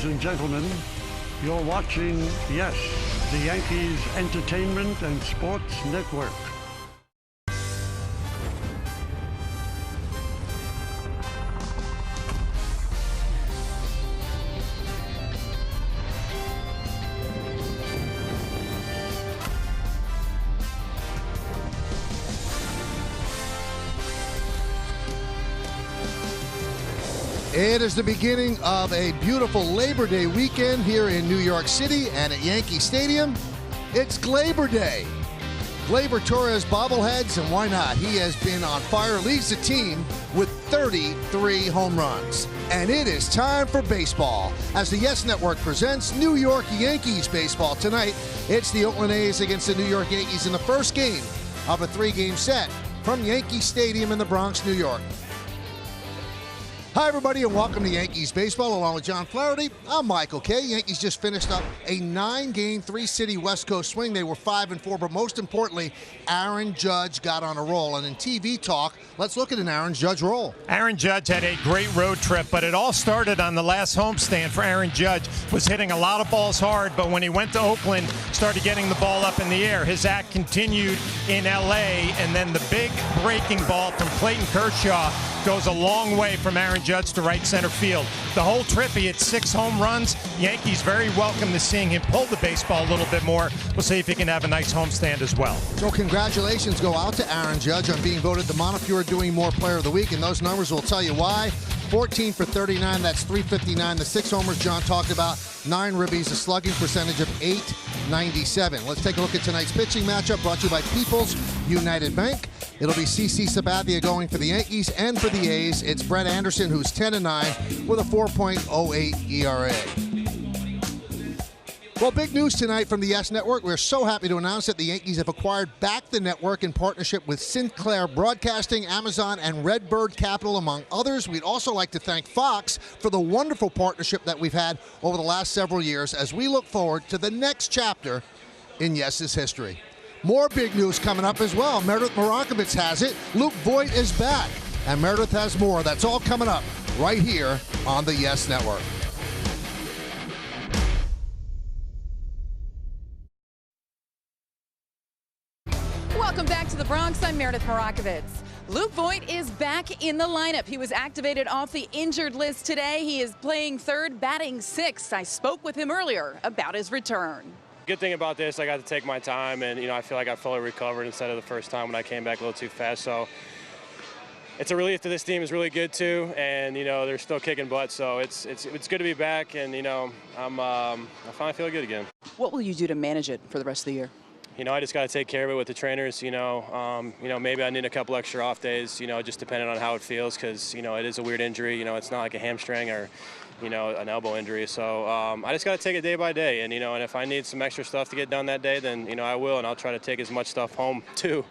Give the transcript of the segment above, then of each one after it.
Ladies and gentlemen, you're watching, yes, the Yankees Entertainment and Sports Network. It is the beginning of a beautiful Labor Day weekend here in New York City and at Yankee Stadium. It's Glaber Day. Gleyber Torres bobbleheads, and why not? He has been on fire, leads the team with 33 home runs. And it is time for baseball as the Yes Network presents New York Yankees baseball tonight. It's the Oak Nyy against the New York Yankees in the first game of a three-game set from Yankee Stadium in the Bronx, New York. Hi, everybody, and welcome to Yankees Baseball. Along with John Flaherty, I'm Michael Kay. Yankees just finished up a 9-game, 3-city West Coast swing. They were 5-4, but most importantly, Aaron Judge got on a roll. And in TV talk, let's look at an Aaron Judge roll. Aaron Judge had a great road trip, but it all started on the last homestand for Aaron Judge. Was hitting a lot of balls hard, but when he went to Oakland, started getting the ball up in the air. His act continued in L.A., and then the big breaking ball from Clayton Kershaw goes a long way from Aaron Judge to right center field. The whole trip, he hit 6 home runs. Yankees very welcome to seeing him pull the baseball a little bit more. We'll see if he can have a nice homestand as well. So congratulations go out to Aaron Judge on being voted the Montefiore Doing More Player of the Week, and those numbers will tell you why. 14 for 39, that's 359. The 6 homers John talked about, 9 ribbies, a slugging percentage of .897. Let's take a look at tonight's pitching matchup brought to you by People's United Bank. It'll be CC Sabathia going for the Yankees, and for the A's, it's Brett Anderson, who's 10-9 with a 4.08 ERA. Well, big news tonight from the Yes Network. We're so happy to announce that the Yankees have acquired back the network in partnership with Sinclair Broadcasting, Amazon, and Redbird Capital, among others. We'd also like to thank Fox for the wonderful partnership that we've had over the last several years as we look forward to the next chapter in Yes's history. More big news coming up as well. Meredith Marakovits has it. Luke Voit is back. And Meredith has more. That's all coming up right here on the Yes Network. Welcome back to the Bronx. I'm Meredith Marakovits. Luke Voit is back in the lineup. He was activated off the injured list today. He is playing third, batting sixth. I spoke with him earlier about his return. Good thing about this, I got to take my time, and I feel like I fully recovered instead of the first time when I came back a little too fast. So it's a relief that this team is really good too, and they're still kicking butt. So it's good to be back, and I finally feel good again. What will you do to manage it for the rest of the year? I just got to take care of it with the trainers. Maybe I need a couple extra off days. Just depending on how it feels, because it is a weird injury. It's not like a hamstring or an elbow injury. So I just got to take it day by day. And and if I need some extra stuff to get done that day, then I will, and I'll try to take as much stuff home too,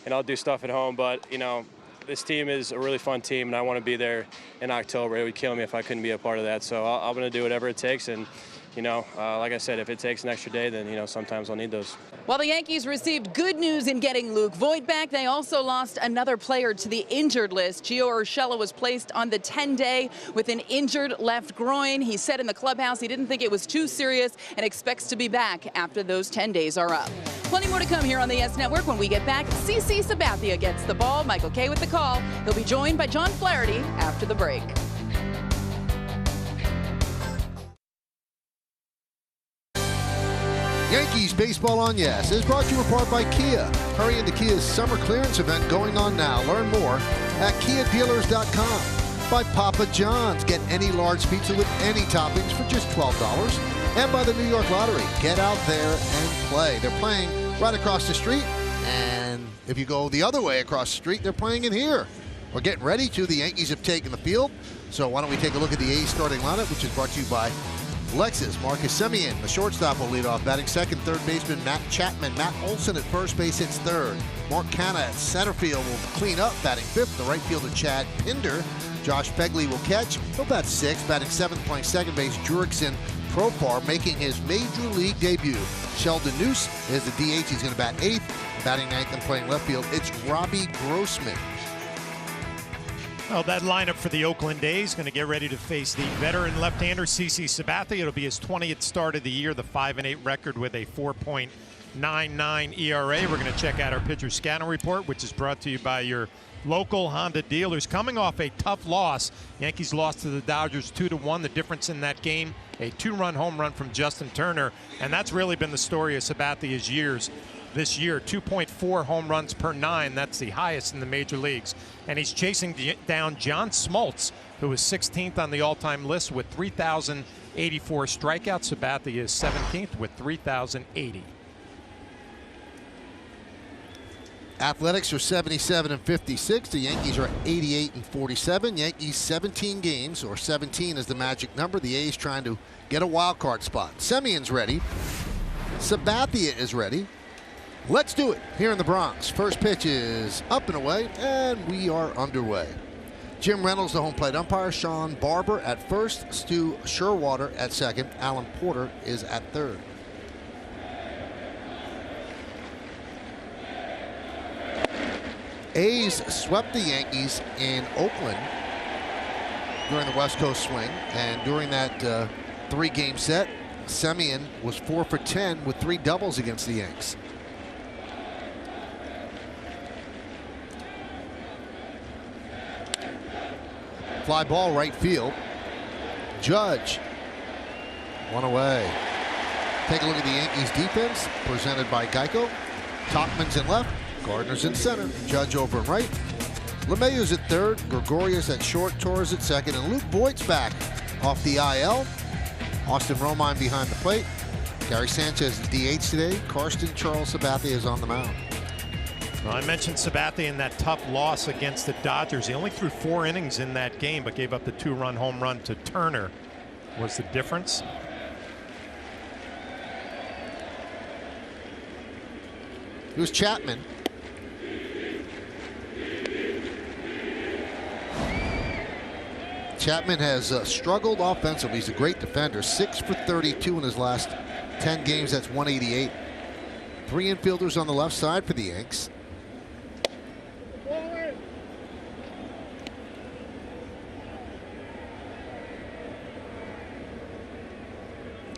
and I'll do stuff at home. But this team is a really fun team, and I want to be there in October. It would kill me if I couldn't be a part of that. So I'm going to do whatever it takes, and like I said, if it takes an extra day, then, sometimes I'll need those. While the Yankees received good news in getting Luke Voit back, they also lost another player to the injured list. Gio Urshela was placed on the 10-day with an injured left groin. He said in the clubhouse he didn't think it was too serious and expects to be back after those 10 days are up. Plenty more to come here on the Yes Network. When we get back, CC Sabathia gets the ball. Michael Kay with the call. He'll be joined by John Flaherty after the break. Yankees Baseball on Yes is brought to you in part by Kia. Hurry into Kia's summer clearance event going on now. Learn more at KiaDealers.com. By Papa John's. Get any large pizza with any toppings for just $12. And by the New York Lottery. Get out there and play. They're playing right across the street. And if you go the other way across the street, they're playing in here. We're getting ready to. The Yankees have taken the field. So why don't we take a look at the A's starting lineup, which is brought to you by Lexus. Marcus Semien, the shortstop, will lead off. Batting second, third baseman Matt Chapman. Matt Olson at first base hits third. Mark Canha at center field will clean up, batting fifth. The right fielder Chad Pinder. Josh Begley will catch. He'll bat sixth. Batting seventh, playing second base, Jurickson Profar, making his major league debut. Sheldon Noose is the DH. He's going to bat eighth. Batting ninth and playing left field, it's Robbie Grossman. Well, that lineup for the Oakland A's going to get ready to face the veteran left-hander CC Sabathia. It'll be his 20th start of the year, the 5-8 record with a 4.99 ERA. We're going to check out our pitcher scouting report, which is brought to you by your local Honda dealers. Coming off a tough loss, Yankees lost to the Dodgers 2-1. The difference in that game, a 2-run home run from Justin Turner, and that's really been the story of Sabathia's years. This year, 2.4 home runs per 9. That's the highest in the major leagues. And he's chasing down John Smoltz, who is 16th on the all-time list with 3,084 strikeouts. Sabathia is 17th with 3,080. Athletics are 77-56. The Yankees are 88-47. Yankees 17 games, or 17 is the magic number. The A's trying to get a wild card spot. Semion's ready. Sabathia is ready. Let's do it here in the Bronx. First pitch is up and away, and we are underway. Jim Reynolds, the home plate umpire. Sean Barber at first. Stu Sherwater at second. Alan Porter is at third. A's swept the Yankees in Oakland during the West Coast swing, and during that 3-game set, Semien was 4 for 10 with 3 doubles against the Yanks. Fly ball right field. Judge, one away. Take a look at the Yankees defense presented by Geico. Topman's in left, Gardner's in center, Judge over and right. LeMahieu's at third, Gregorius at short, Torres at second, and Luke Voigt's back off the IL. Austin Romine behind the plate. Gary Sanchez DH today. Karsten Charles Sabathia is on the mound. Well, I mentioned Sabathia in that tough loss against the Dodgers. He only threw 4 innings in that game, but gave up the 2-run home run to Turner. Was the difference? It was Chapman. Chapman has struggled offensively. He's a great defender. 6 for 32 in his last 10 games. That's 188. 3 infielders on the left side for the Yanks.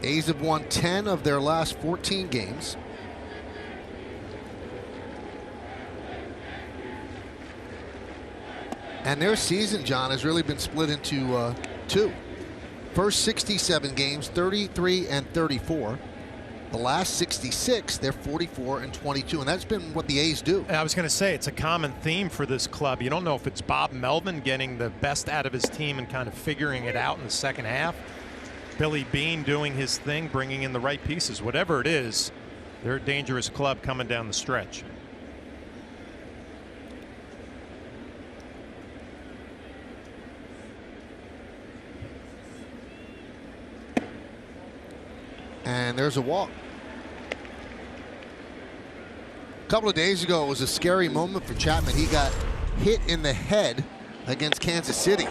A's have won 10 of their last 14 games. And their season, John, has really been split into 2. First 67 games, 33 and 34. The last 66, they're 44 and 22, and that's been what the A's do. I was going to say, it's a common theme for this club. You don't know if it's Bob Melvin getting the best out of his team and kind of figuring it out in the second half. Billy Beane doing his thing, bringing in the right pieces. Whatever it is, they're a dangerous club coming down the stretch. And there's a walk. A couple of days ago, it was a scary moment for Chapman. He got hit in the head against Kansas City.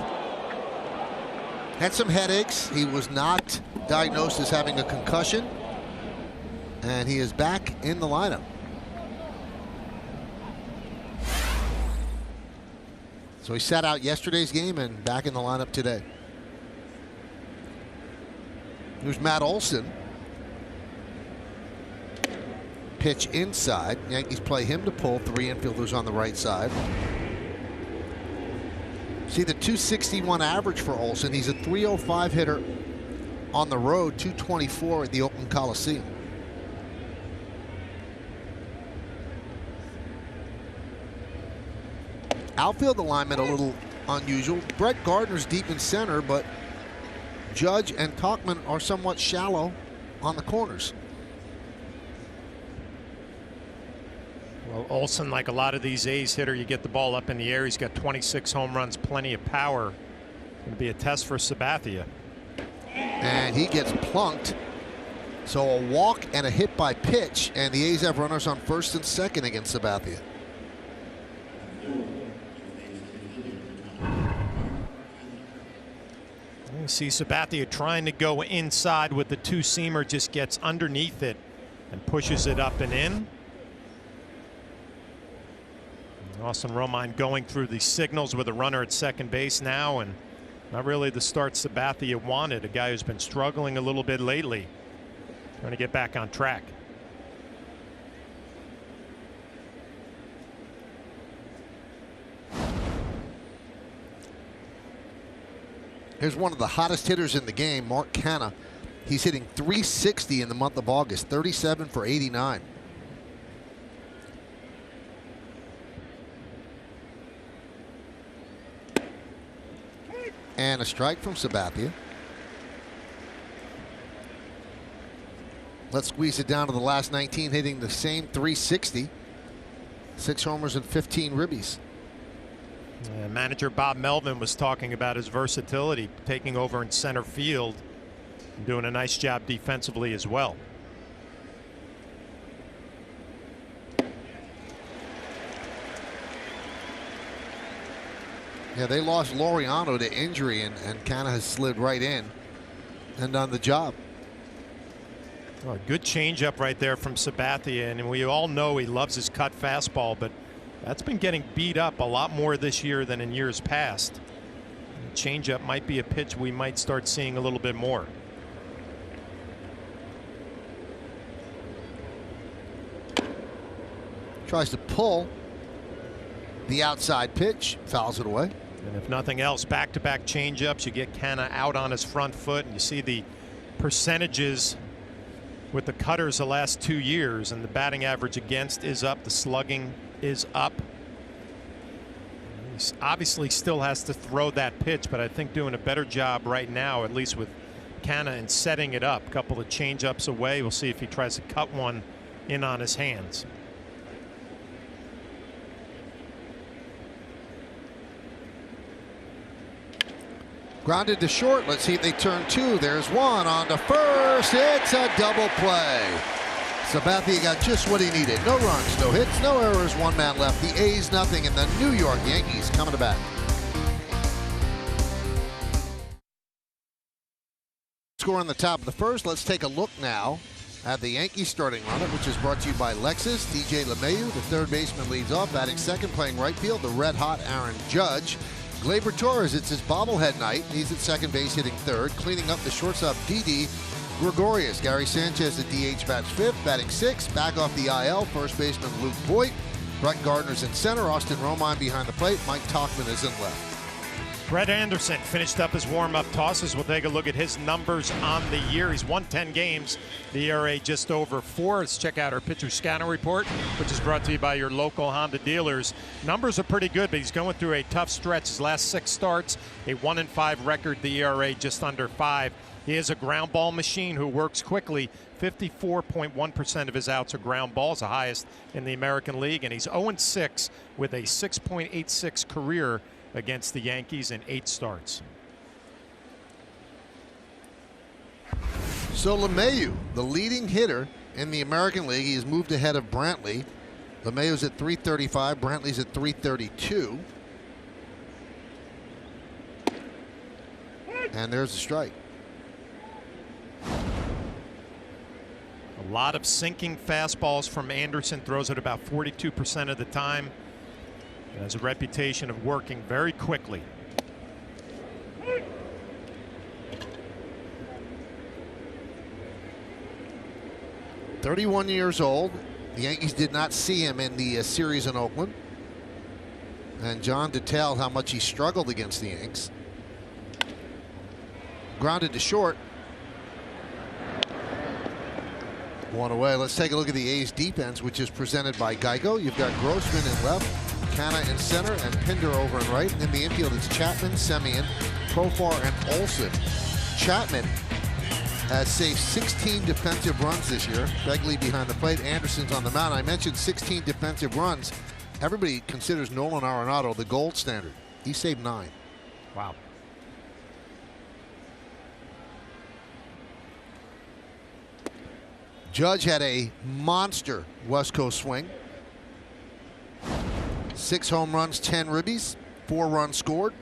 Had some headaches. He was not diagnosed as having a concussion. And he is back in the lineup. So he sat out yesterday's game and back in the lineup today. Here's Matt Olson. Pitch inside. Yankees play him to pull. 3 infielders on the right side. See the 261 average for Olson. He's a 305 hitter on the road, 224 at the Oakland Coliseum. Outfield alignment a little unusual. Brett Gardner's deep in center, but Judge and Tauchman are somewhat shallow on the corners. Well, Olson, like a lot of these A's hitter, you get the ball up in the air. He's got 26 home runs, plenty of power. Going to be a test for Sabathia. And he gets plunked. So a walk and a hit by pitch, and the A's have runners on first and second against Sabathia. You see Sabathia trying to go inside with the 2-seamer, just gets underneath it and pushes it up and in. Austin Romine going through the signals with a runner at second base now, and not really the start Sabathia wanted. A guy who's been struggling a little bit lately, trying to get back on track. Here's one of the hottest hitters in the game, Mark Canha. He's hitting .360 in the month of August, 37 for 89. And a strike from Sabathia. Let's squeeze it down to the last 19, hitting the same .360. 6 homers and 15 ribbies. Manager Bob Melvin was talking about his versatility, taking over in center field and doing a nice job defensively as well. Yeah, they lost Laureano to injury, and Canha has slid right in and done the job. Oh, a good changeup right there from Sabathia, and we all know he loves his cut fastball, but that's been getting beat up a lot more this year than in years past. Changeup might be a pitch we might start seeing a little bit more. Tries to pull the outside pitch, fouls it away. And if nothing else, back-to-back changeups, you get Canha out on his front foot, and you see the percentages with the cutters the last 2 years, and the batting average against is up, the slugging is up. He obviously still has to throw that pitch, but I think doing a better job right now, at least with Canha, and setting it up. A couple of change-ups away. We'll see if he tries to cut one in on his hands. Grounded to short. Let's see if they turn two. There's one on to first. It's a double play. Sabathia got just what he needed. No runs, no hits, no errors, 1 man left. The A's nothing, and the New York Yankees coming to bat. Score on the top of the first. Let's take a look now at the Yankees starting lineup, which is brought to you by Lexus. DJ LeMahieu, the third baseman, leads off. Batting second, playing right field, the red-hot Aaron Judge. Gleyber Torres, it's his bobblehead night. He's at second base, hitting third. Cleaning up the shortstop, Didi Gregorius. Gary Sanchez, the DH, bats fifth. Batting sixth, back off the IL, first baseman Luke Voit. Brett Gardner's in center. Austin Romine behind the plate. Mike Tauchman is in left. Brett Anderson finished up his warm-up tosses. We'll take a look at his numbers on the year. He's won 10 games. The ERA just over 4. Let's check out our pitcher scanner report, which is brought to you by your local Honda dealers. Numbers are pretty good, but he's going through a tough stretch. His last 6 starts, a 1-5 record. The ERA just under 5. He is a ground ball machine who works quickly. 54.1% of his outs are ground balls, the highest in the American League, and he's 0-6 with a 6.86 career against the Yankees in 8 starts. So LeMahieu, the leading hitter in the American League, he has moved ahead of Brantley. LeMahieu's at 335, Brantley's at 332. And there's a strike. A lot of sinking fastballs from Anderson, throws it about 42% of the time. And has a reputation of working very quickly. "31 years old. The Yankees did not see him in the series in Oakland. And John detailed how much he struggled against the Yanks. Grounded to short. 1 away. Let's take a look at the A's defense, which is presented by Geico. You've got Grossman in left, Canha in center, and Pinder over in right. In the infield, it's Chapman, Semien, Profar, and Olsen. Chapman has saved 16 defensive runs this year. Begley behind the plate. Anderson's on the mound. I mentioned 16 defensive runs. Everybody considers Nolan Arenado the gold standard. He saved 9. Wow. Judge had a monster West Coast swing. 6 home runs, 10 ribbies, 4 runs scored.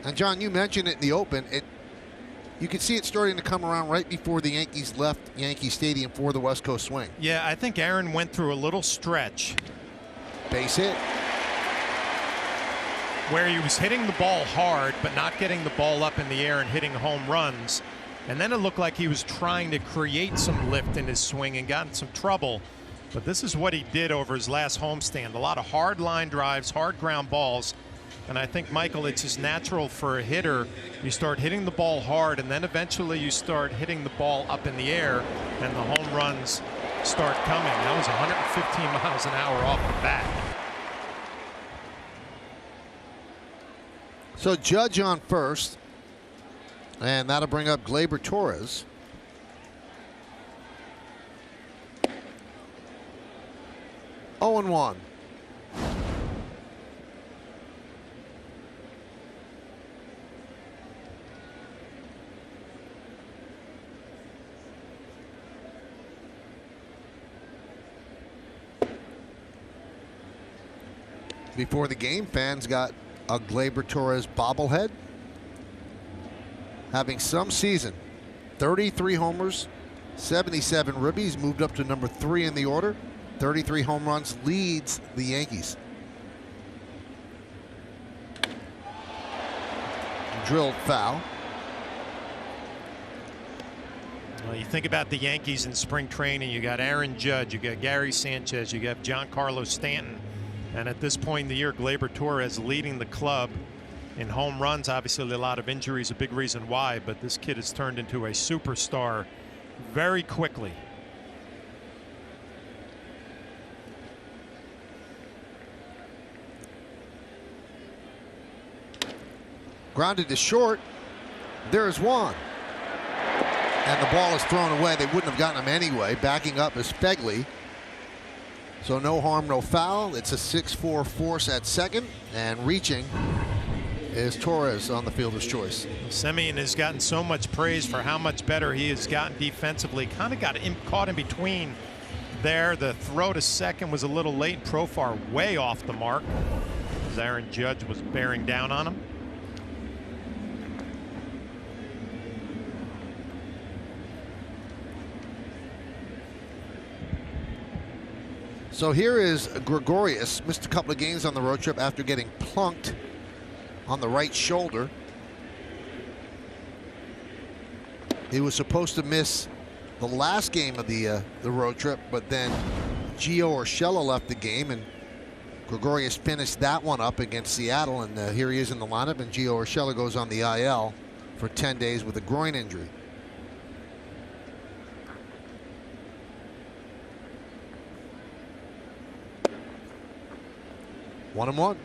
And John, you mentioned it in the open. You could see it starting to come around right before the Yankees left Yankee Stadium for the West Coast swing. Yeah, I think Aaron went through a little stretch. Base hit. Where he was hitting the ball hard, but not getting the ball up in the air and hitting home runs. And then it looked like he was trying to create some lift in his swing and got in some trouble. But this is what he did over his last homestand. A lot of hard line drives, hard ground balls. And I think, Michael, it's just natural for a hitter. You start hitting the ball hard, and then eventually you start hitting the ball up in the air, and the home runs start coming. That was 115 miles an hour off the bat. So Judge on first, and that'll bring up Gleyber Torres. Oh and 1. Before the game, fans got a Gleyber Torres bobblehead. Having some season, 33 homers, 77 ribbies, moved up to number 3 in the order. 33 home runs, leads the Yankees. Drilled foul. Well, you think about the Yankees in spring training, you got Aaron Judge, you got Gary Sanchez, you got Giancarlo Stanton. And at this point in the year, Gleyber Torres leading the club in home runs. Obviously, a lot of injuries, a big reason why, but this kid has turned into a superstar very quickly. Grounded to short. There's one. And the ball is thrown away. They wouldn't have gotten him anyway. Backing up is Fegley. So no harm, no foul. It's a 6-4 force at second, and reaching is Torres on the fielder's choice. Semien has gotten so much praise for how much better he has gotten defensively. Kind of got caught in between there. The throw to second was a little late. Profar way off the mark as Aaron Judge was bearing down on him. So here is Gregorius. Missed a couple of games on the road trip after getting plunked on the right shoulder. He was supposed to miss the last game of the road trip, but then Gio Urshela left the game, and Gregorius finished that one up against Seattle, and here he is in the lineup, and Gio Urshela goes on the IL for 10 days with a groin injury. One and one.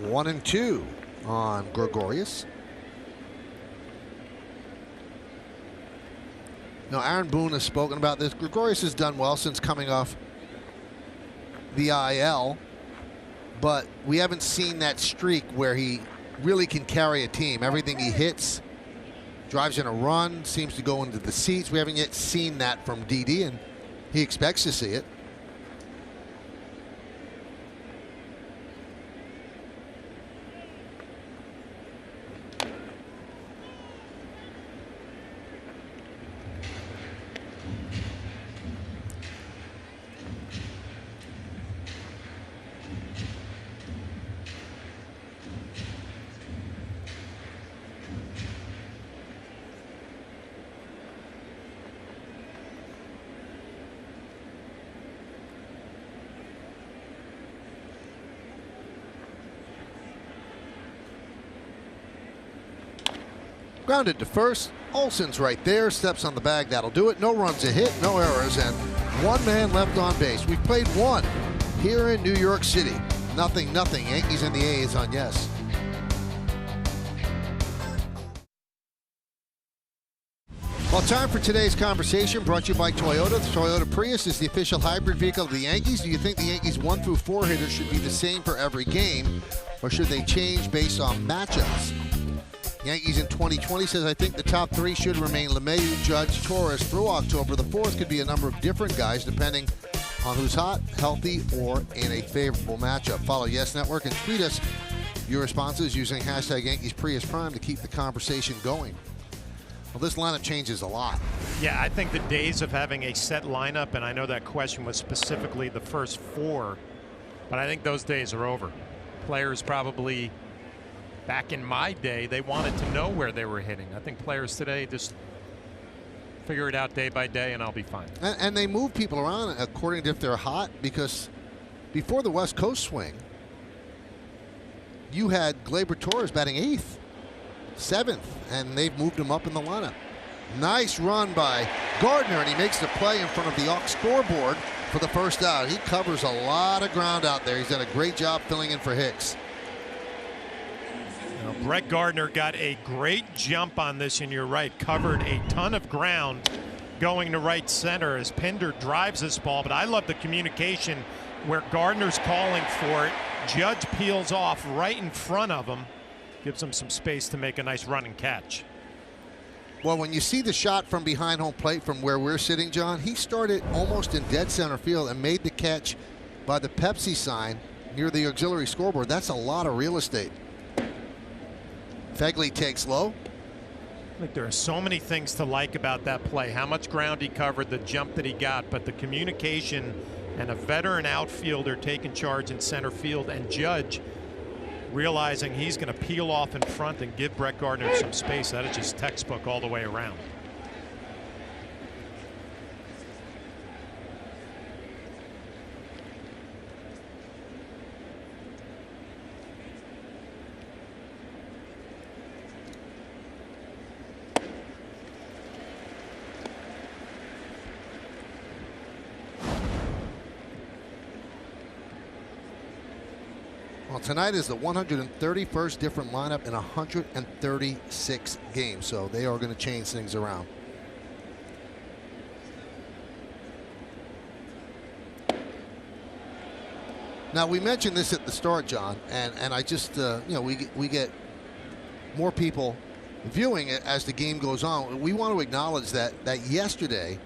One and two on Gregorius. Now, Aaron Boone has spoken about this. Gregorius has done well since coming off the IL, but we haven't seen that streak where he really can carry a team. Everything he hits drives in a run, seems to go into the seats. We haven't yet seen that from Didi, and he expects to see it. Grounded to first. Olsen's right there. Steps on the bag. That'll do it. No runs a hit, no errors, and one man left on base. We've played one here in New York City. 0-0. Yankees and the A's on Yes. Well, time for today's conversation, brought to you by Toyota. The Toyota Prius is the official hybrid vehicle of the Yankees. Do you think the Yankees 1 through 4 hitters should be the same for every game, or should they change based on matchups? Yankees in 2020 says, I think the top 3 should remain LeMahieu, Judge, Torres through October. The 4th could be a number of different guys depending on who's hot, healthy, or in a favorable matchup. Follow Yes Network and tweet us your responses using hashtag Yankees Prius Prime to keep the conversation going. Well, this lineup changes a lot. Yeah, I think the days of having a set lineup, and I know that question was specifically the first 4, but I think those days are over. Players probably, back in my day, they wanted to know where they were hitting. I think players today just figure it out day by day, and I'll be fine. And they move people around according to if they're hot, because before the West Coast swing, you had Gleyber Torres batting 8th. 7th, and they've moved him up in the lineup. Nice run by Gardner, and he makes the play in front of the Oak scoreboard for the first out. He covers a lot of ground out there. He's done a great job filling in for Hicks. Now, Brett Gardner got a great jump on this, and you're right, covered a ton of ground going to right center as Pinder drives this ball. But I love the communication where Gardner's calling for it. Judge peels off right in front of him. Gives him some space to make a nice run and catch. Well, when you see the shot from behind home plate from where we're sitting, John, he started almost in dead center field and made the catch by the Pepsi sign near the auxiliary scoreboard. That's a lot of real estate. Fegley takes low. Look, there are so many things to like about that play. How much ground he covered, the jump that he got, but the communication and a veteran outfielder taking charge in center field, and Judge realizing he's going to peel off in front and give Brett Gardner some space. That is just textbook all the way around. Well, tonight is the 131st different lineup in 136 games, so they are going to change things around. Now, we mentioned this at the start, John, and I just, you know, we get more people viewing it as the game goes on. We want to acknowledge that yesterday,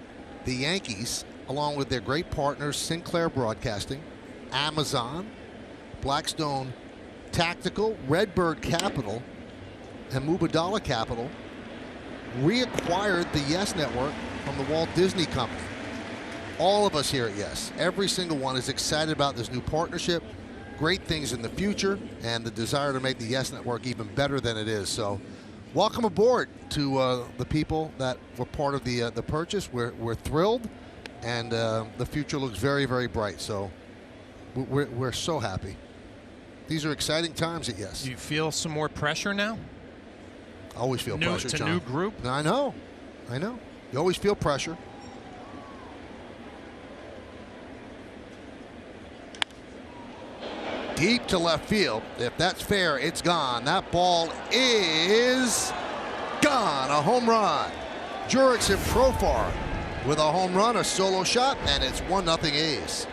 the Yankees, along with their great partners, Sinclair Broadcasting, Amazon, Blackstone Tactical, Redbird Capital, and Mubadala Capital, reacquired the Yes Network from the Walt Disney Company. All of us here at Yes, every single one, is excited about this new partnership, great things in the future, and the desire to make the Yes Network even better than it is. So welcome aboard to the people that were part of the purchase. We're thrilled, and the future looks very, very bright. So we're so happy. These are exciting times at Yes. Do you feel some more pressure now? I always feel pressure, It's a John. new group. I know. You always feel pressure. Deep to left field. If that's fair, it's gone. That ball is gone. A home run. Jurickson Profar with a home run, a solo shot, and it's 1-0 A's.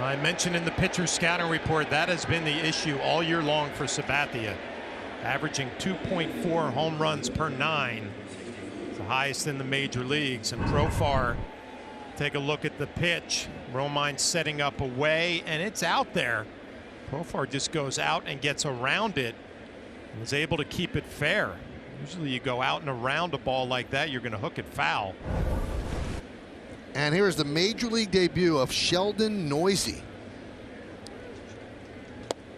I mentioned in the pitcher scouting report that has been the issue all year long for Sabathia, averaging 2.4 home runs per 9. It's the highest in the major leagues. And Profar, take a look at the pitch. Romine setting up away, and it's out there. Profar just goes out and gets around it and is able to keep it fair. Usually you go out and around a ball like that, you're going to hook it foul. And here's the major league debut of Sheldon Noisy.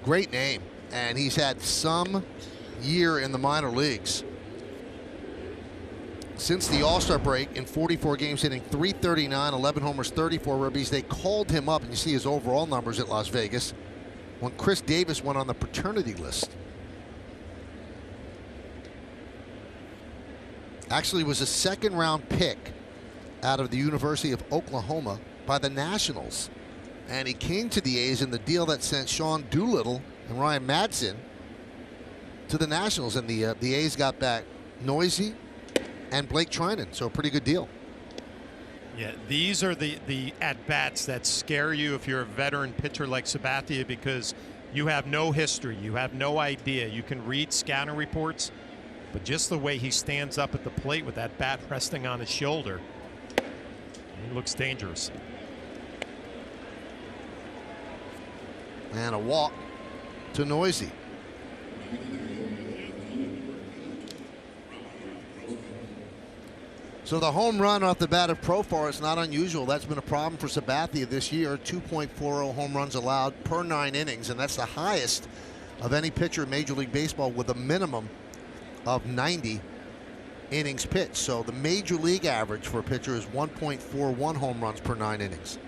Great name, and he's had some year in the minor leagues. Since the All-Star break, in 44 games, hitting .339, 11 homers, 34 ribbies. They called him up, and you see his overall numbers at Las Vegas when Chris Davis went on the paternity list. Actually was a second-round pick out of the University of Oklahoma by the Nationals. And he came to the A's in the deal that sent Sean Doolittle and Ryan Madsen to the Nationals, and the A's got back Noisy and Blake Trinan, so a pretty good deal. Yeah, these are the at-bats that scare you if you're a veteran pitcher like Sabathia, because you have no history, you have no idea. You can read scouting reports, but just the way he stands up at the plate with that bat resting on his shoulder, he looks dangerous. And a walk to Noisy. So the home run off the bat of Profar is not unusual. That's been a problem for Sabathia this year. 2.40 home runs allowed per 9 innings, and that's the highest of any pitcher in Major League Baseball with a minimum of 90 innings pitched. So the Major League average for a pitcher is 1.41 home runs per 9 innings.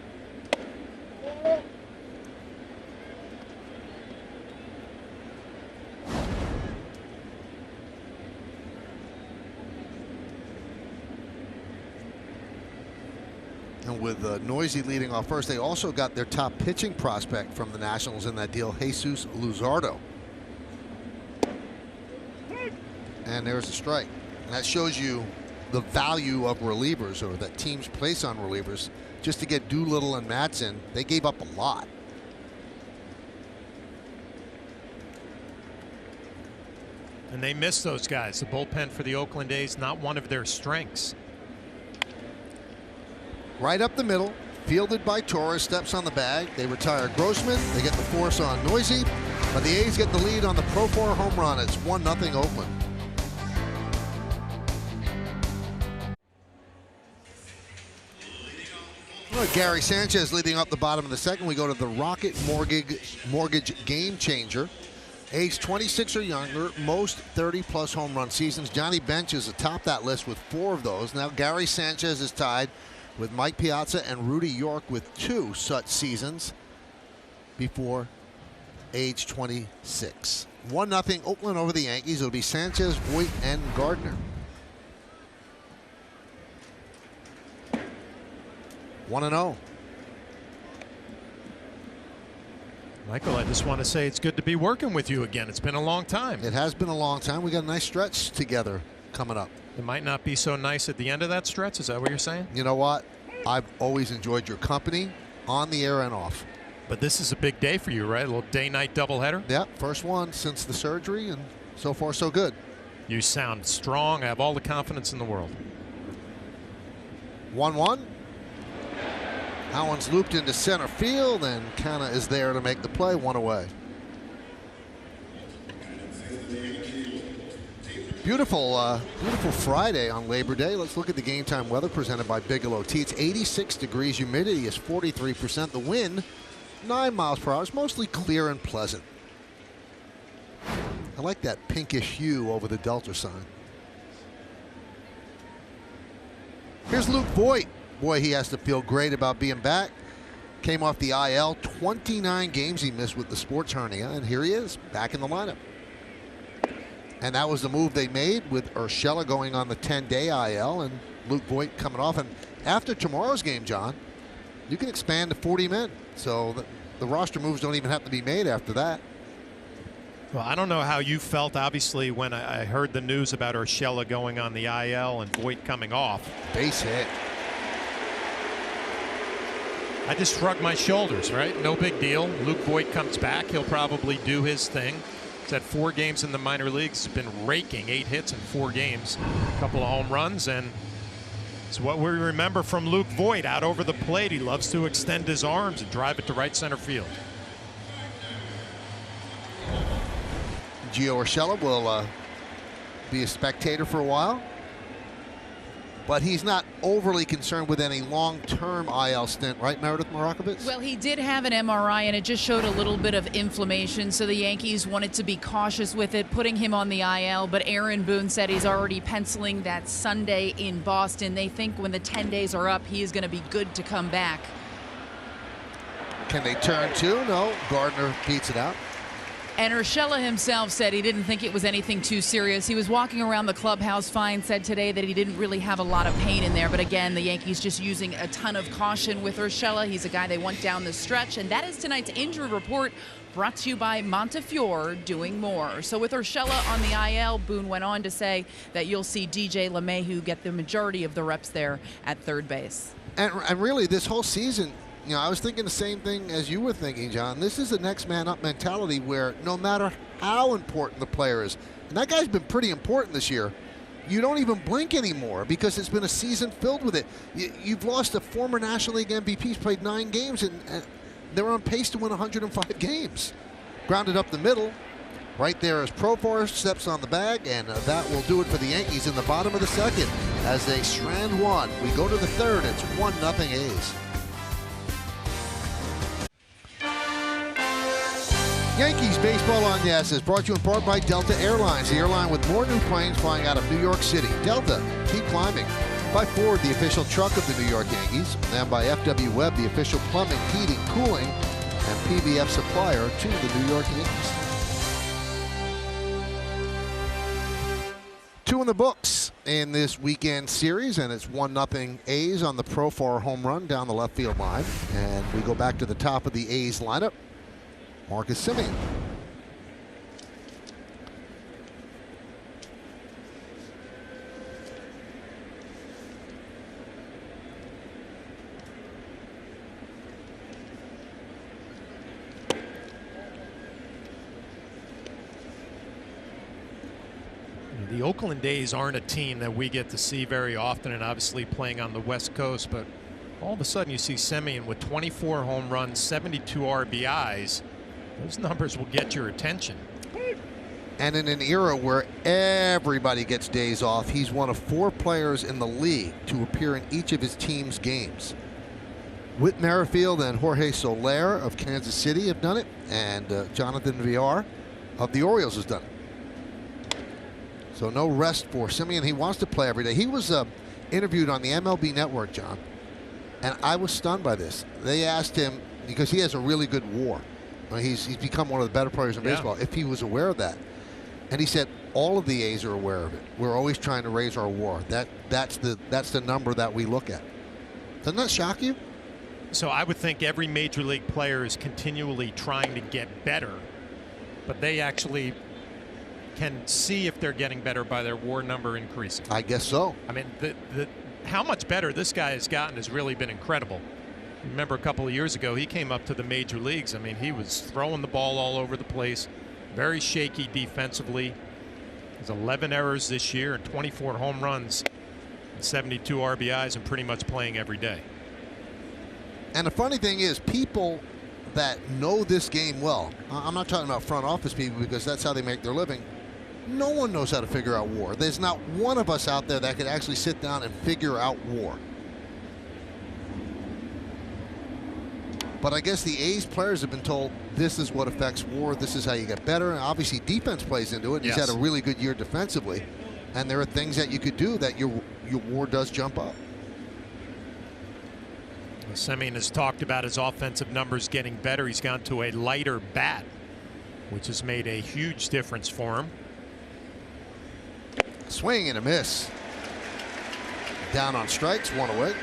And with Noisy leading off first, they also got their top pitching prospect from the Nationals in that deal, Jesus Luzardo. And there's a strike. And that shows you the value of relievers, or that teams place on relievers. Just to get Doolittle and Madsen, they gave up a lot. And they missed those guys. The bullpen for the Oakland A's, not one of their strengths. Right up the middle, fielded by Torres, steps on the bag. They retire Grossman. They get the force on Noisy, but the A's get the lead on the Profar home run. It's 1-0 Oakland. Well, Gary Sanchez leading up the bottom of the second. We go to the Rocket Mortgage Game Changer. Age 26 or younger, most 30-plus home run seasons. Johnny Bench is atop that list with 4 of those. Now Gary Sanchez is tied with Mike Piazza and Rudy York with 2 such seasons before age 26. 1-0 Oakland over the Yankees. It'll be Sanchez, Voit, and Gardner. 1-0. Michael, I just want to say it's good to be working with you again. It's been a long time. It has been a long time. We got a nice stretch together coming up. It might not be so nice at the end of that stretch. Is that what you're saying? You know what? I've always enjoyed your company on the air and off. But this is a big day for you, right? A little day-night doubleheader? Yeah, first one since the surgery, and so far so good. You sound strong. I have all the confidence in the world. 1-1. That one's looped into center field, and Canna is there to make the play. 1 away. Beautiful, beautiful Friday on Labor Day. Let's look at the game time weather presented by Bigelow Tea. It's 86 degrees. Humidity is 43%. The wind, 9 miles per hour. It's mostly clear and pleasant. I like that pinkish hue over the Delta sign. Here's Luke Voit. Boy, he has to feel great about being back. Came off the IL. 29 games he missed with the sports hernia, and here he is, back in the lineup. And that was the move they made with Urshela going on the 10-day IL and Luke Voit coming off. And after tomorrow's game, John, you can expand to 40 men. So the roster moves don't even have to be made after that. Well, I don't know how you felt, obviously, when I heard the news about Urshela going on the IL and Voit coming off. Base hit. I just shrugged my shoulders, right? No big deal. Luke Voit comes back. He'll probably do his thing. He's had 4 games in the minor leagues. He's been raking 8 hits in 4 games, a couple of home runs, and it's what we remember from Luke Voit out over the plate. He loves to extend his arms and drive it to right center field. Gio Urshela will be a spectator for a while, but he's not overly concerned with any long-term IL stint, right, Meredith Marakovitz? Well, he did have an MRI, and it just showed a little bit of inflammation, so the Yankees wanted to be cautious with it, putting him on the IL, but Aaron Boone said he's already penciling that Sunday in Boston. They think when the 10 days are up, he is going to be good to come back. Can they turn 2? No. Gardner beats it out. And Urshela himself said he didn't think it was anything too serious. He was walking around the clubhouse fine, said today that he didn't really have a lot of pain in there. But again, the Yankees just using a ton of caution with Urshela. He's a guy they want down the stretch. And that is tonight's injury report, brought to you by Montefiore, doing more. So with Urshela on the IL, Boone went on to say that you'll see DJ LeMahieu get the majority of the reps there at third base. And really, this whole season, you know, I was thinking the same thing as you were thinking, John. This is a next man up mentality where no matter how important the player is, and that guy's been pretty important this year, you don't even blink anymore because it's been a season filled with it. You've lost a former National League MVP. He's played 9 games, and they're on pace to win 105 games. Grounded up the middle. Right there as Profar steps on the bag, and that will do it for the Yankees in the bottom of the second as they strand one. We go to the third. It's 1-0 A's. Yankees Baseball on Yes is brought to you in part by Delta Airlines, the airline with more new planes flying out of New York City. Delta, keep climbing. By Ford, the official truck of the New York Yankees, and by FW Webb, the official plumbing, heating, cooling, and PBF supplier to the New York Yankees. 2 in the books in this weekend series, and it's 1-0 A's on the Profar home run down the left field line. And we go back to the top of the A's lineup. Marcus Semien. The Oakland A's aren't a team that we get to see very often, and obviously playing on the West Coast, but all of a sudden you see Semien with 24 home runs, 72 RBIs. Those numbers will get your attention. And in an era where everybody gets days off, he's one of 4 players in the league to appear in each of his team's games. Whit Merrifield and Jorge Soler of Kansas City have done it, and Jonathan Villar of the Orioles has done it. So no rest for Semien. He wants to play every day. He was interviewed on the MLB Network, John, and I was stunned by this. They asked him, because he has a really good WAR. He's become one of the better players in baseball, if he was aware of that. And he said all of the A's are aware of it. We're always trying to raise our WAR. That's the number that we look at. Doesn't that shock you? So I would think every major league player is continually trying to get better, but they actually can see if they're getting better by their WAR number increasing. I guess so. I mean, how much better this guy has gotten has really been incredible. Remember a couple of years ago, he came up to the major leagues. I mean, he was throwing the ball all over the place, very shaky defensively. There's 11 errors this year and 24 home runs, and 72 RBIs, and pretty much playing every day. And the funny thing is, people that know this game well, I'm not talking about front office people because that's how they make their living. No one knows how to figure out WAR. There's not one of us out there that could actually sit down and figure out WAR. But I guess the A's players have been told this is what affects WAR. This is how you get better. And obviously defense plays into it. Yes. He's had a really good year defensively. And there are things that you could do that your WAR does jump up. Semien has talked about his offensive numbers getting better. He's gone to a lighter bat, which has made a huge difference for him. Swing and a miss. Down on strikes, 1 away.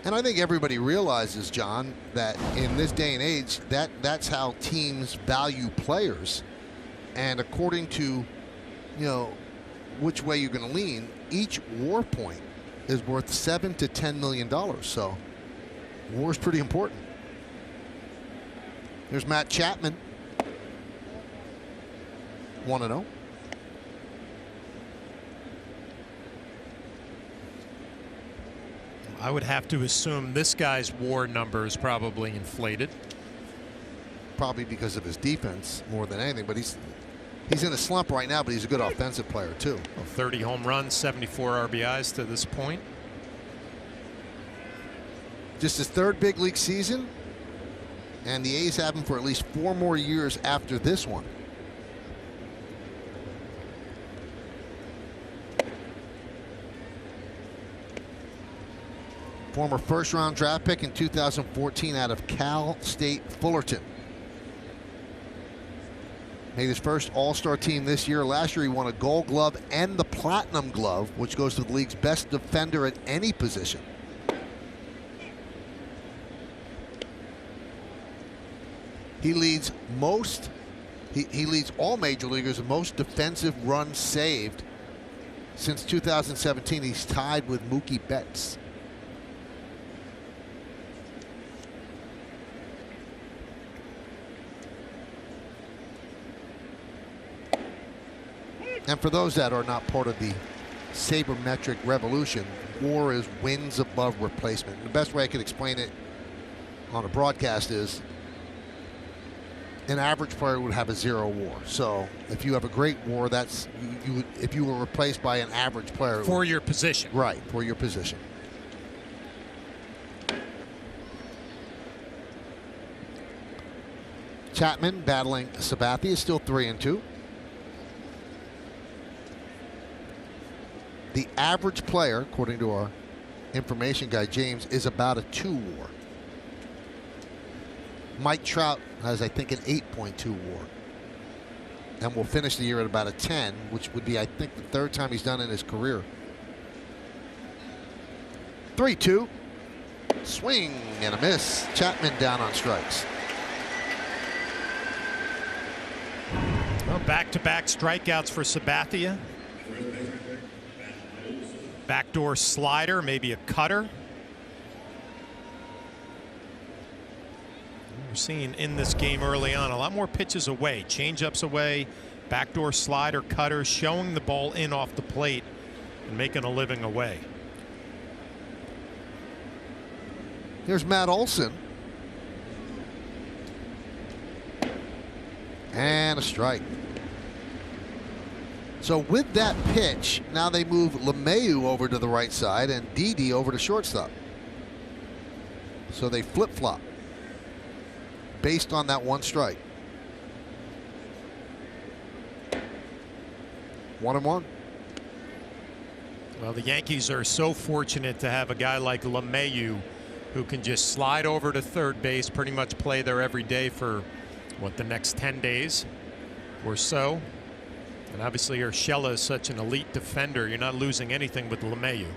And I think everybody realizes, John, that in this day and age, that's how teams value players. And according to, which way you're going to lean, each WAR point is worth $7 to $10 million. So WAR is pretty important. There's Matt Chapman, 1-0. I would have to assume this guy's WAR number is probably inflated. Probably because of his defense more than anything, but he's in a slump right now, but he's a good offensive player too. 30 home runs, 74 RBIs to this point. Just his 3rd big league season, and the A's have him for at least 4 more years after this one. former first-round draft pick in 2014 out of Cal State Fullerton. Made his first All-Star team this year. Last year he won a Gold Glove and the Platinum Glove, which goes to the league's best defender at any position. He leads he leads all major leaguers in most defensive runs saved. Since 2017, he's tied with Mookie Betts. And for those that are not part of the sabermetric revolution, WAR is wins above replacement. And the best way I could explain it on a broadcast is an average player would have a 0 WAR. So if you have a great WAR, that's if you were replaced by an average player for your position. Right, for your position. Chapman battling Sabathia is still 3-2. The average player, according to our information guy James, is about a 2 WAR. Mike Trout has, I think, an 8.2 WAR. And will finish the year at about a 10, which would be, I think, the third time he's done in his career. 3-2. Swing and a miss. Chapman down on strikes. Well, back-to-back strikeouts for Sabathia. Backdoor slider, maybe a cutter. We're seeing in this game early on a lot more pitches away, change-ups away, backdoor slider, cutter, showing the ball in off the plate and making a living away. Here's Matt Olson. And a strike. So with that pitch, now they move LeMahieu over to the right side and Didi over to shortstop. So they flip-flop based on that one strike. 1-1. Well, the Yankees are so fortunate to have a guy like LeMahieu who can just slide over to third base, pretty much play there every day for, what, the next 10 days or so. And obviously Urshela is such an elite defender. You're not losing anything with LeMahieu.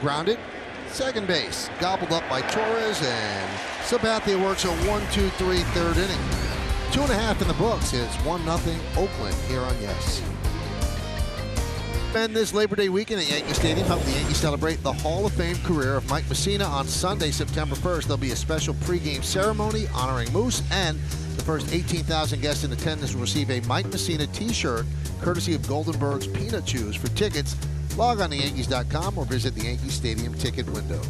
Grounded, second base, gobbled up by Torres, and Sabathia works a 1-2-3 third inning. 2.5 in the books. It's 1-0 Oakland here on Yes. And this Labor Day weekend at Yankee Stadium, help the Yankees celebrate the Hall of Fame career of Mike Mussina on Sunday, September 1st. There'll be a special pregame ceremony honoring Moose, and the first 18,000 guests in attendance will receive a Mike Mussina t-shirt courtesy of Goldenberg's Peanut Chews. For tickets, log on to Yankees.com or visit the Yankee Stadium ticket window.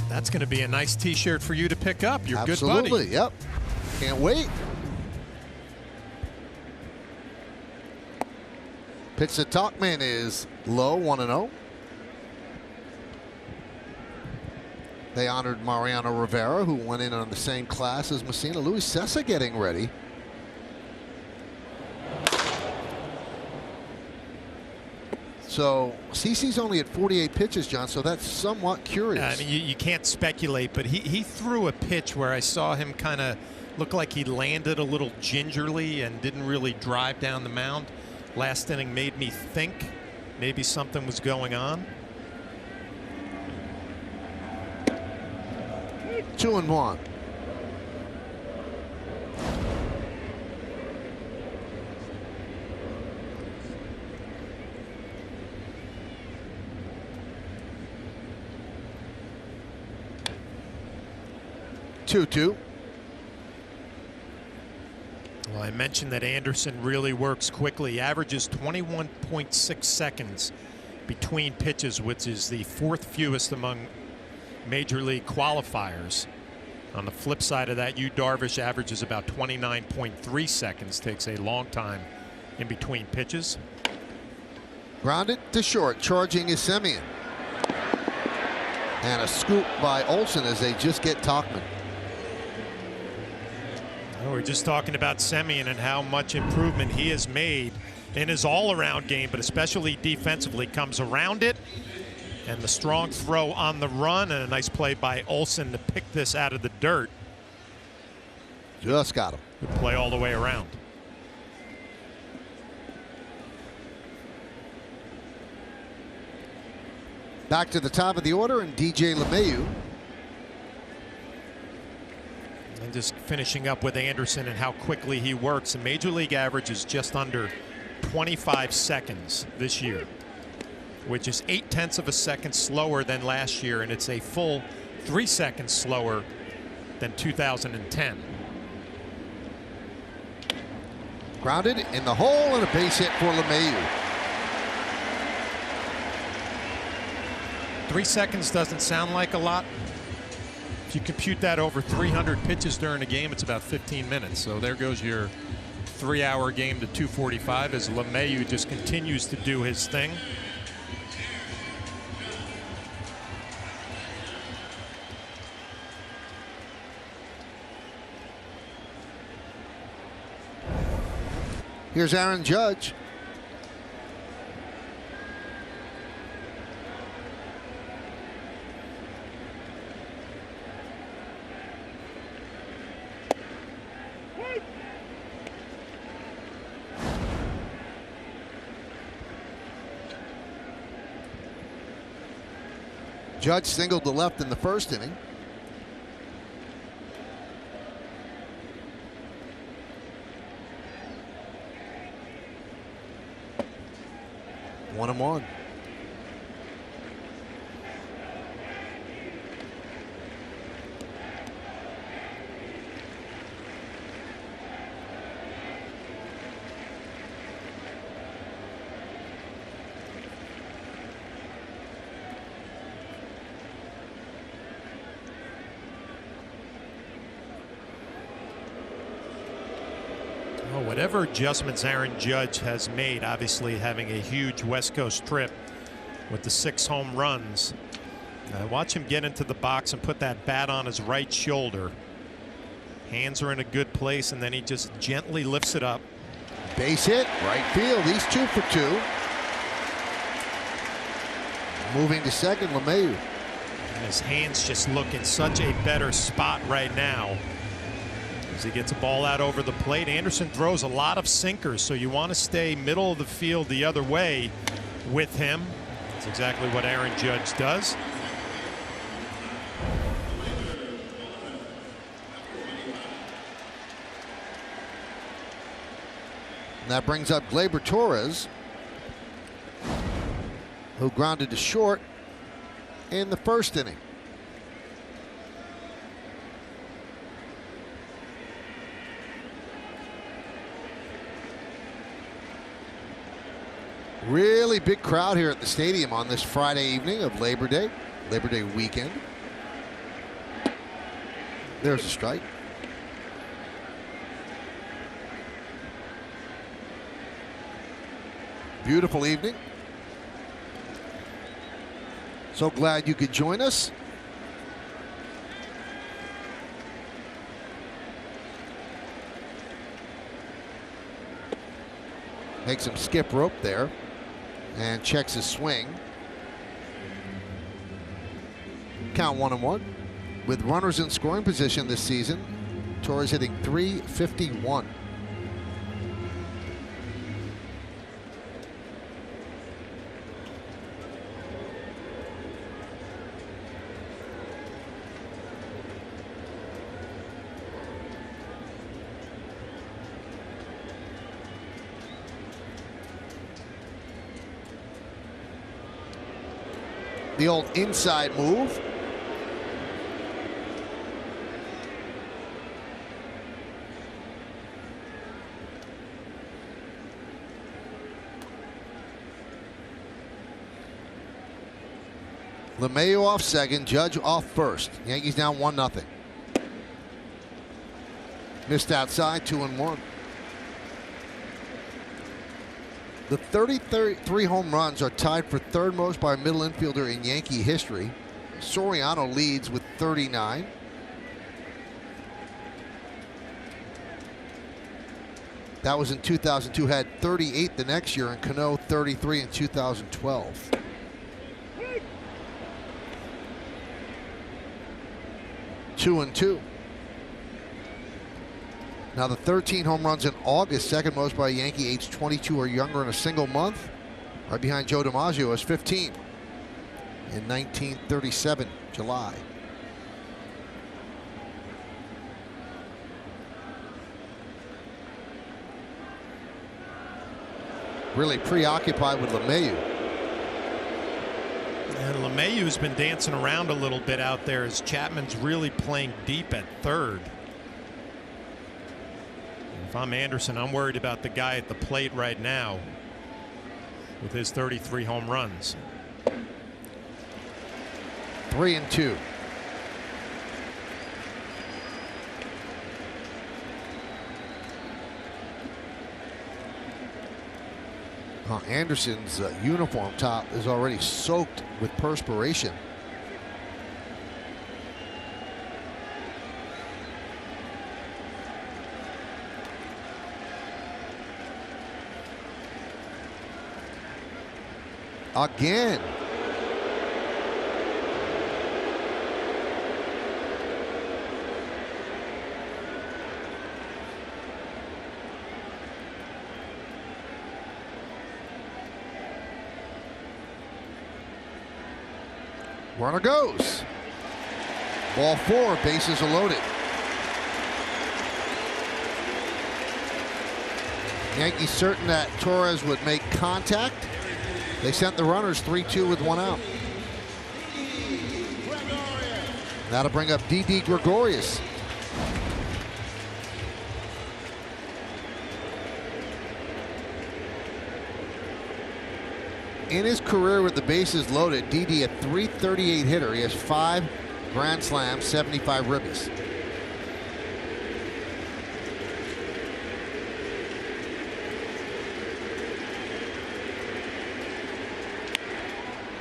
That's going to be a nice t-shirt for you to pick up. Your good buddy. Absolutely, yep. Can't wait. Pitch to Talkman is low, 1-0. They honored Mariano Rivera, who went in on the same class as Mussina. Luis Cessa getting ready. So CC's only at 48 pitches, John, so that's somewhat curious. I mean, you can't speculate, but he threw a pitch where I saw him kind of look like he landed a little gingerly and didn't really drive down the mound. Last inning made me think maybe something was going on. 2-1. Well, I mentioned that Anderson really works quickly. Averages 21.6 seconds between pitches, which is the 4th fewest among major league qualifiers. On the flip side of that, Yu Darvish averages about 29.3 seconds, takes a long time in between pitches. Grounded to short, charging is Semien. And a scoop by Olsen as they just get Tauchman. We're just talking about Semien and how much improvement he has made in his all-around game, but especially defensively. Comes around it, and the strong throw on the run, and a nice play by Olsen to pick this out of the dirt. Just got him. Good play all the way around. Back to the top of the order, and DJ LeMahieu. And just finishing up with Anderson and how quickly he works. The major league average is just under 25 seconds this year, which is 0.8 of a second slower than last year, and it's a full 3 seconds slower than 2010. Grounded in the hole and a base hit for LeMahieu. 3 seconds doesn't sound like a lot. If you compute that over 300 pitches during a game, it's about 15 minutes. So there goes your 3-hour game to 2:45 as LeMahieu just continues to do his thing. Here's Aaron Judge. Judge singled to left in the first inning. One and one. Whatever adjustments Aaron Judge has made, obviously having a huge West Coast trip with the 6 home runs. Watch him get into the box and put that bat on his right shoulder. Hands are in a good place, and then he just gently lifts it up. Base hit, right field. He's 2 for 2. Moving to second, LeMahieu. And his hands just look in such a better spot right now as he gets a ball out over the plate. Anderson throws a lot of sinkers, so you want to stay middle of the field the other way with him. That's exactly what Aaron Judge does. And that brings up Gleyber Torres, who grounded to short in the first inning. Really big crowd here at the stadium on this Friday evening of Labor Day weekend. There's a strike. Beautiful evening. So glad you could join us. Makes him skip rope there and checks his swing. Count 1-1. With runners in scoring position this season, Torres hitting .351. The old inside move. LeMahieu off second, Judge off first. Yankees down 1-0. Missed outside, 2-1. The 33 home runs are tied for third most by a middle infielder in Yankee history. Soriano leads with 39. That was in 2002, had 38 the next year, and Cano 33 in 2012. Two and two. Now the 13 home runs in August, second most by a Yankee age 22 or younger in a single month. Right behind Joe DiMaggio is 15 in 1937, July. Really preoccupied with LeMahieu. And LeMahieu's been dancing around a little bit out there as Chapman's really playing deep at third. If I'm Anderson, I'm worried about the guy at the plate right now with his 33 home runs. 3-2. Anderson's uniform top is already soaked with perspiration. Again. Runner goes. Ball four, bases are loaded. Yankees certain that Torres would make contact. They sent the runners 3-2 with one out. That'll bring up Didi Gregorius. In his career with the bases loaded, Didi a .338 hitter. He has 5 grand slams, 75 ribbies.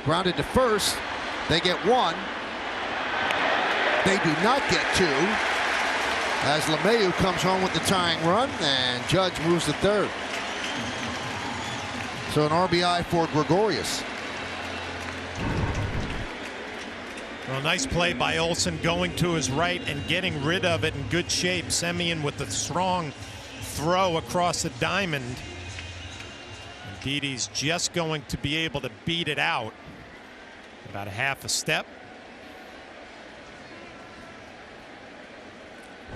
Grounded to first. They get one. They do not get two. As LeMahieu comes home with the tying run, and Judge moves to third. So an RBI for Gregorius. Well, nice play by Olson going to his right and getting rid of it in good shape. Semien with the strong throw across the diamond. Didi's just going to be able to beat it out. About a half a step.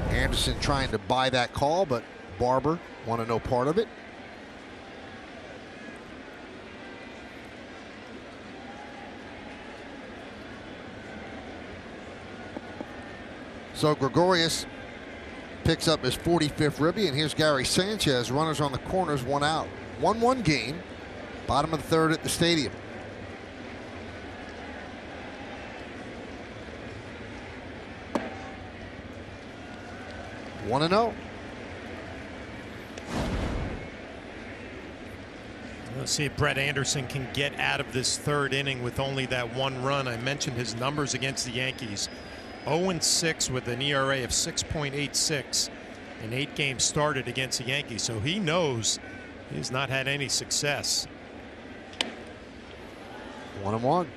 Anderson trying to buy that call, but Barber wanted no part of it. So Gregorius picks up his 45th ribby, and here's Gary Sanchez. Runners on the corners, one out. 1-1 game. Bottom of the third at the stadium. One and 0. Let's see if Brett Anderson can get out of this third inning with only that one run. I mentioned his numbers against the Yankees. 0-6 with an ERA of 6.86 in 8 games started against the Yankees. So he knows he's not had any success. 1-1.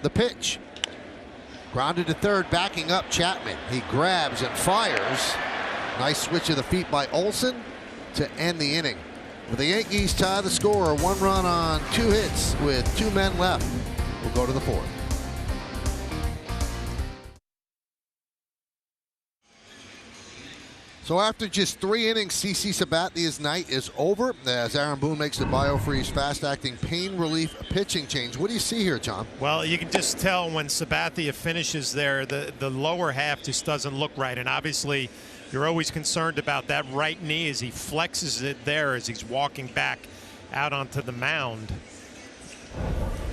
The pitch. Grounded to third, backing up Chapman. He grabs and fires. Nice switch of the feet by Olson to end the inning. But the Yankees tie the score, 1 run on 2 hits with 2 men left. We'll go to the 4th. So after just 3 innings, CC Sabathia's night is over as Aaron Boone makes the BioFreeze fast-acting pain relief pitching change. What do you see here, John? Well, you can just tell when Sabathia finishes there, the lower half just doesn't look right. And obviously, you're always concerned about that right knee as he flexes it there as he's walking back out onto the mound.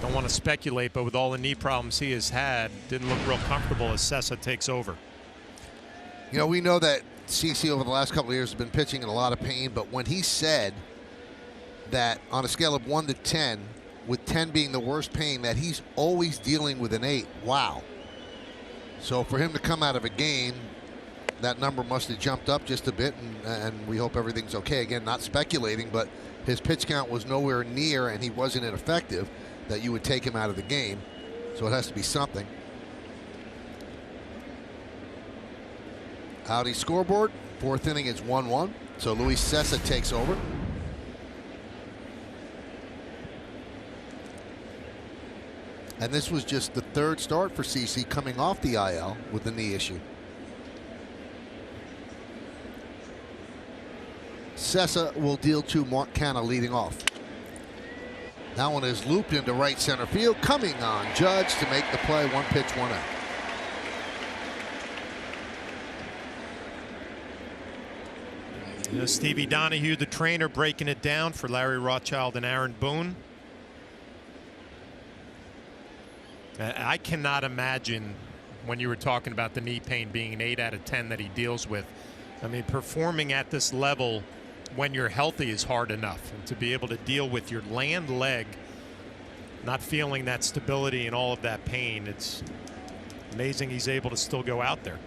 Don't want to speculate, but with all the knee problems he has had, didn't look real comfortable as Sessa takes over. You know, we know that CC over the last couple of years has been pitching in a lot of pain, but when he said that on a scale of 1 to 10, with 10 being the worst pain, that he's always dealing with an 8. Wow. So for him to come out of a game, that number must have jumped up just a bit, and we hope everything's okay. Again, not speculating, but his pitch count was nowhere near, and he wasn't ineffective, that you would take him out of the game. So it has to be something. Audi scoreboard, 4th inning, it's 1-1. So Luis Sessa takes over. And this was just the 3rd start for CC coming off the IL with the knee issue. Sessa will deal to Mark Canha leading off. That one is looped into right center field. Coming on Judge to make the play. 1 pitch, 1 out. You know, Stevie Donahue, the trainer, breaking it down for Larry Rothschild and Aaron Boone. I cannot imagine, when you were talking about the knee pain being an 8 out of 10 that he deals with. I mean, performing at this level when you're healthy is hard enough. And to be able to deal with your land leg, not feeling that stability and all of that pain, it's amazing he's able to still go out there.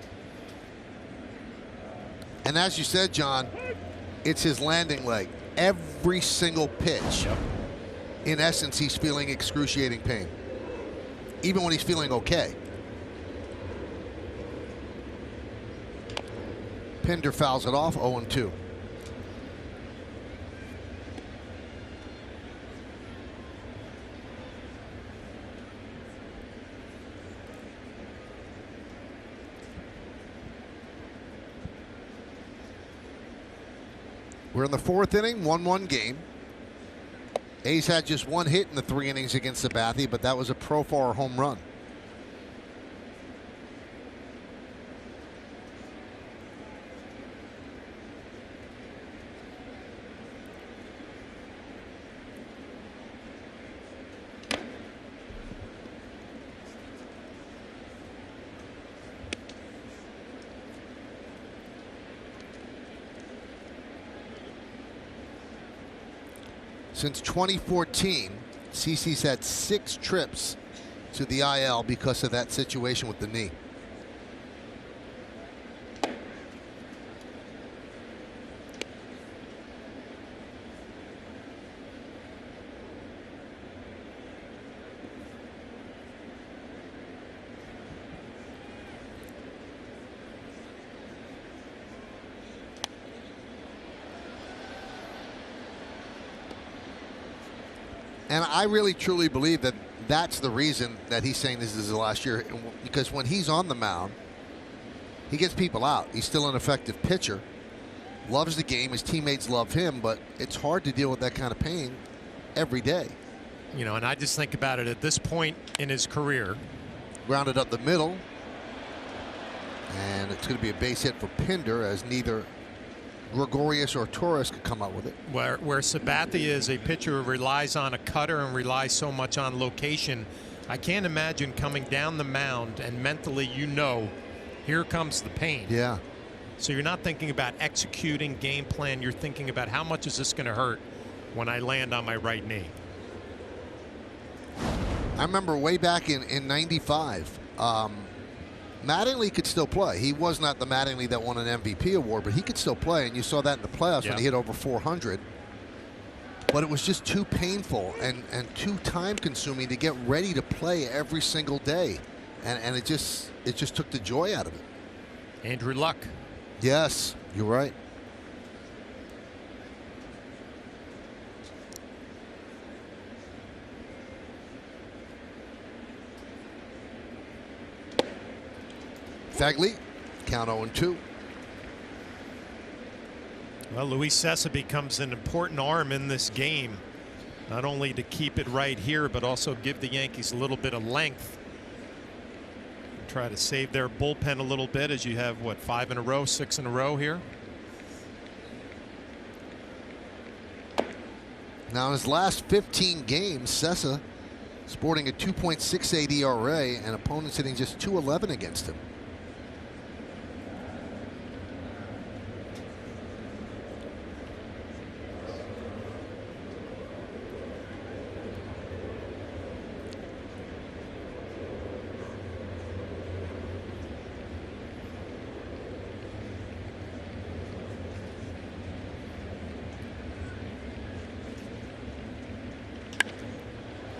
And as you said, John, it's his landing leg. Every single pitch, in essence, he's feeling excruciating pain, even when he's feeling okay. Pinder fouls it off, 0-2. We're in the 4th inning, 1-1 game. A's had just 1 hit in the 3 innings against Sabathia, but that was a Profar home run. Since 2014, CC's had 6 trips to the IL because of that situation with the knee. And I really truly believe that that's the reason that he's saying this is his last year, because when he's on the mound, he gets people out. He's still an effective pitcher, loves the game, his teammates love him, but it's hard to deal with that kind of pain every day. You know, and I just think about it at this point in his career. Grounded up the middle, and it's going to be a base hit for Pinder, as neither Gregorius or Torres could come up with it. Where Sabathia is a pitcher who relies on a cutter and relies so much on location, I can't imagine coming down the mound and mentally, you know, here comes the pain. Yeah. So you're not thinking about executing game plan. You're thinking about how much is this going to hurt when I land on my right knee. I remember way back in '95, Mattingly could still play. He was not the Mattingly that won an MVP award, but he could still play, and you saw that in the playoffs when he hit over 400. But it was just too painful and too time-consuming to get ready to play every single day, and it just took the joy out of it. Andrew Luck. Yes, you're right. Fagley, count 0-2. Well, Luis Cessa becomes an important arm in this game, not only to keep it right here, but also give the Yankees a little bit of length. Try to save their bullpen a little bit, as you have, what, 5 in a row, 6 in a row here. Now in his last 15 games, Cessa sporting a 2.68 ERA and opponents hitting just .211 against him.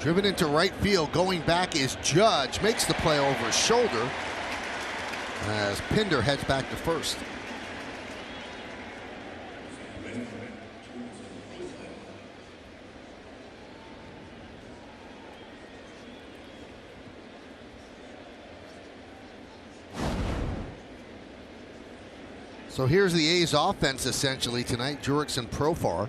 Driven into right field, going back is Judge, makes the play over his shoulder as Pinder heads back to first. So here's the A's offense essentially tonight. Jurix and Profar.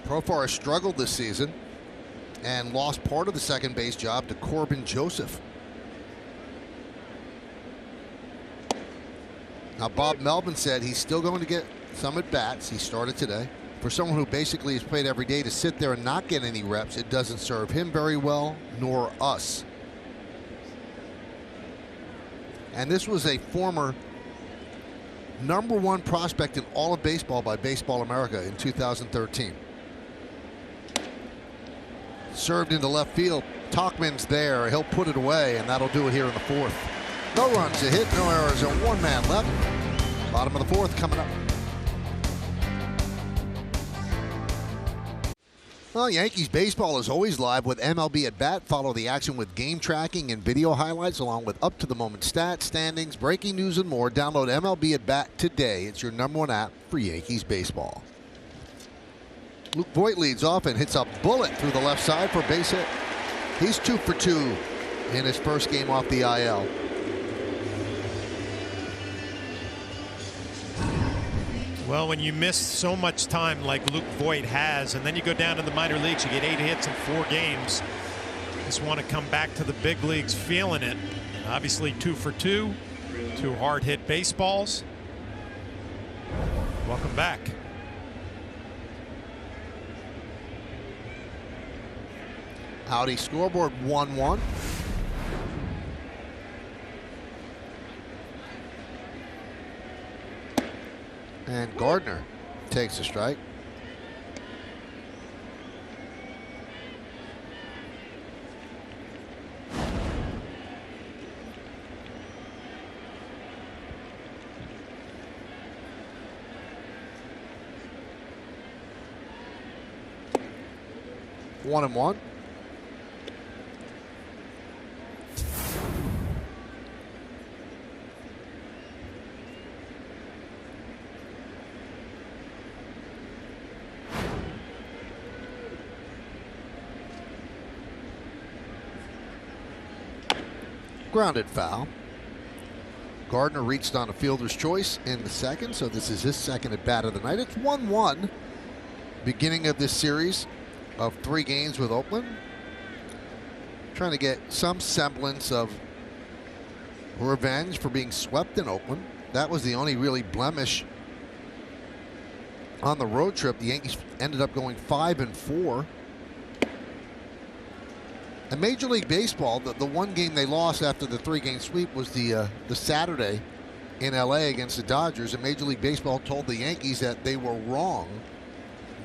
Profar has struggled this season and lost part of the second base job to Corbin Joseph. Now Bob Melvin said he's still going to get some at bats. He started today. For someone who basically has played every day, to sit there and not get any reps, it doesn't serve him very well, nor us. And this was a former #1 prospect in all of baseball by Baseball America in 2013. Served into left field. Tauchman's there. He'll put it away, and that'll do it here in the fourth. No runs, a hit, no errors, and 1 man left. Bottom of the fourth coming up. Well, Yankees baseball is always live with MLB at Bat. Follow the action with game tracking and video highlights, along with up-to-the-moment stats, standings, breaking news, and more. Download MLB at Bat today. It's your #1 app for Yankees baseball. Luke Voit leads off and hits a bullet through the left side for a base hit. He's 2 for 2 in his first game off the IL. Well, when you miss so much time like Luke Voit has, and then you go down to the minor leagues, you get 8 hits in 4 games. Just want to come back to the big leagues feeling it. And obviously 2 for 2, 2 hard hit baseballs. Welcome back. Audi scoreboard 1-1. And Gardner takes a strike. One and one. Grounded foul. Gardner reached on a fielder's choice in the second, so this is his second at bat of the night. It's 1-1. Beginning of this series of 3 games with Oakland. Trying to get some semblance of revenge for being swept in Oakland. That was the only really blemish on the road trip. The Yankees ended up going 5-4. And Major League Baseball, the one game they lost after the 3-game sweep was the Saturday in LA against the Dodgers. And Major League Baseball told the Yankees that they were wrong,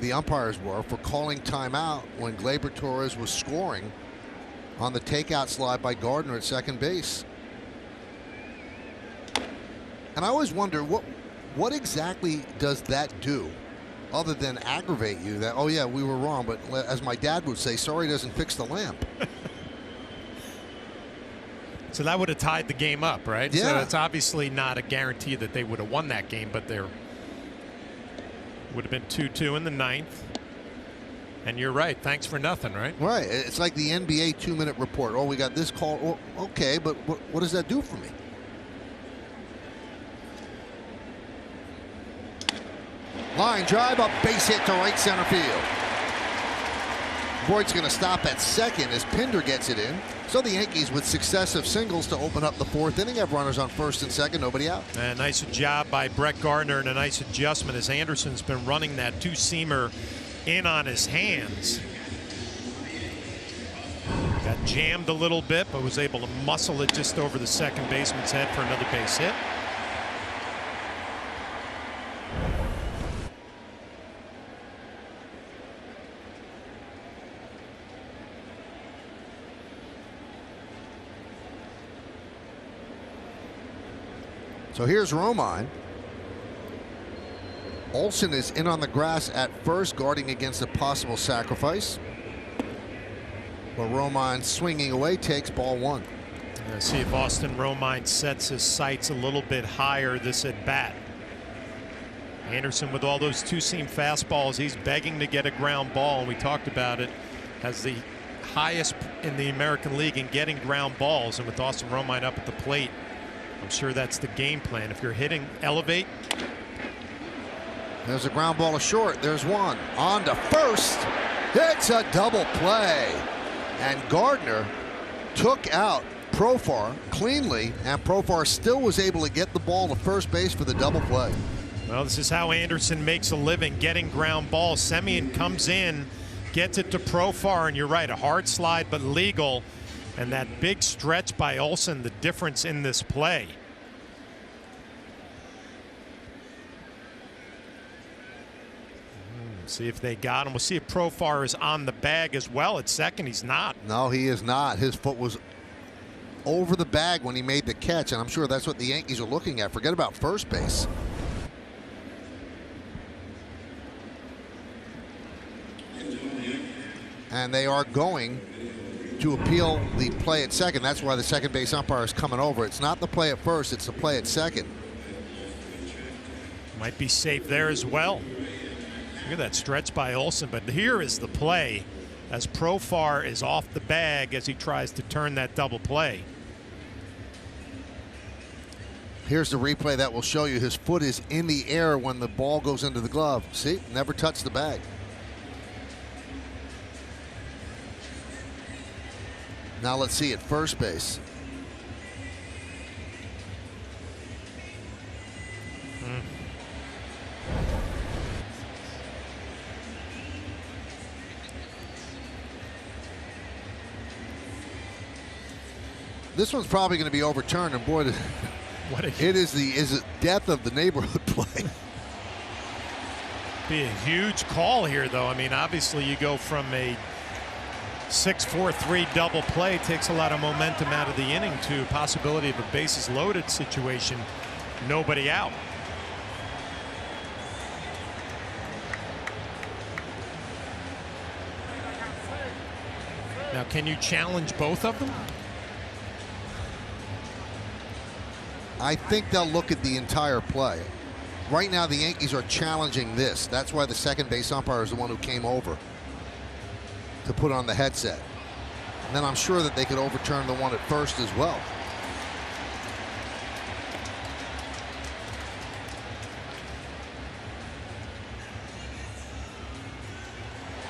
the umpires were, for calling timeout when Gleyber Torres was scoring on the takeout slide by Gardner at second base. And I always wonder, what exactly does that do other than aggravate you that, oh yeah, we were wrong, but as my dad would say, sorry doesn't fix the lamp. So that would have tied the game up, right? Yeah. So it's obviously not a guarantee that they would have won that game, but there would have been 2-2 in the 9th. And you're right. Thanks for nothing, right? Right. It's like the NBA 2-minute report. Oh, we got this call. Oh, okay, but what does that do for me? Line drive up, base hit to right center field. Boyd's going to stop at second as Pinder gets it in. So the Yankees with successive singles to open up the 4th inning have runners on first and second, nobody out. A nice job by Brett Gardner and a nice adjustment as Anderson's been running that two-seamer in on his hands. Got jammed a little bit, but was able to muscle it just over the second baseman's head for another base hit. So here's Romine. Olsen is in on the grass at first, guarding against a possible sacrifice. But Romine swinging away takes ball 1. Let's see if Austin Romine sets his sights a little bit higher this at bat. Anderson with all those two-seam fastballs, he's begging to get a ground ball, and we talked about it, has the highest in the American League in getting ground balls, and with Austin Romine up at the plate, I'm sure that's the game plan. If you're hitting, elevate. There's a ground ball to short. There's one. On to first. It's a double play. And Gardner took out Profar cleanly, and Profar still was able to get the ball to first base for the double play. Well, this is how Anderson makes a living, getting ground balls. Semien comes in, gets it to Profar, and you're right, a hard slide but legal. And that big stretch by Olsen, the difference in this play. See if they got him. We'll see if Profar is on the bag as well at second. He's not. No, he is not. His foot was over the bag when he made the catch, and I'm sure that's what the Yankees are looking at. Forget about first base. And they are going to appeal the play at second. That's why the second base umpire is coming over. It's not the play at first, it's the play at second. Might be safe there as well. Look at that stretch by Olsen, but here is the play as Profar is off the bag as he tries to turn that double play. Here's the replay that will show you his foot is in the air when the ball goes into the glove. See, never touched the bag. Now let's see at first base. This one's probably going to be overturned, and boy, it is the death of the neighborhood play. Be a huge call here, though. I mean, obviously you go from a 6-4-3 double play, takes a lot of momentum out of the inning, to possibility of a bases loaded situation, nobody out. Now, can you challenge both of them? I think they'll look at the entire play. Right now the Yankees are challenging this. That's why the second base umpire is the one who came over to put on the headset. And then I'm sure that they could overturn the one at first as well.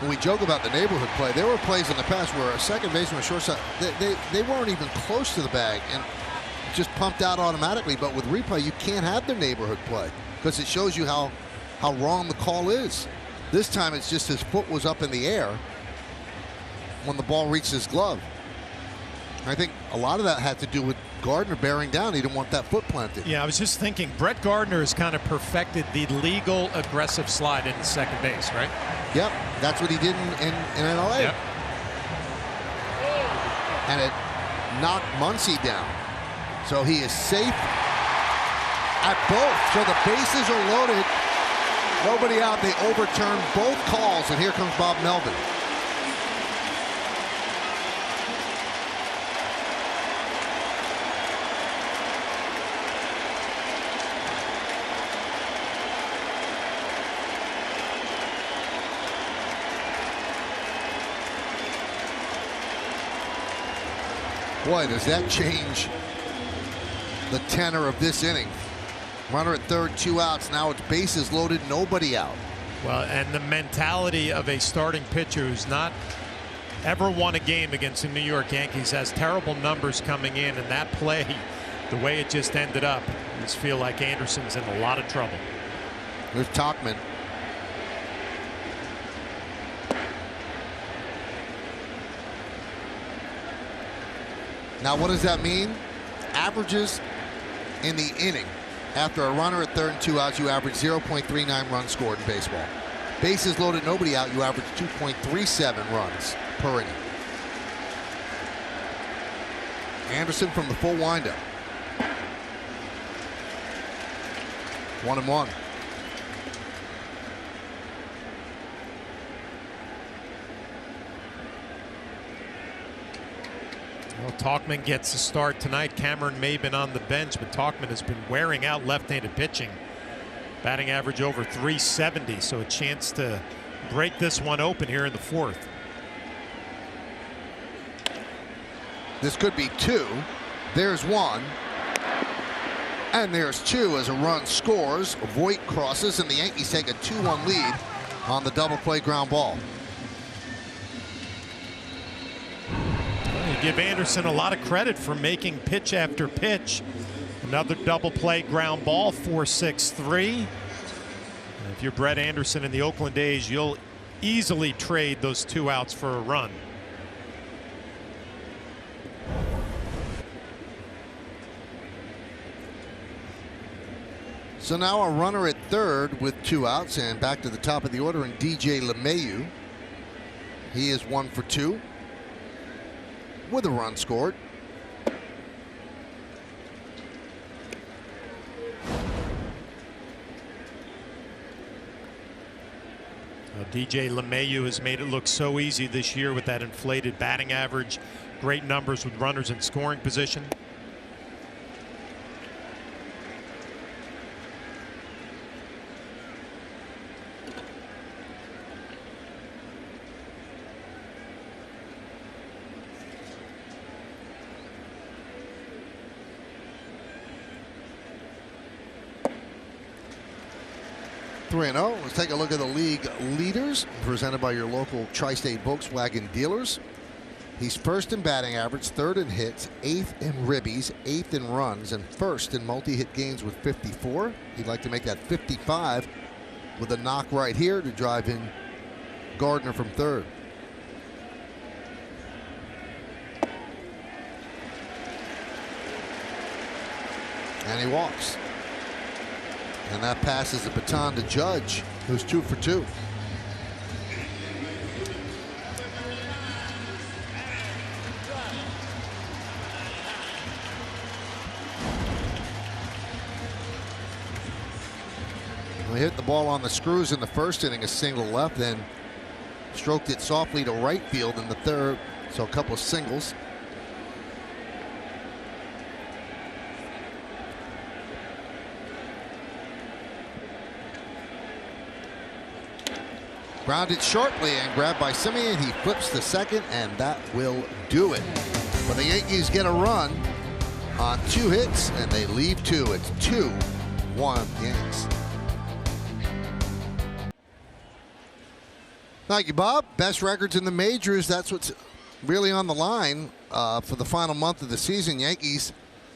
When we joke about the neighborhood play, there were plays in the past where a second baseman or shortstop, they weren't even close to the bag and just pumped out automatically. But with replay, you can't have the neighborhood play because it shows you how wrong the call is. This time it's just his foot was up in the air when the ball reached his glove. I think a lot of that had to do with Gardner bearing down. He didn't want that foot planted. Yeah, I was just thinking, Brett Gardner has kind of perfected the legal aggressive slide into second base, right? Yep, that's what he did in LA. Yep. And it knocked Muncy down. So he is safe at both. So the bases are loaded Nobody out. They overturn both calls, and here comes Bob Melvin. Boy, does that change the tenor of this inning. Runner at third, 2 outs. Now it's bases loaded, nobody out. Well, and the mentality of a starting pitcher who's not ever won a game against the New York Yankees, has terrible numbers coming in, and that play, the way it just ended up, I just feel like Anderson's in a lot of trouble. There's Tauchman. Now, what does that mean? Averages in the inning. After a runner at third and 2 outs, you average 0.39 runs scored in baseball. Bases loaded, nobody out, you average 2.37 runs per inning. Anderson from the full windup. 1-1. Well, Tauchman gets the start tonight. Cameron may have been on the bench, but Tauchman has been wearing out left-handed pitching. Batting average over 370, so a chance to break this one open here in the fourth. This could be 2. There's 1. And there's 2 as a run scores. Voit crosses, and the Yankees take a 2-1 lead on the double play ground ball. You give Anderson a lot of credit for making pitch after pitch. Another double play ground ball, 4-6-3. If you're Brett Anderson in the Oakland A's, you'll easily trade those 2 outs for a run. So now a runner at third with 2 outs, and back to the top of the order in DJ LeMahieu. He is 1 for 2 with a run scored. DJ LeMahieu has made it look so easy this year with that inflated batting average. Great numbers with runners in scoring position. Let's take a look at the league leaders presented by your local Tri-State Volkswagen dealers. He's first in batting average, third in hits, 8th in ribbies, 8th in runs, and first in multi-hit games with 54. He'd like to make that 55 with a knock right here to drive in Gardner from third. And he walks. And that passes the baton to Judge, who's 2 for 2. We hit the ball on the screws in the first inning, a single left, then stroked it softly to right field in the third, so a couple of singles. Grounded sharply and grabbed by Simeon. He flips the second, and that will do it. But the Yankees get a run on 2 hits, and they leave 2. It's 2-1 Yanks. Thank you, Bob. Best records in the majors. That's what's really on the line for the final month of the season. Yankees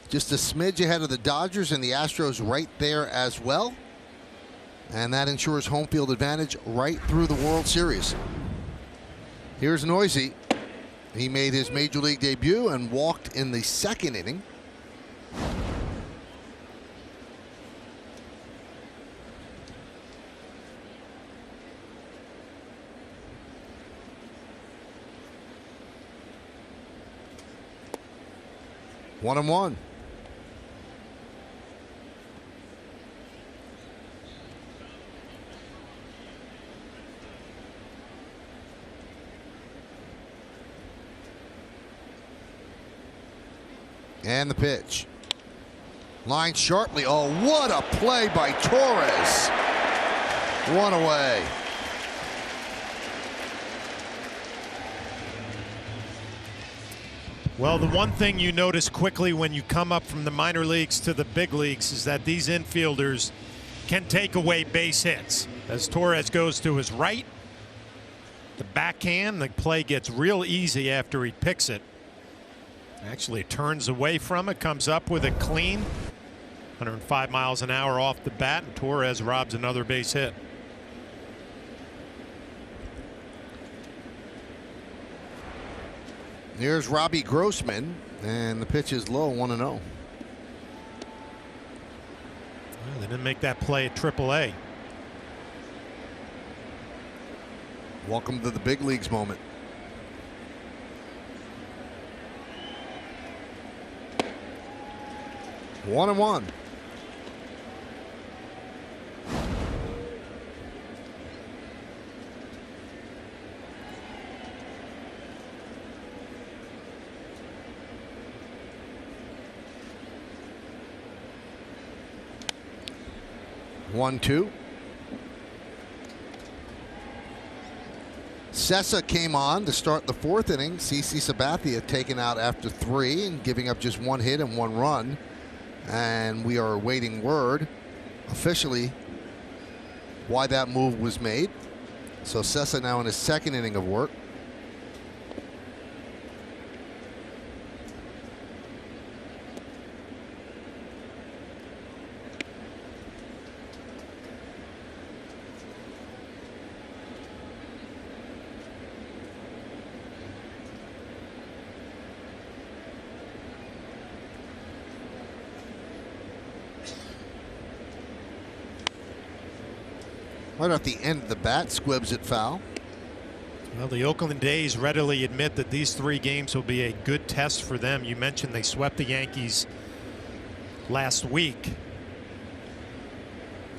just a smidge ahead of the Dodgers, and the Astros right there as well. And that ensures home field advantage right through the World Series. Here's Nyy. He made his major league debut and walked in the second inning. One and one. And the pitch. Line sharply. Oh, what a play by Torres. One away. Well, the one thing you notice quickly when you come up from the minor leagues to the big leagues is that these infielders can take away base hits. As Torres goes to his right, the backhand, the play gets real easy after he picks it. Actually turns away from it, comes up with it clean. 105 miles an hour off the bat, and Torres robs another base hit. Here's Robbie Grossman, and the pitch is low, 1-0. Well, they didn't make that play at AAA. Welcome to the big leagues moment. One and one. One, two. Sessa came on to start the fourth inning. CC Sabathia taken out after 3 and giving up just 1 hit and 1 run. And we are awaiting word officially why that move was made. So Sessa now in his second inning of work. Right at the end of the bat, squibs it foul. Well, the Oakland A's readily admit that these 3 games will be a good test for them. You mentioned they swept the Yankees last week.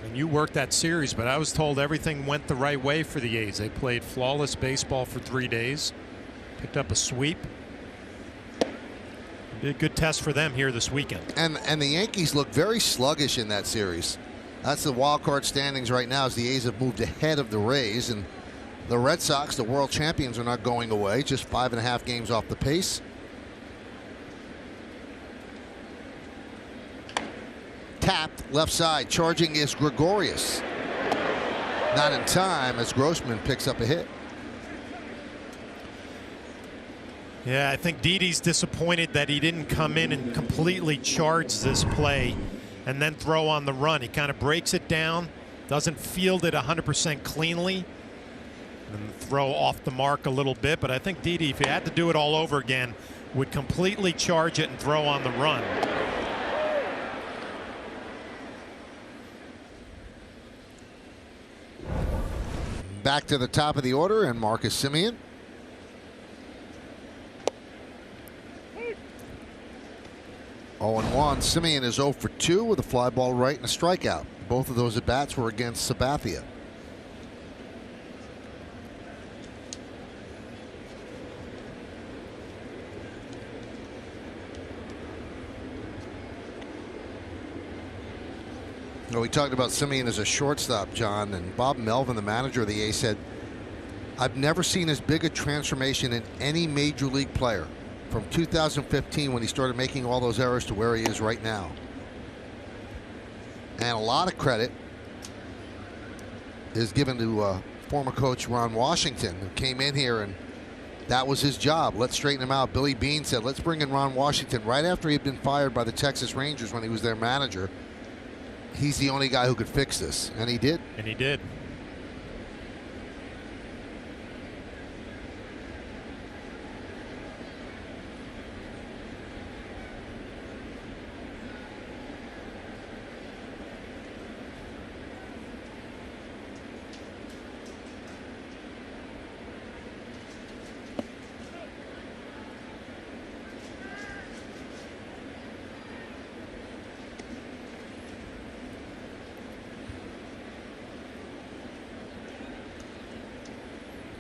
And you worked that series, but I was told everything went the right way for the A's. They played flawless baseball for 3 days, picked up a sweep. It'll be a good test for them here this weekend. And the Yankees look very sluggish in that series. That's the wild card standings right now, as the A's have moved ahead of the Rays, and the Red Sox, the world champions, are not going away, just 5.5 games off the pace. Tapped left side, charging is Gregorius. Not in time as Grossman picks up a hit. Yeah, I think Didi's disappointed that he didn't come in and completely charge this play and then throw on the run. He kind of breaks it down, doesn't field it 100% cleanly, and throw off the mark a little bit. But I think Didi, if he had to do it all over again, would completely charge it and throw on the run. Back to the top of the order, and Marcus Semien. Oh and 1. Semien is 0 for 2 with a fly ball right and a strikeout. Both of those at bats were against Sabathia. You know, we talked about Semien as a shortstop, John, and Bob Melvin, the manager of the A's, said, "I've never seen as big a transformation in any major league player from 2015 when he started making all those errors to where he is right now." And a lot of credit is given to former coach Ron Washington, who came in here and that was his job. Let's straighten him out. Billy Beane said, let's bring in Ron Washington right after he had been fired by the Texas Rangers when he was their manager. He's the only guy who could fix this, and he did. And he did.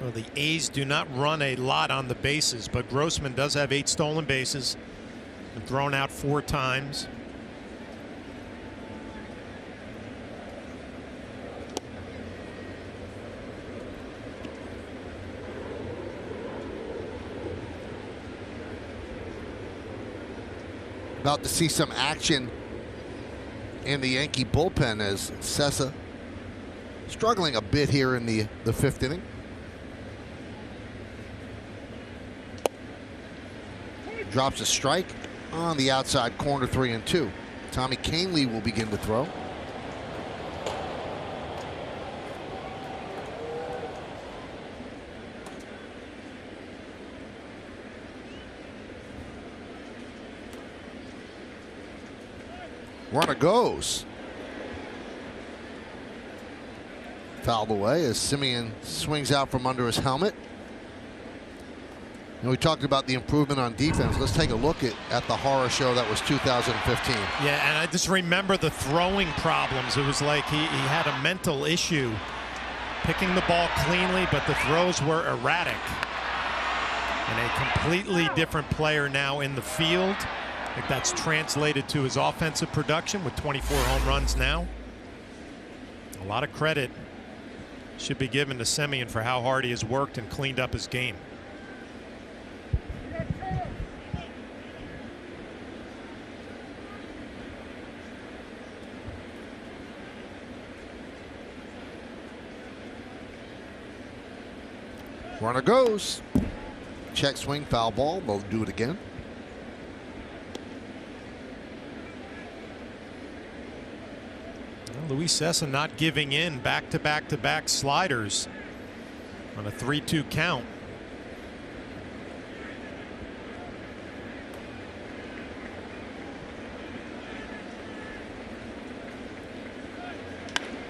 Well, the A's do not run a lot on the bases, but Grossman does have 8 stolen bases. And thrown out 4 times. About to see some action in the Yankee bullpen as Cessa struggling a bit here in the 5th inning. Drops a strike on the outside corner, 3-2. Tommy Kahnle will begin to throw. Runner goes. Fouled away as Semien swings out from under his helmet. And we talked about the improvement on defense. Let's take a look at the horror show that was 2015. Yeah, and I just remember the throwing problems. It was like he had a mental issue picking the ball cleanly, but the throws were erratic. And a completely different player now in the field. I think that's translated to his offensive production with 24 home runs now. A lot of credit should be given to Semien for how hard he has worked and cleaned up his game. Runner goes. Check swing, foul ball. They'll do it again. Luis Cessa not giving in, back-to-back-to-back sliders on a 3-2 count.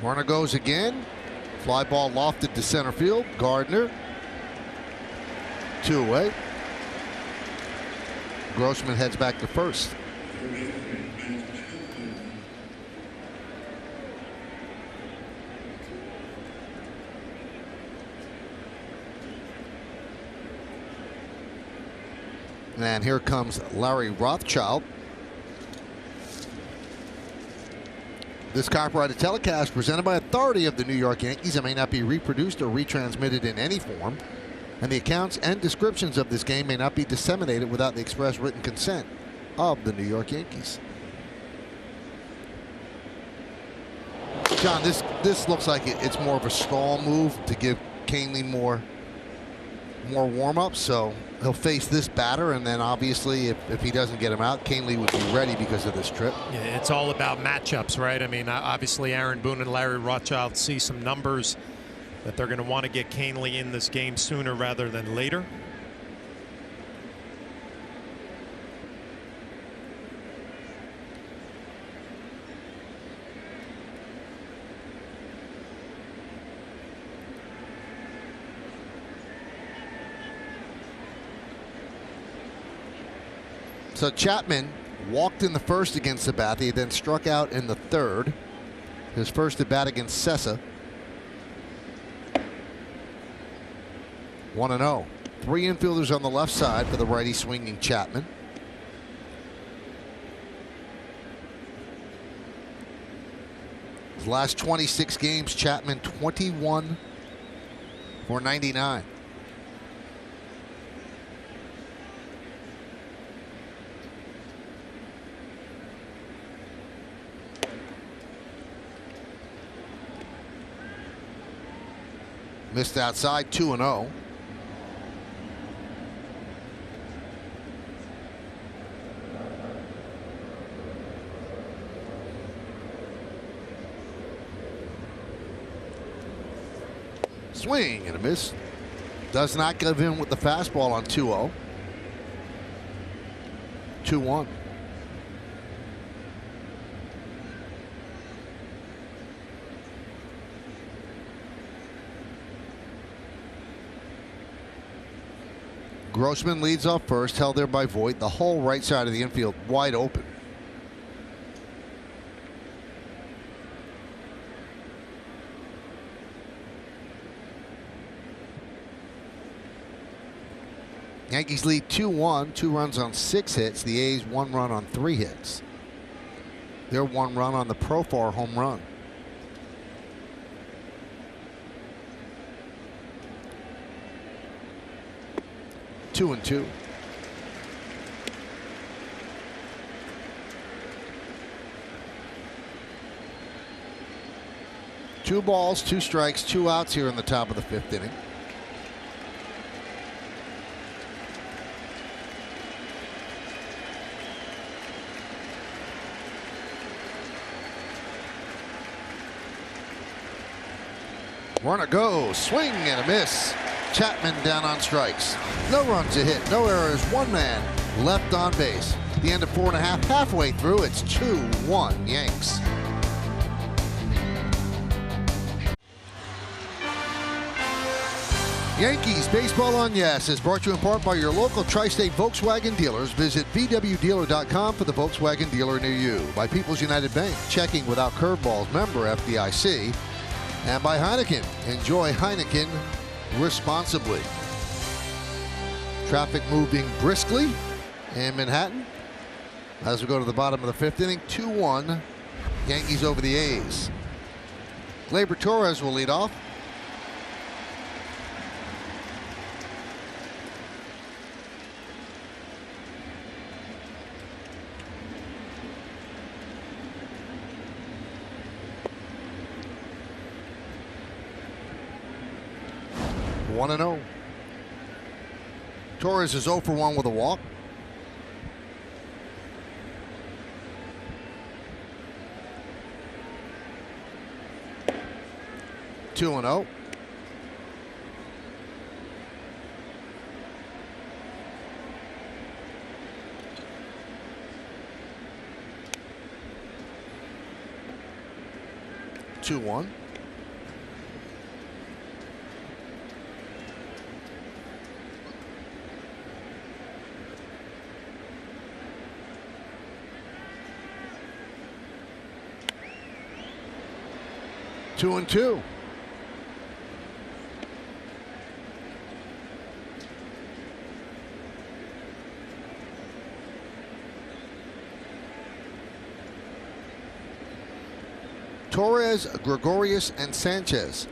Runner goes again. Fly ball lofted to center field. Gardner. 2 away. Grossman heads back to first. And here comes Larry Rothschild. This copyrighted telecast presented by authority of the New York Yankees and may not be reproduced or retransmitted in any form. And the accounts and descriptions of this game may not be disseminated without the express written consent of the New York Yankees. John, this looks like it's more of a stall move to give Kahnle more warm-up, so he'll face this batter, and then obviously if he doesn't get him out, Kahnle would be ready because of this trip. Yeah, it's all about matchups, right? I mean, obviously Aaron Boone and Larry Rothschild see some numbers that they're going to want to get Kahnle in this game sooner rather than later. So Chapman walked in the first against Sabathia, then struck out in the third. His first at bat against Cessa. 1-0. 3 infielders on the left side for the righty swinging Chapman. His last 26 games, Chapman 21 for 99. Missed outside, 2-0. Swing and a miss. Does not give in with the fastball on 2-0. 2-1. Grossman leads off first, held there by Voit. The whole right side of the infield wide open. Yankees lead 2-1, 2 runs on 6 hits. The A's 1 run on 3 hits. They're 1 run on the Profar home run. Two and 2. Two balls, 2 strikes, 2 outs here in the top of the 5th inning. Runner goes, swing and a miss. Chapman down on strikes. No runs, a hit, no errors, 1 man left on base. The end of 4 1/2, halfway through, it's 2-1 Yanks. Yankees Baseball on Yes is brought to you in part by your local tri-state Volkswagen dealers. Visit VWDealer.com for the Volkswagen dealer near you. By People's United Bank, checking without curveballs, member FDIC. And by Heineken, enjoy Heineken responsibly. Traffic moving briskly in Manhattan as we go to the bottom of the 5th inning. 2-1 Yankees over the A's. Gleyber Torres will lead off. One and 0. Torres is 0 for 1 with a walk. Two and 0. Two one. Two and 2. Torres, Gregorius, and Sanchez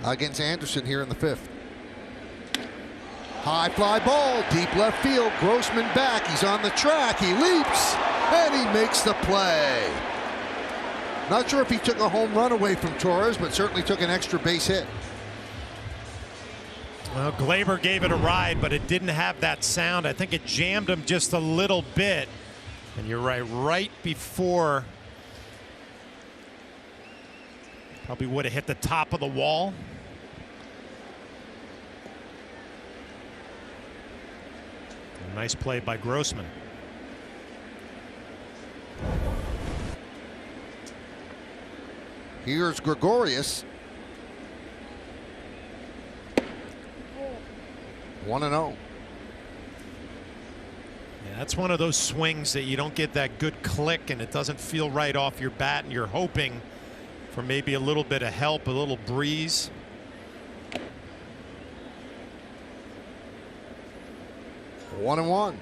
against Anderson here in the 5th. High fly ball, deep left field. Grossman back. He's on the track. He leaps, and he makes the play. Not sure if he took a home run away from Torres, but certainly took an extra base hit. Well, Gleyber gave it a ride, but it didn't have that sound. I think it jammed him just a little bit. And you're right before, probably would have hit the top of the wall. A nice play by Grossman. Here's Gregorius. 1-0. Yeah, that's one of those swings that you don't get that good click and it doesn't feel right off your bat, and you're hoping for maybe a little bit of help, a little breeze. One and 1.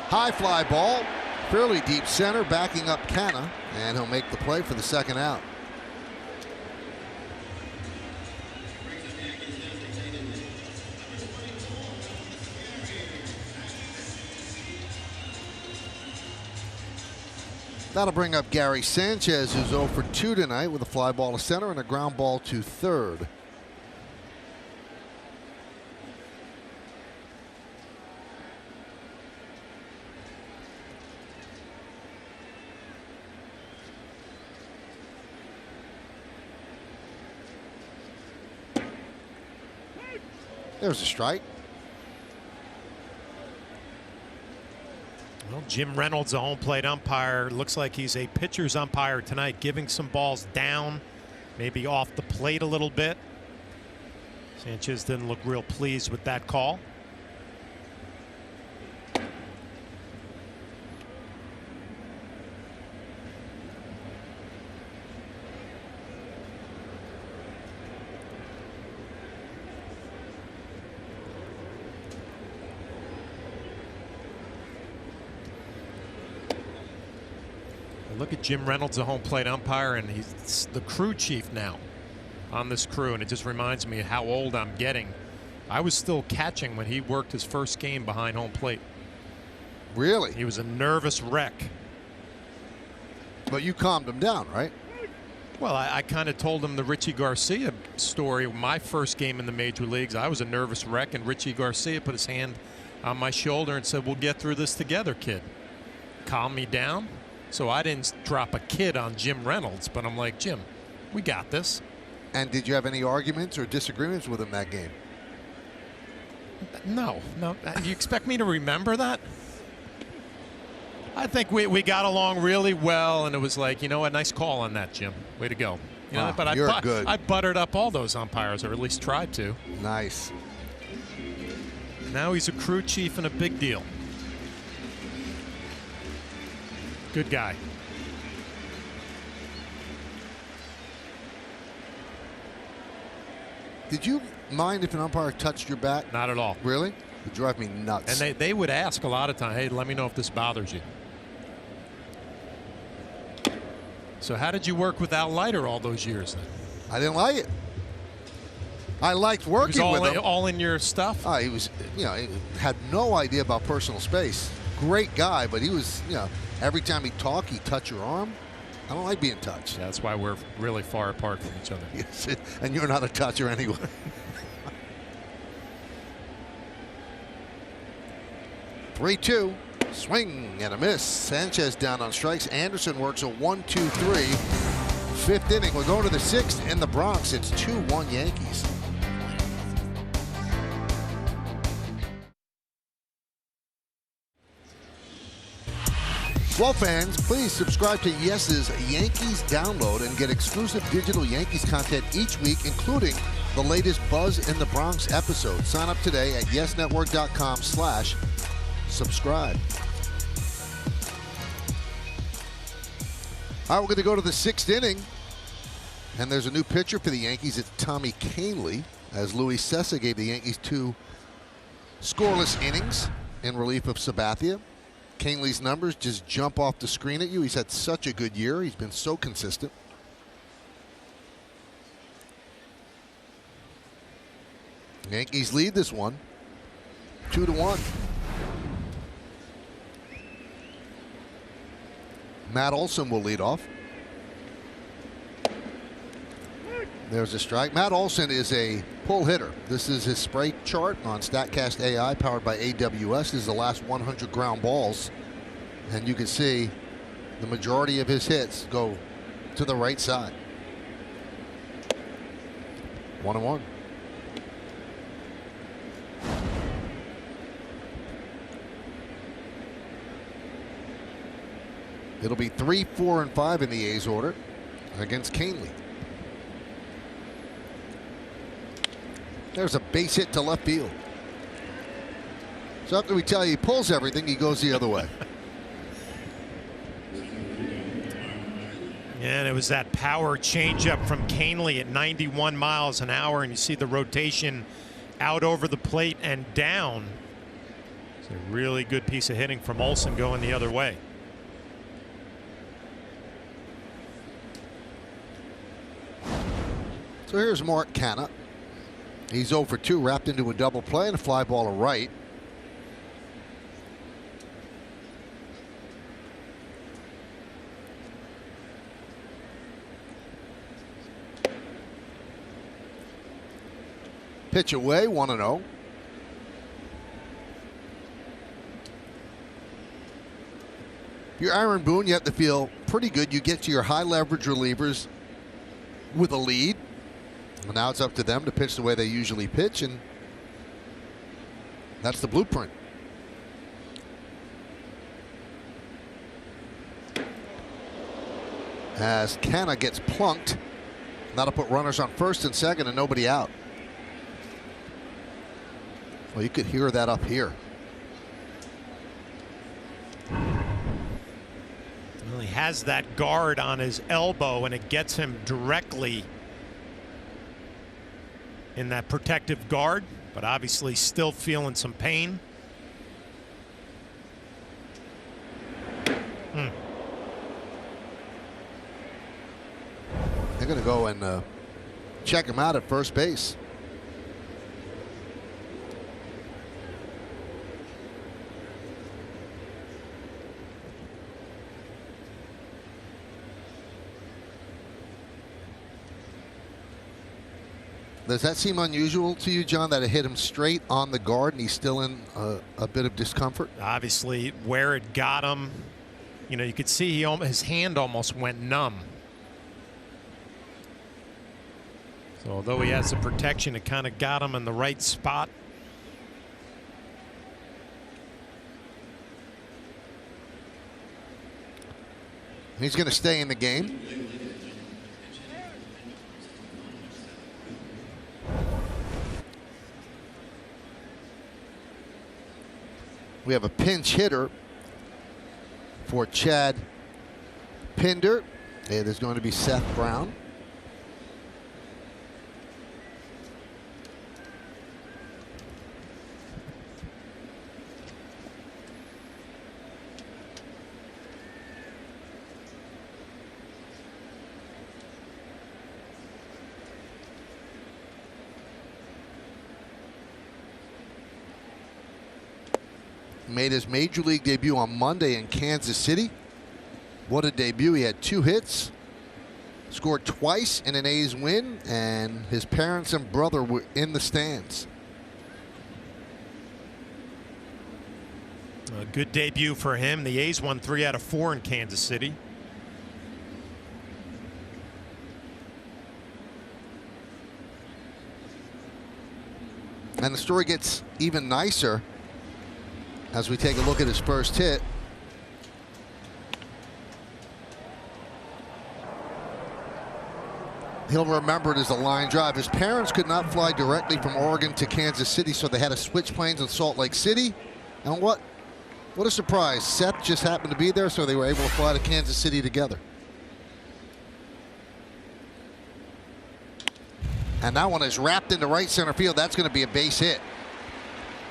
High fly ball, fairly deep center, backing up Canna, and he'll make the play for the 2nd out. That'll bring up Gary Sanchez, who's 0 for 2 tonight with a fly ball to center and a ground ball to 3rd. There's a strike. Well, Jim Reynolds, a home plate umpire, looks like he's a pitcher's umpire tonight, giving some balls down, maybe off the plate a little bit. Sanchez didn't look real pleased with that call. Look at Jim Reynolds, the home plate umpire, and he's the crew chief now on this crew, and it just reminds me of how old I'm getting. I was still catching when he worked his first game behind home plate. Really? He was a nervous wreck. But you calmed him down, right? Well, I kind of told him the Richie Garcia story. My first game in the major leagues, I was a nervous wreck, and Richie Garcia put his hand on my shoulder and said, "We'll get through this together, kid." Calm me down. So I didn't drop a kid on Jim Reynolds, but I'm like, Jim, we got this. And did you have any arguments or disagreements with him that game? No. You expect me to remember that? I think we got along really well, and it was like, you know what, nice call on that, Jim. Way to go. You know, but I buttered up all those umpires, or at least tried to. Nice. Now he's a crew chief and a big deal. Good guy. Did you mind if an umpire touched your bat? Not at all. Really? It would drive me nuts. And they would ask a lot of times, hey, let me know if this bothers you. So how did you work with Al Leiter all those years then? I didn't like it. I liked working with him. All in your stuff? He was, he had no idea about personal space. Great guy, but he was, every time he talked, he'd touch your arm. I don't like being touched. Yeah, that's why we're really far apart from each other. Yes, and you're not a toucher anyway. Three-two, swing and a miss. Sanchez down on strikes. Anderson works a 1-2-3. Fifth inning. We're going to the sixth in the Bronx. It's 2-1 Yankees. Well, fans, please subscribe to Yes's Yankees Download and get exclusive digital Yankees content each week, including the latest Buzz in the Bronx episode. Sign up today at yesnetwork.com/subscribe. All right, we're going to go to the sixth inning. And there's a new pitcher for the Yankees. It's Tommy Kahnle, as Luis Cessa gave the Yankees 2 scoreless innings in relief of Sabathia. Kahnle's numbers just jump off the screen at you. He's had such a good year. He's been so consistent. Yankees lead this one 2-1. Matt Olson will lead off. There's a strike. Matt Olson is a pull hitter. This is his spray chart on StatCast AI, powered by AWS. This is the last 100 ground balls. And you can see the majority of his hits go to the right side. 1-1. It'll be 3, 4, and 5 in the A's order against Kahnle. There's a base hit to left field. So after we tell you he pulls everything, he goes the other way. And it was that power changeup from Kahnle at 91 miles an hour, and you see the rotation out over the plate and down. It's a really good piece of hitting from Olson going the other way. So here's Mark Canha. He's 0 for 2, wrapped into a double play and a fly ball to right. Pitch away, 1-0. If you're Aaron Boone, you have to feel pretty good. You get to your high leverage relievers with a lead. Well, now it's up to them to pitch the way they usually pitch, and that's the blueprint. As Canha gets plunked, that'll put runners on first and second and nobody out. Well, you could hear that up here. Well, he has that guard on his elbow, and it gets him directly in that protective guard, but obviously still feeling some pain. They're going to go and check him out at first base. Does that seem unusual to you, John, that it hit him straight on the guard and he's still in a bit of discomfort? Obviously, where it got him, you know, you could see his hand almost went numb. So although he has the protection, it kind of got him in the right spot. He's going to stay in the game. We have a pinch hitter for Chad Pinder. It is going to be Seth Brown. Made his major league debut on Monday in Kansas City. What a debut. He had 2 hits, scored twice in an A's win, and his parents and brother were in the stands. A good debut for him. The A's won 3 out of 4 in Kansas City. And the story gets even nicer as we take a look at his first hit. He'll remember it as a line drive. His parents could not fly directly from Oregon to Kansas City, so they had to switch planes in Salt Lake City. And what a surprise. Seth just happened to be there, so they were able to fly to Kansas City together. And that one is wrapped into right center field. That's going to be a base hit.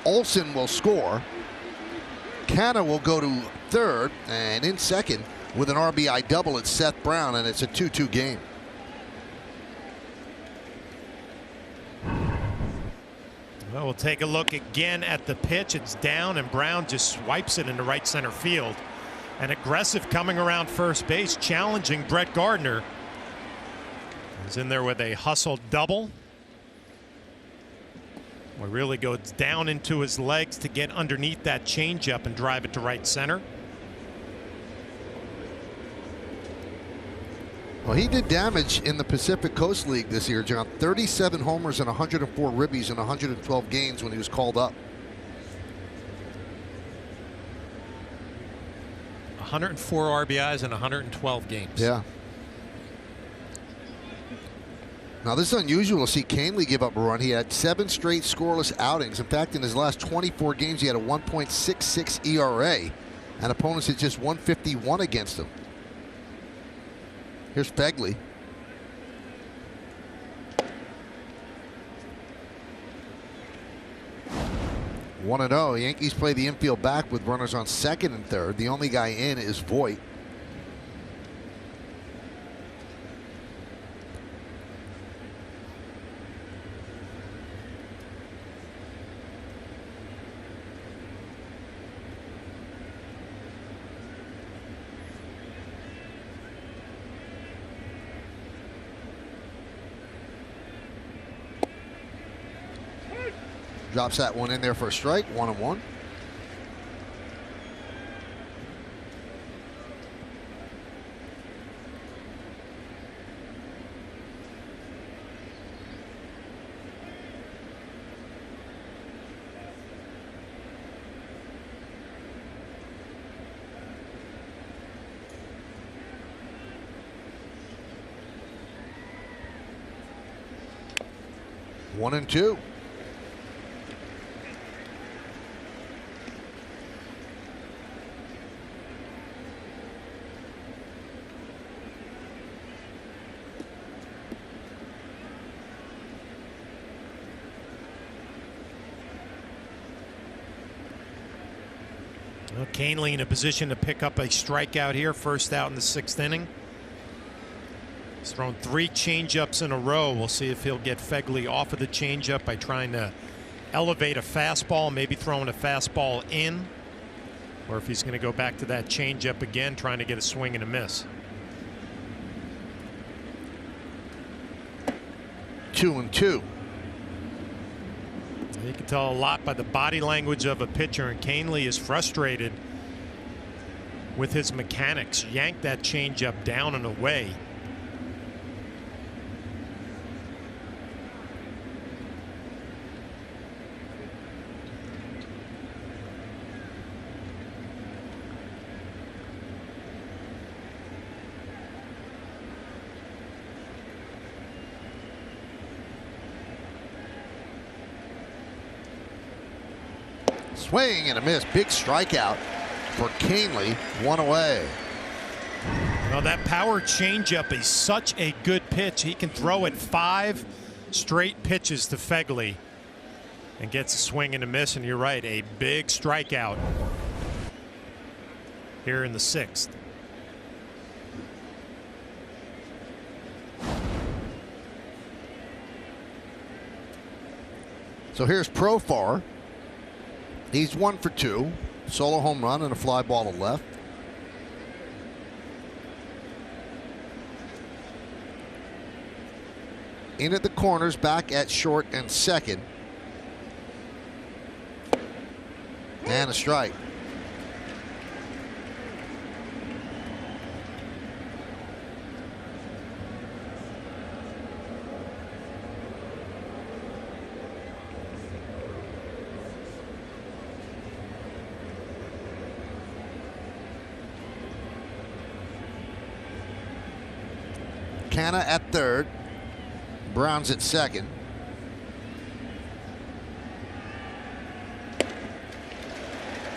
Olsen will score. Canna will go to third, and in second with an RBI double, it's Seth Brown, and it's a 2-2 game. Well, we'll take a look again at the pitch. It's down, and Brown just swipes it into right center field. And aggressive coming around first base, challenging Brett Gardner. He's in there with a hustle double. He really goes down into his legs to get underneath that changeup and drive it to right center. Well, he did damage in the Pacific Coast League this year, John. 37 homers and 104 ribbies in 112 games when he was called up. 104 RBIs in 112 games. Yeah. Now, this is unusual to see Canely give up a run. He had 7 straight scoreless outings. In fact, in his last 24 games, he had a 1.66 ERA, and opponents hit just 151 against him. Here's Fegley. One and 0. Yankees play the infield back with runners on second and third. The only guy in is Voit. Drops that one in there for a strike. 1-1. One and 2. Canely in a position to pick up a strikeout here, first out in the 6th inning. He's thrown 3 changeups in a row. We'll see if he'll get Fegley off of the changeup by trying to elevate a fastball, maybe throwing a fastball in, or if he's going to go back to that changeup again, trying to get a swing and a miss. 2-2. You can tell a lot by the body language of a pitcher, and Canely is frustrated with his mechanics. Yanked that changeup down and away. Swing and a miss. Big strikeout for Canely. 1 away. Well, that power changeup is such a good pitch. He can throw it 5 straight pitches to Fegley and gets a swing and a miss. And you're right, a big strikeout here in the 6th. So here's Profar. He's 1 for 2. Solo home run and a fly ball to left. In at the corners, back at short and second. And a strike. Canna at third. Brown's at second.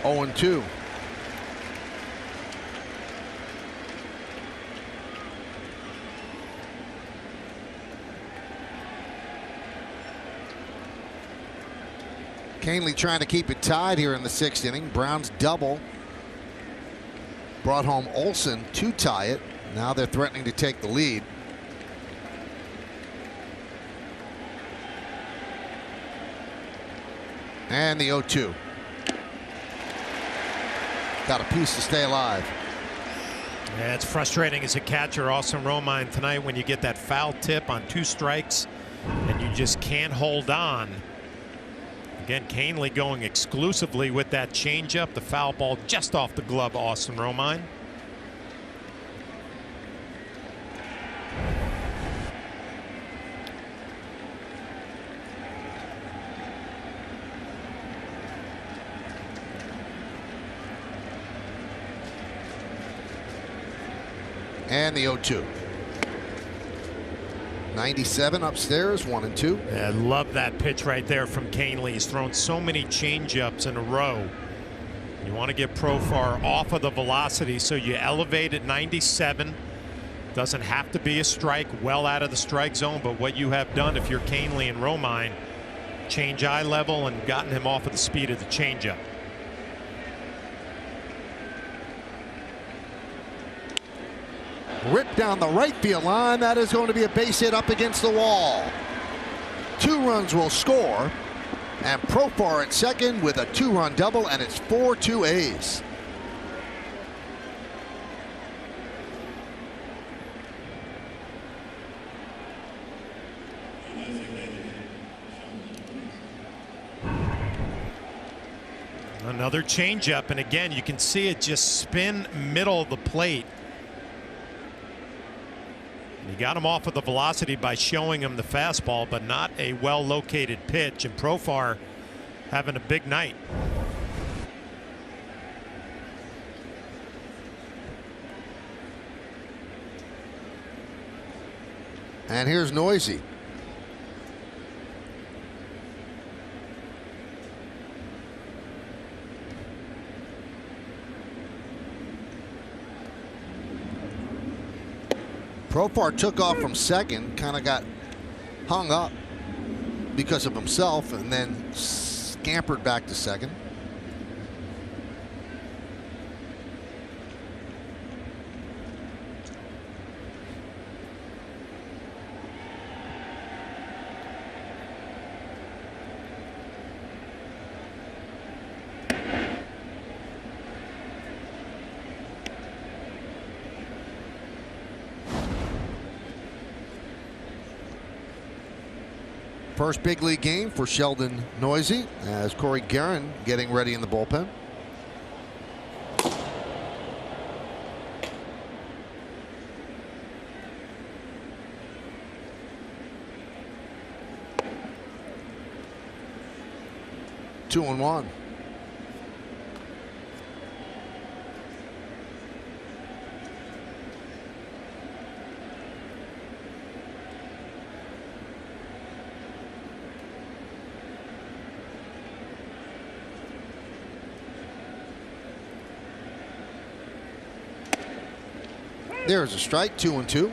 Oh and 2. Canely trying to keep it tied here in the 6th inning. Brown's double brought home Olsen to tie it. Now they're threatening to take the lead. And the 0-2. Got a piece to stay alive. Yeah, it's frustrating as a catcher, Austin Romine, tonight when you get that foul tip on 2 strikes and you just can't hold on. Again, Canely going exclusively with that changeup. The foul ball just off the glove, Austin Romine. And the 0-2. 97 upstairs, 1 and 2. Yeah, I love that pitch right there from Canely. He's thrown so many changeups in a row. You want to get Profar off of the velocity, so you elevate at 97. Doesn't have to be a strike, well out of the strike zone, but what you have done if you're Canely and Romine, change eye level and gotten him off of the speed of the changeup. Ripped down the right field line. That is going to be a base hit up against the wall. 2 runs will score. And Profar at second with a 2-run double, and it's 4-2 A's. Another changeup, and again you can see it just spin middle of the plate. He got him off of the velocity by showing him the fastball, but not a well located pitch, and Profar having a big night. And here's Noisy. Profar took off from second, kind of got hung up because of himself, and then scampered back to second. First big league game for Sheldon Noisy as Corey Guerin getting ready in the bullpen. Two and one. There's a strike, 2-2.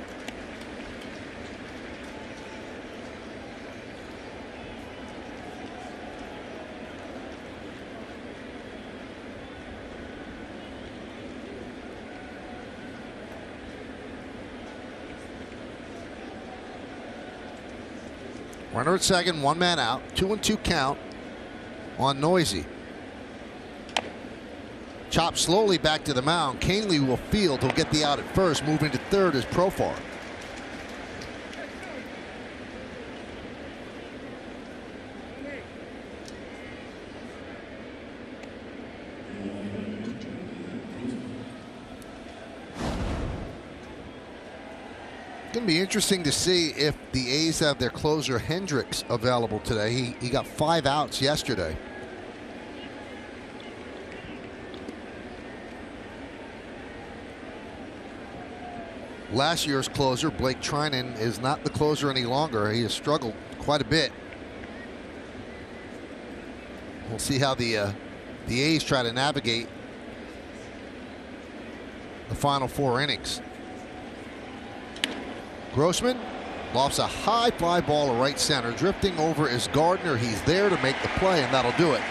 Runner at second, one man out, 2-2 count on Noisy. Chopped slowly back to the mound. Canely will field. He'll get the out at first. Moving to third is Profar. It's going to be interesting to see if the A's have their closer Hendricks available today. He got 5 outs yesterday. Last year's closer, Blake Trinan, is not the closer any longer. He has struggled quite a bit. We'll see how the A's try to navigate the final 4 innings. Grossman lofts a high fly ball to right center. Drifting over is Gardner. He's there to make the play, and that'll do it.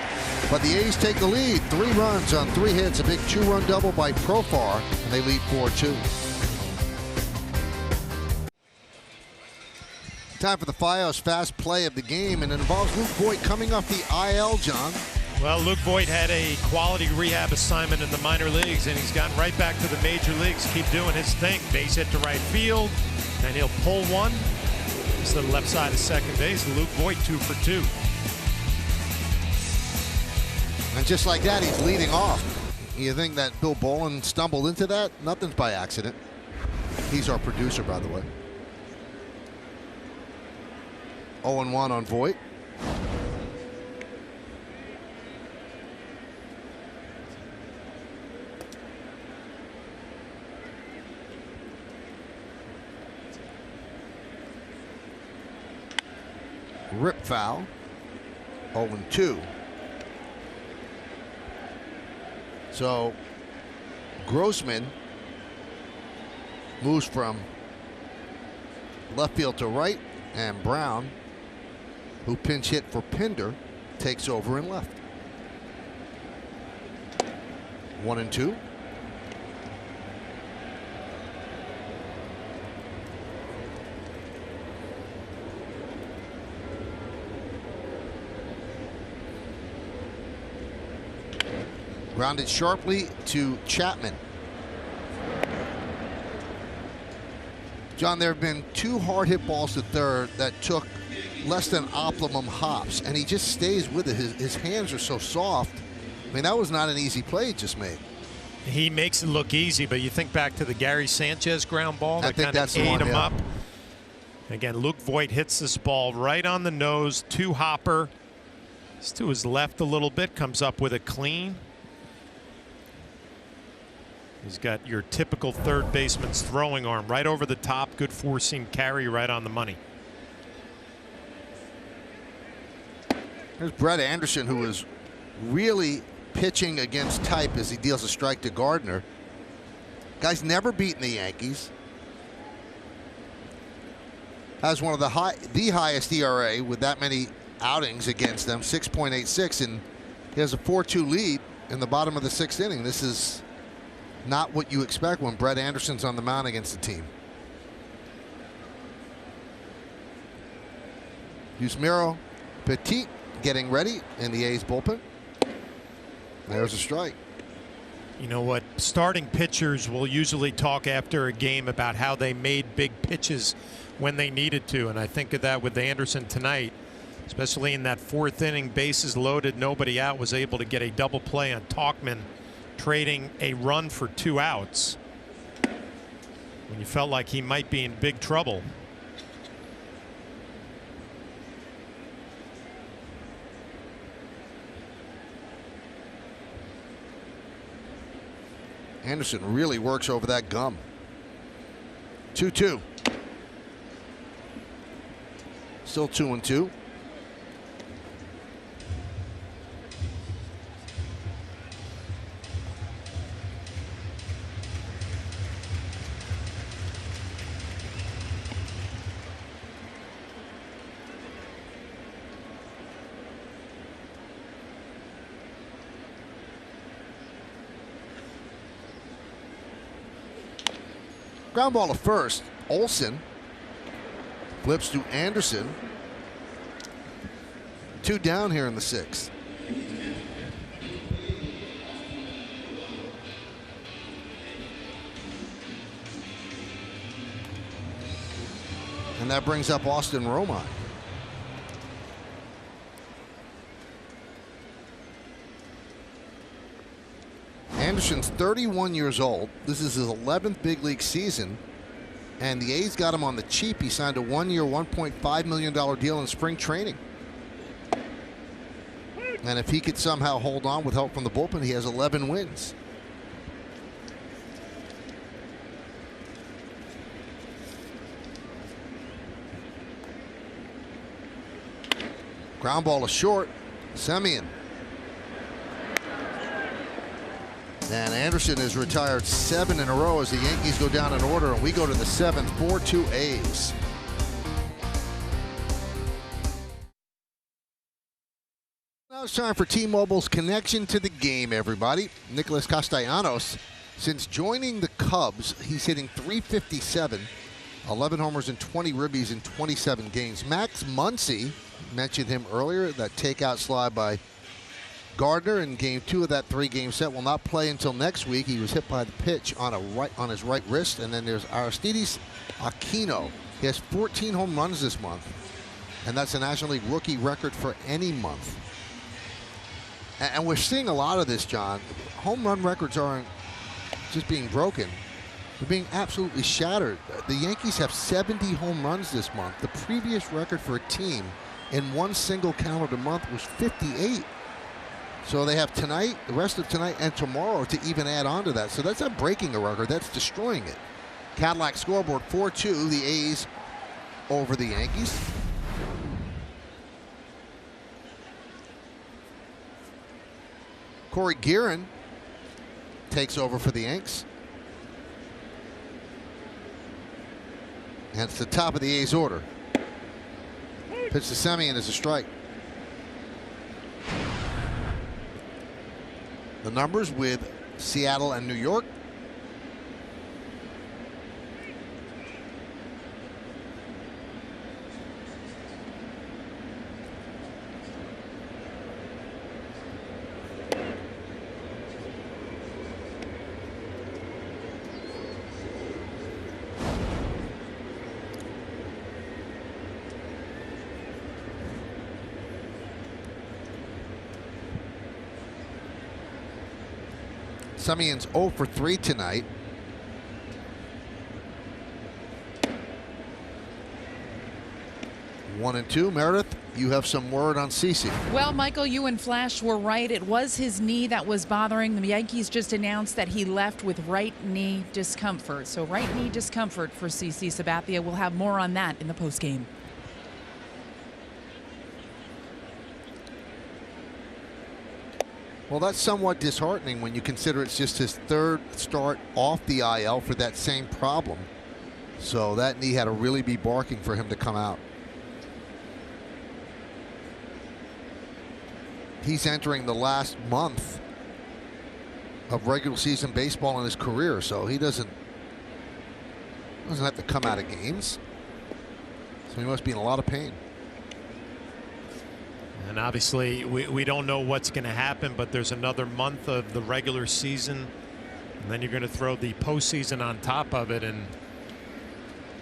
But the A's take the lead. 3 runs on 3 hits. A big 2-run double by Profar, and they lead 4-2. Time for the Fios fast play of the game, and it involves Luke Voit coming off the IL, John. Well, Luke Voit had a quality rehab assignment in the minor leagues, and he's gotten right back to the major leagues. Keep doing his thing. Base hit to right field, and he'll pull one. It's to the left side of second base. Luke Voit 2 for 2. And just like that, he's leading off. You think that Bill Bolin stumbled into that? Nothing's by accident. He's our producer, by the way. 0-1 on Voit. Rip foul. 0-2. So Grossman moves from left field to right, and Brown, who pinch hit for Pinder, takes over in left. 1-2. Grounded sharply to Chapman. John, there have been 2 hard hit balls to third that took less than optimum hops, and he just stays with it. His hands are so soft. I mean, that was not an easy play he just made. He makes it look easy, but you think back to the Gary Sanchez ground ball that kind of ate him up. Again, Luke Voit hits this ball right on the nose, 2 hopper. It's to his left a little bit, comes up with a clean. He's got your typical third baseman's throwing arm right over the top. Good 4-seam carry right on the money. Here's Brett Anderson, who is really pitching against type as he deals a strike to Gardner. Guy's never beaten the Yankees. Has one of the highest ERA with that many outings against them, 6.86, and he has a 4-2 lead in the bottom of the 6th inning. This is not what you expect when Brett Anderson's on the mound against the team. Yusmeiro Petit getting ready in the A's bullpen. There's a strike. You know what? Starting pitchers will usually talk after a game about how they made big pitches when they needed to, and I think of that with Anderson tonight. especially in that 4th inning, bases loaded, nobody out, was able to get a double play on Tauchman, trading a run for 2 outs when you felt like he might be in big trouble. Anderson really works over that gum. 2-2. Still 2-2. Ground ball to first. Olsen flips to Anderson. 2 down here in the 6th. And that brings up Austin Romine. Anderson's 31 years old. This is his 11th big league season, and the A's got him on the cheap. He signed a 1-year, $1.5 million deal in spring training. And if he could somehow hold on with help from the bullpen, he has 11 wins. Ground ball to short. Semien. And Anderson has retired 7 in a row as the Yankees go down in order, and we go to the 7th, 4-2 A's. Now it's time for T-Mobile's connection to the game, everybody. Nicholas Castellanos, since joining the Cubs, he's hitting .357, 11 homers and 20 ribbies in 27 games. Max Muncy, mentioned him earlier, that takeout slide by Gardner in game 2 of that 3-game set, will not play until next week. He was hit by the pitch on his right wrist. And then there's Aristides Aquino. He has 14 home runs this month, and that's a National League rookie record for any month. And we're seeing a lot of this, John. Home run records aren't just being broken, they're being absolutely shattered. The Yankees have 70 home runs this month. The previous record for a team in one single calendar month was 58. So they have tonight, the rest of tonight and tomorrow to even add on to that. So that's not breaking a record, that's destroying it. Cadillac scoreboard 4-2, the A's over the Yankees. Corey Guerin takes over for the Yanks. And it's the top of the A's order. Pitch to Semien is a strike. The numbers with Seattle and New York. Semien's 0 for 3 tonight. One and two. Meredith, you have some word on CC. Well, Michael, you and Flash were right. It was his knee that was bothering. The Yankees just announced that he left with right knee discomfort. So right knee discomfort for CC Sabathia. We'll have more on that in the postgame. Well, that's somewhat disheartening when you consider it's just his 3rd start off the IL for that same problem. So that knee had to really be barking for him to come out. He's entering the last month of regular season baseball in his career, so he doesn't have to come out of games. So he must be in a lot of pain. And obviously, we don't know what's going to happen, but there's another month of the regular season, and then you're going to throw the postseason on top of it, and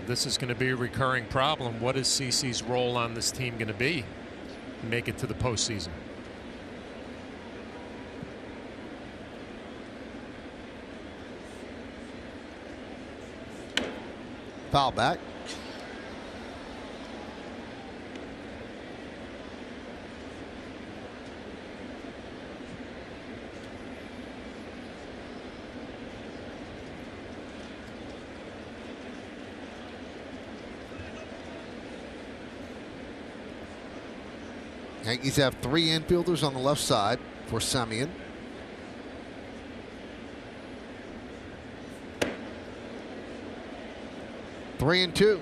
this is going to be a recurring problem. What is CC's role on this team going to be? and make it to the postseason. Foul back. Yankees have 3 infielders on the left side for Semien. Three and 2.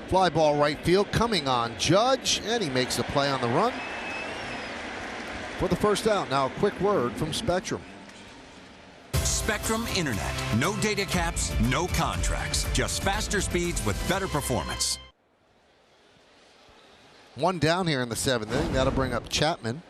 Fly ball right field coming on Judge, and he makes the play on the run for the first out. Now a quick word from Spectrum. Spectrum Internet. No data caps, no contracts. Just faster speeds with better performance. One down here in the 7th inning. That'll bring up Chapman.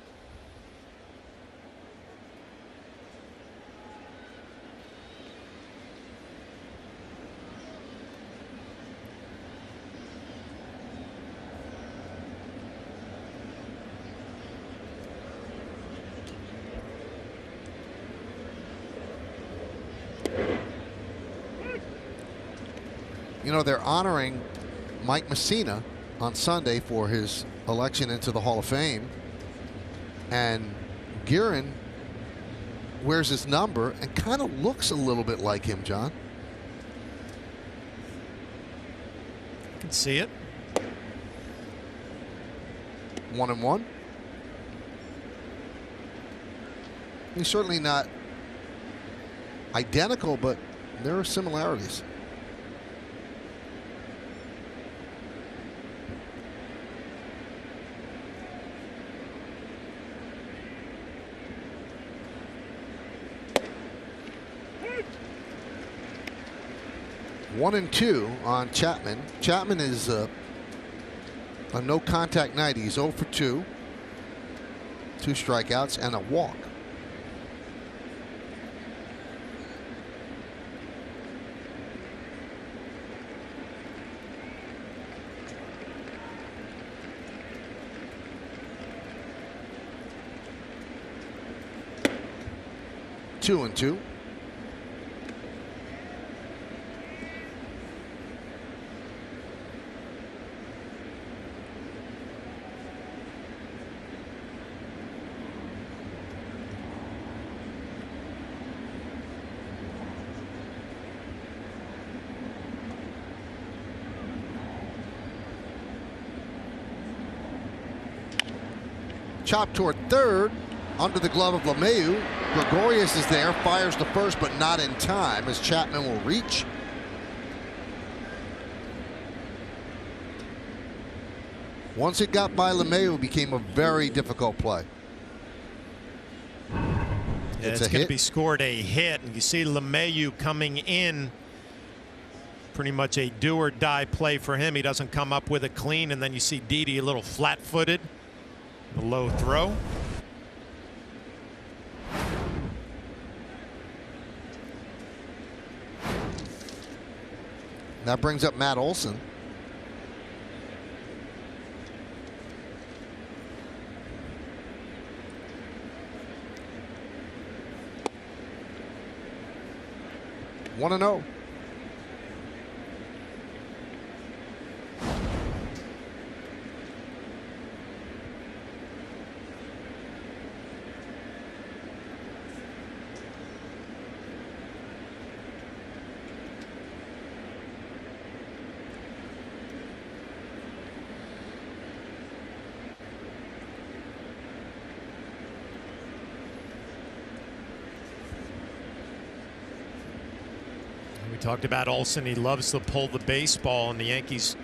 You know, they're honoring Mike Messina on Sunday for his election into the Hall of Fame. And Guerin wears his number and kind of looks a little bit like him, John. You can see it. 1-1. He's certainly not identical, but there are similarities. One and 2 on Chapman. Chapman is a no contact night. He's 0 for 2. 2 strikeouts and a walk. Two and 2. Chop toward third, under the glove of LeMahieu. Gregorius is there, fires to first, but not in time as Chapman will reach. Once it got by LeMahieu, it became a very difficult play. Yeah, it's going to be scored a hit, and you see LeMahieu coming in. Pretty much a do or die play for him. He doesn't come up with it clean, and then you see Didi a little flat-footed. The low throw. That brings up Matt Olson. One and 0. We talked about Olson. He loves to pull the baseball, and the Yankees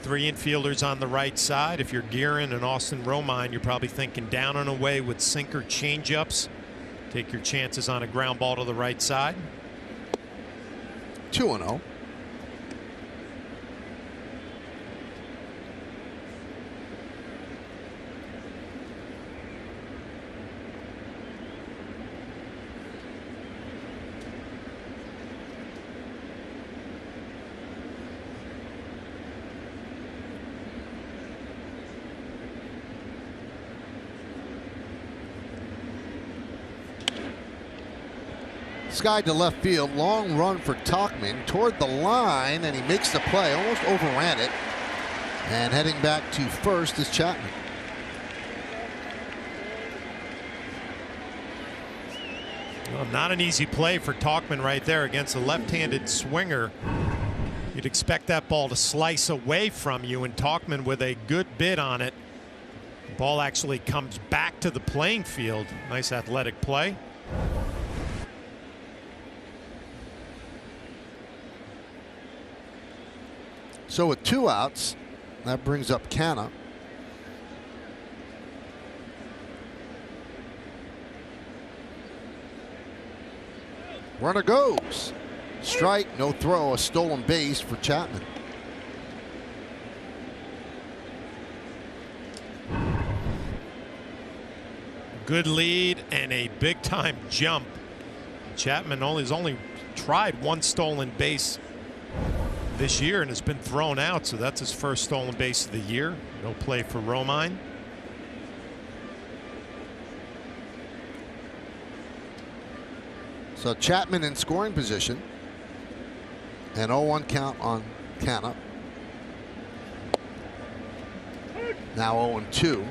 3 infielders on the right side. If you're Guerin and Austin Romine, you're probably thinking down and away with sinker changeups. Take your chances on a ground ball to the right side. 2-0. Sky to left field, long run for Tauchman toward the line, and he makes the play, almost overran it. And heading back to first is Chapman. Well, not an easy play for Tauchman right there against a left-handed swinger. You'd expect that ball to slice away from you, and Tauchman with a good bid on it. The ball actually comes back to the playing field. Nice athletic play. So with 2 outs, that brings up Canna. Runner goes. Strike, no throw, a stolen base for Chapman. Good lead and a big time jump. Chapman has only tried 1 stolen base this year and has been thrown out, so that's his first stolen base of the year. No play for Romine. So Chapman in scoring position. An 0-1 count on Canna. Now 0-2.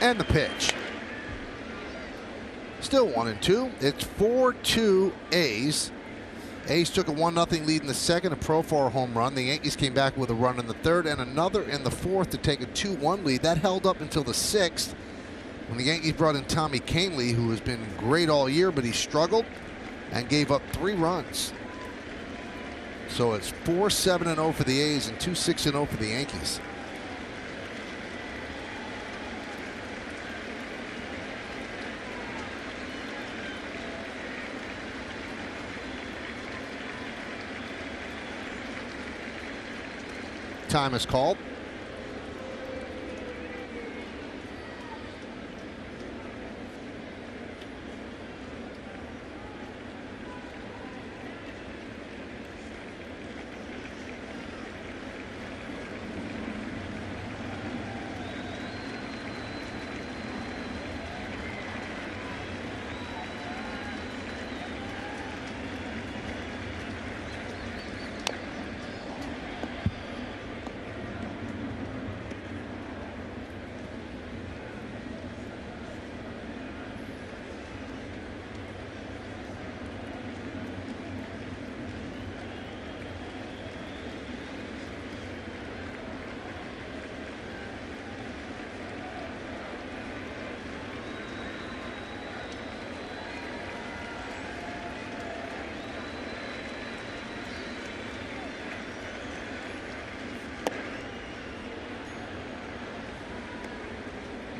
And the pitch. Still 1-2. It's 4-2 A's. A's took a 1-0 lead in the second, a Profar home run. The Yankees came back with a run in the third and another in the fourth to take a 2-1 lead. That held up until the sixth when the Yankees brought in Tommy Kahnle, who has been great all year, but he struggled and gave up 3 runs. So it's 4-7-0 for the A's and 2-6-0 for the Yankees. Time is called.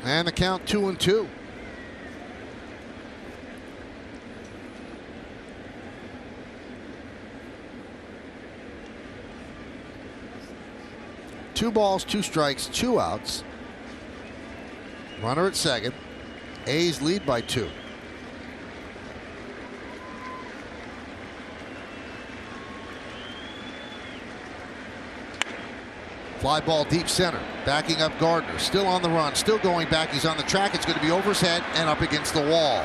And the count 2-2. Two balls, 2 strikes, 2 outs. Runner at second. A's lead by 2. Fly ball deep center. Backing up Gardner. Still on the run. Still going back. He's on the track. It's going to be over his head and up against the wall.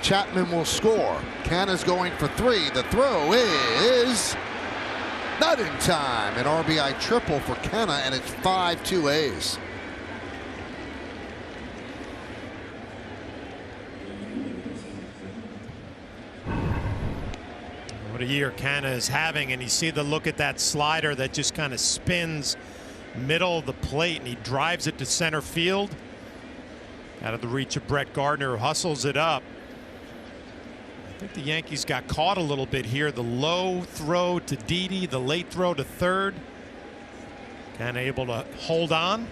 Chapman will score. Canna's going for three. The throw is not in time. An RBI triple for Canna, and it's 5-2 A's. What a year Canna is having, and you see the look at that slider that just kind of spins middle of the plate, and he drives it to center field out of the reach of Brett Gardner, who hustles it up. I think the Yankees got caught a little bit here. The low throw to Didi, the late throw to third. Canna able to hold on.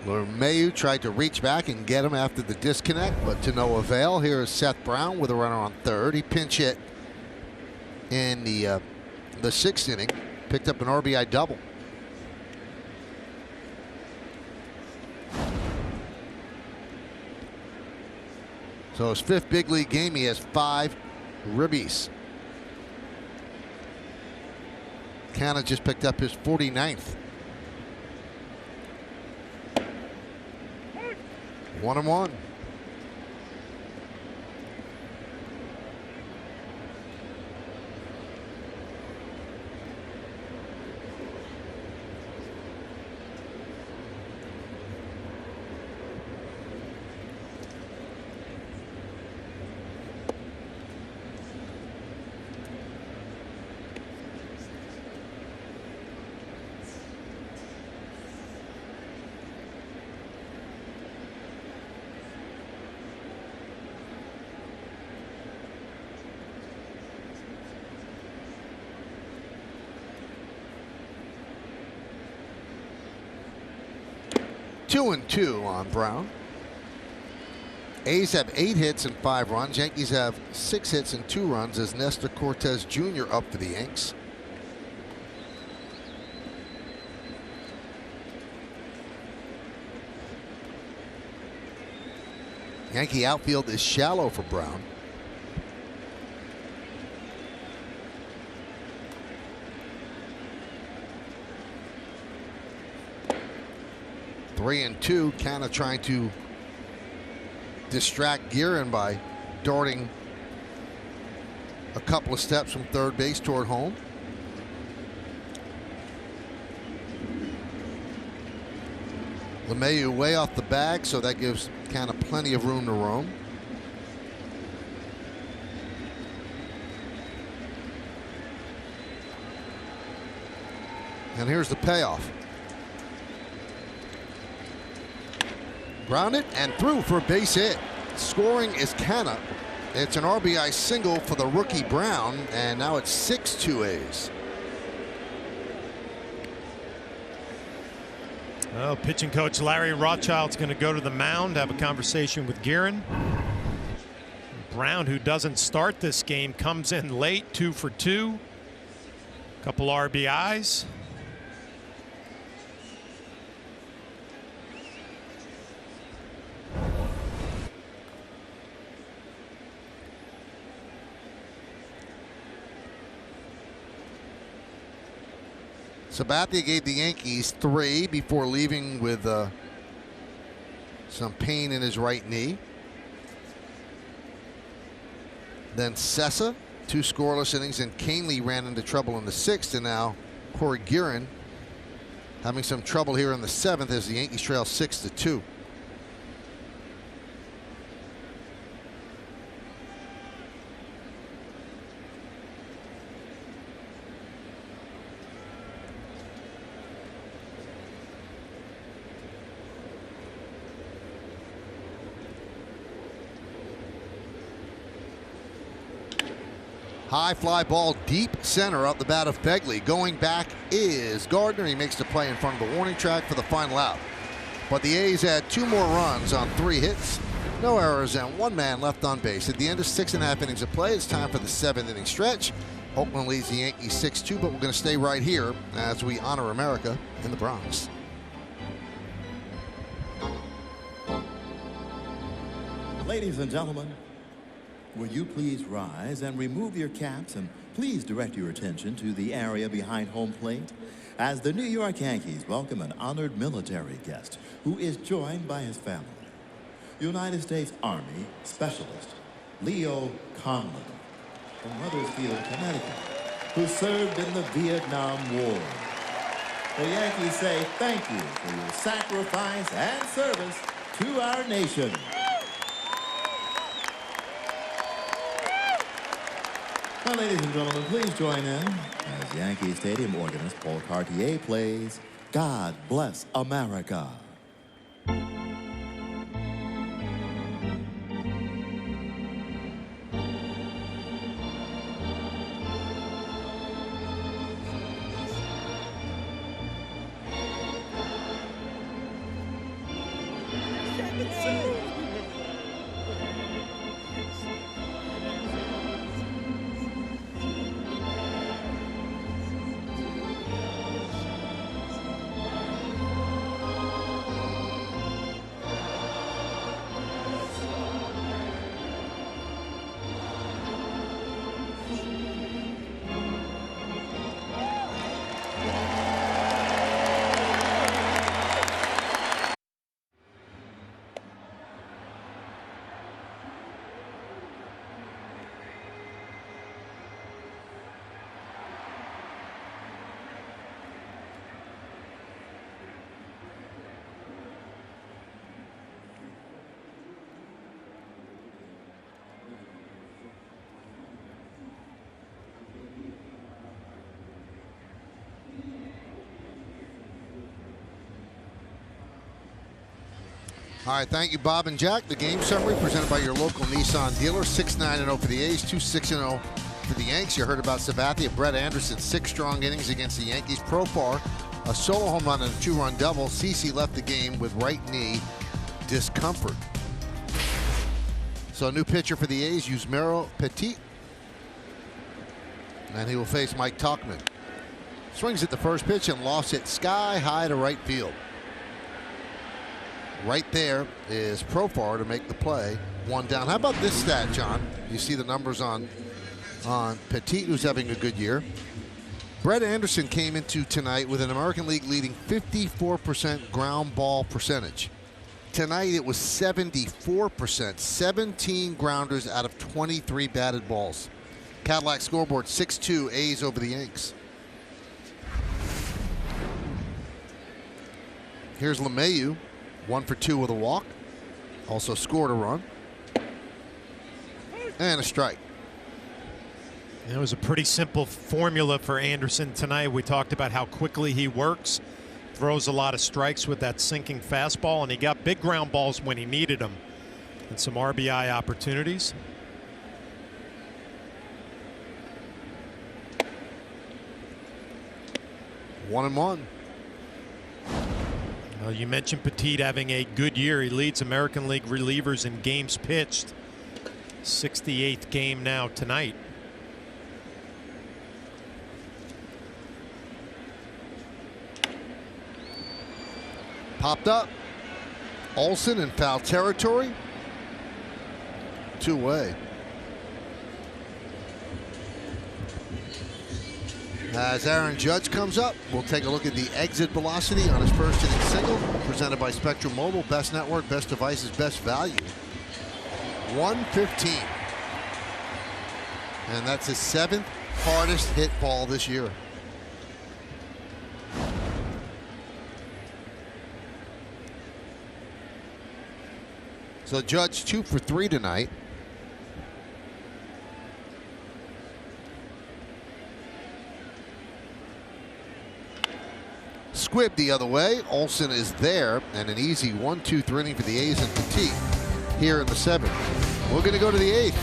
LeMahieu tried to reach back and get him after the disconnect, but to no avail. Here is Seth Brown with a runner on third. He pinch hit in the 6th inning. Picked up an RBI double. So his 5th big league game, he has 5 ribbies. Canna just picked up his 49th. 1-1. Two and 2 on Brown. A's have 8 hits and 5 runs. Yankees have 6 hits and 2 runs as Nestor Cortez Jr. up for the Yanks. Yankee outfield is shallow for Brown. Three and 2. Canna trying to distract Guerin by darting a couple of steps from third base toward home. LeMahieu way off the bag, so that gives Canna plenty of room to roam. And here's the payoff. Grounded and through for a base hit. Scoring is Canna. It's an RBI single for the rookie Brown, and now it's 6-2 A's. Well, pitching coach Larry Rothschild's going to go to the mound, have a conversation with Guerin. Brown, who doesn't start this game, comes in late, 2 for 2. Couple RBIs. Sabathia gave the Yankees 3 before leaving with some pain in his right knee. Then Sessa, 2 scoreless innings, and Canely ran into trouble in the 6th, and now Corey Guerin having some trouble here in the 7th as the Yankees trail 6-2. High fly ball deep center up the bat of Begley. Going back is Gardner. He makes the play in front of the warning track for the final out. But the A's had 2 more runs on 3 hits, no errors, and 1 man left on base. At the end of 6.5 innings of play, it's time for the 7th inning stretch. Oakland leads the Yankees 6-2, but we're going to stay right here as we honor America in the Bronx. Ladies and gentlemen, will you please rise and remove your caps and please direct your attention to the area behind home plate as the New York Yankees welcome an honored military guest who is joined by his family. United States Army Specialist Leo Conlon from Huddersfield, Connecticut, who served in the Vietnam War. The Yankees say thank you for your sacrifice and service to our nation. Now, ladies and gentlemen, please join in as Yankee Stadium organist Paul Cartier plays God Bless America. All right, thank you, Bob and Jack. The game summary presented by your local Nissan dealer. 6-9-0 for the A's, 2-6-0 for the Yanks. You heard about Sabathia, Brett Anderson, 6 strong innings against the Yankees. Profar, a solo home run and a 2-run double. CeCe left the game with right knee discomfort. So a new pitcher for the A's, Yusmeiro Petit. And he will face Mike Tauchman. Swings at the first pitch and lofts it sky high to right field. Right there is Profar to make the play. 1 down. How about this stat, John? You see the numbers on Petit, who's having a good year. Brett Anderson came into tonight with an American League leading 54% ground ball percentage. Tonight it was 74%, 17 grounders out of 23 batted balls. Cadillac scoreboard 6-2 A's over the Yanks. Here's LeMahieu. 1 for 2 with a walk. Also scored a run. And a strike. It was a pretty simple formula for Anderson tonight. We talked about how quickly he works, throws a lot of strikes with that sinking fastball, and he got big ground balls when he needed them, and some RBI opportunities. One and one. Well, you mentioned Petit having a good year. He leads American League relievers in games pitched. 68th game now tonight. Popped up. Olsen in foul territory. 2-way. As Aaron Judge comes up, we'll take a look at the exit velocity on his first inning single, presented by Spectrum Mobile. Best network, best devices, best value. 115. And that's his 7th hardest hit ball this year. So Judge 2 for 3 tonight. Squibb the other way. Olsen is there, and an easy 1-2 inning for the A's and Petit here in the 7th. We're going to go to the 8th.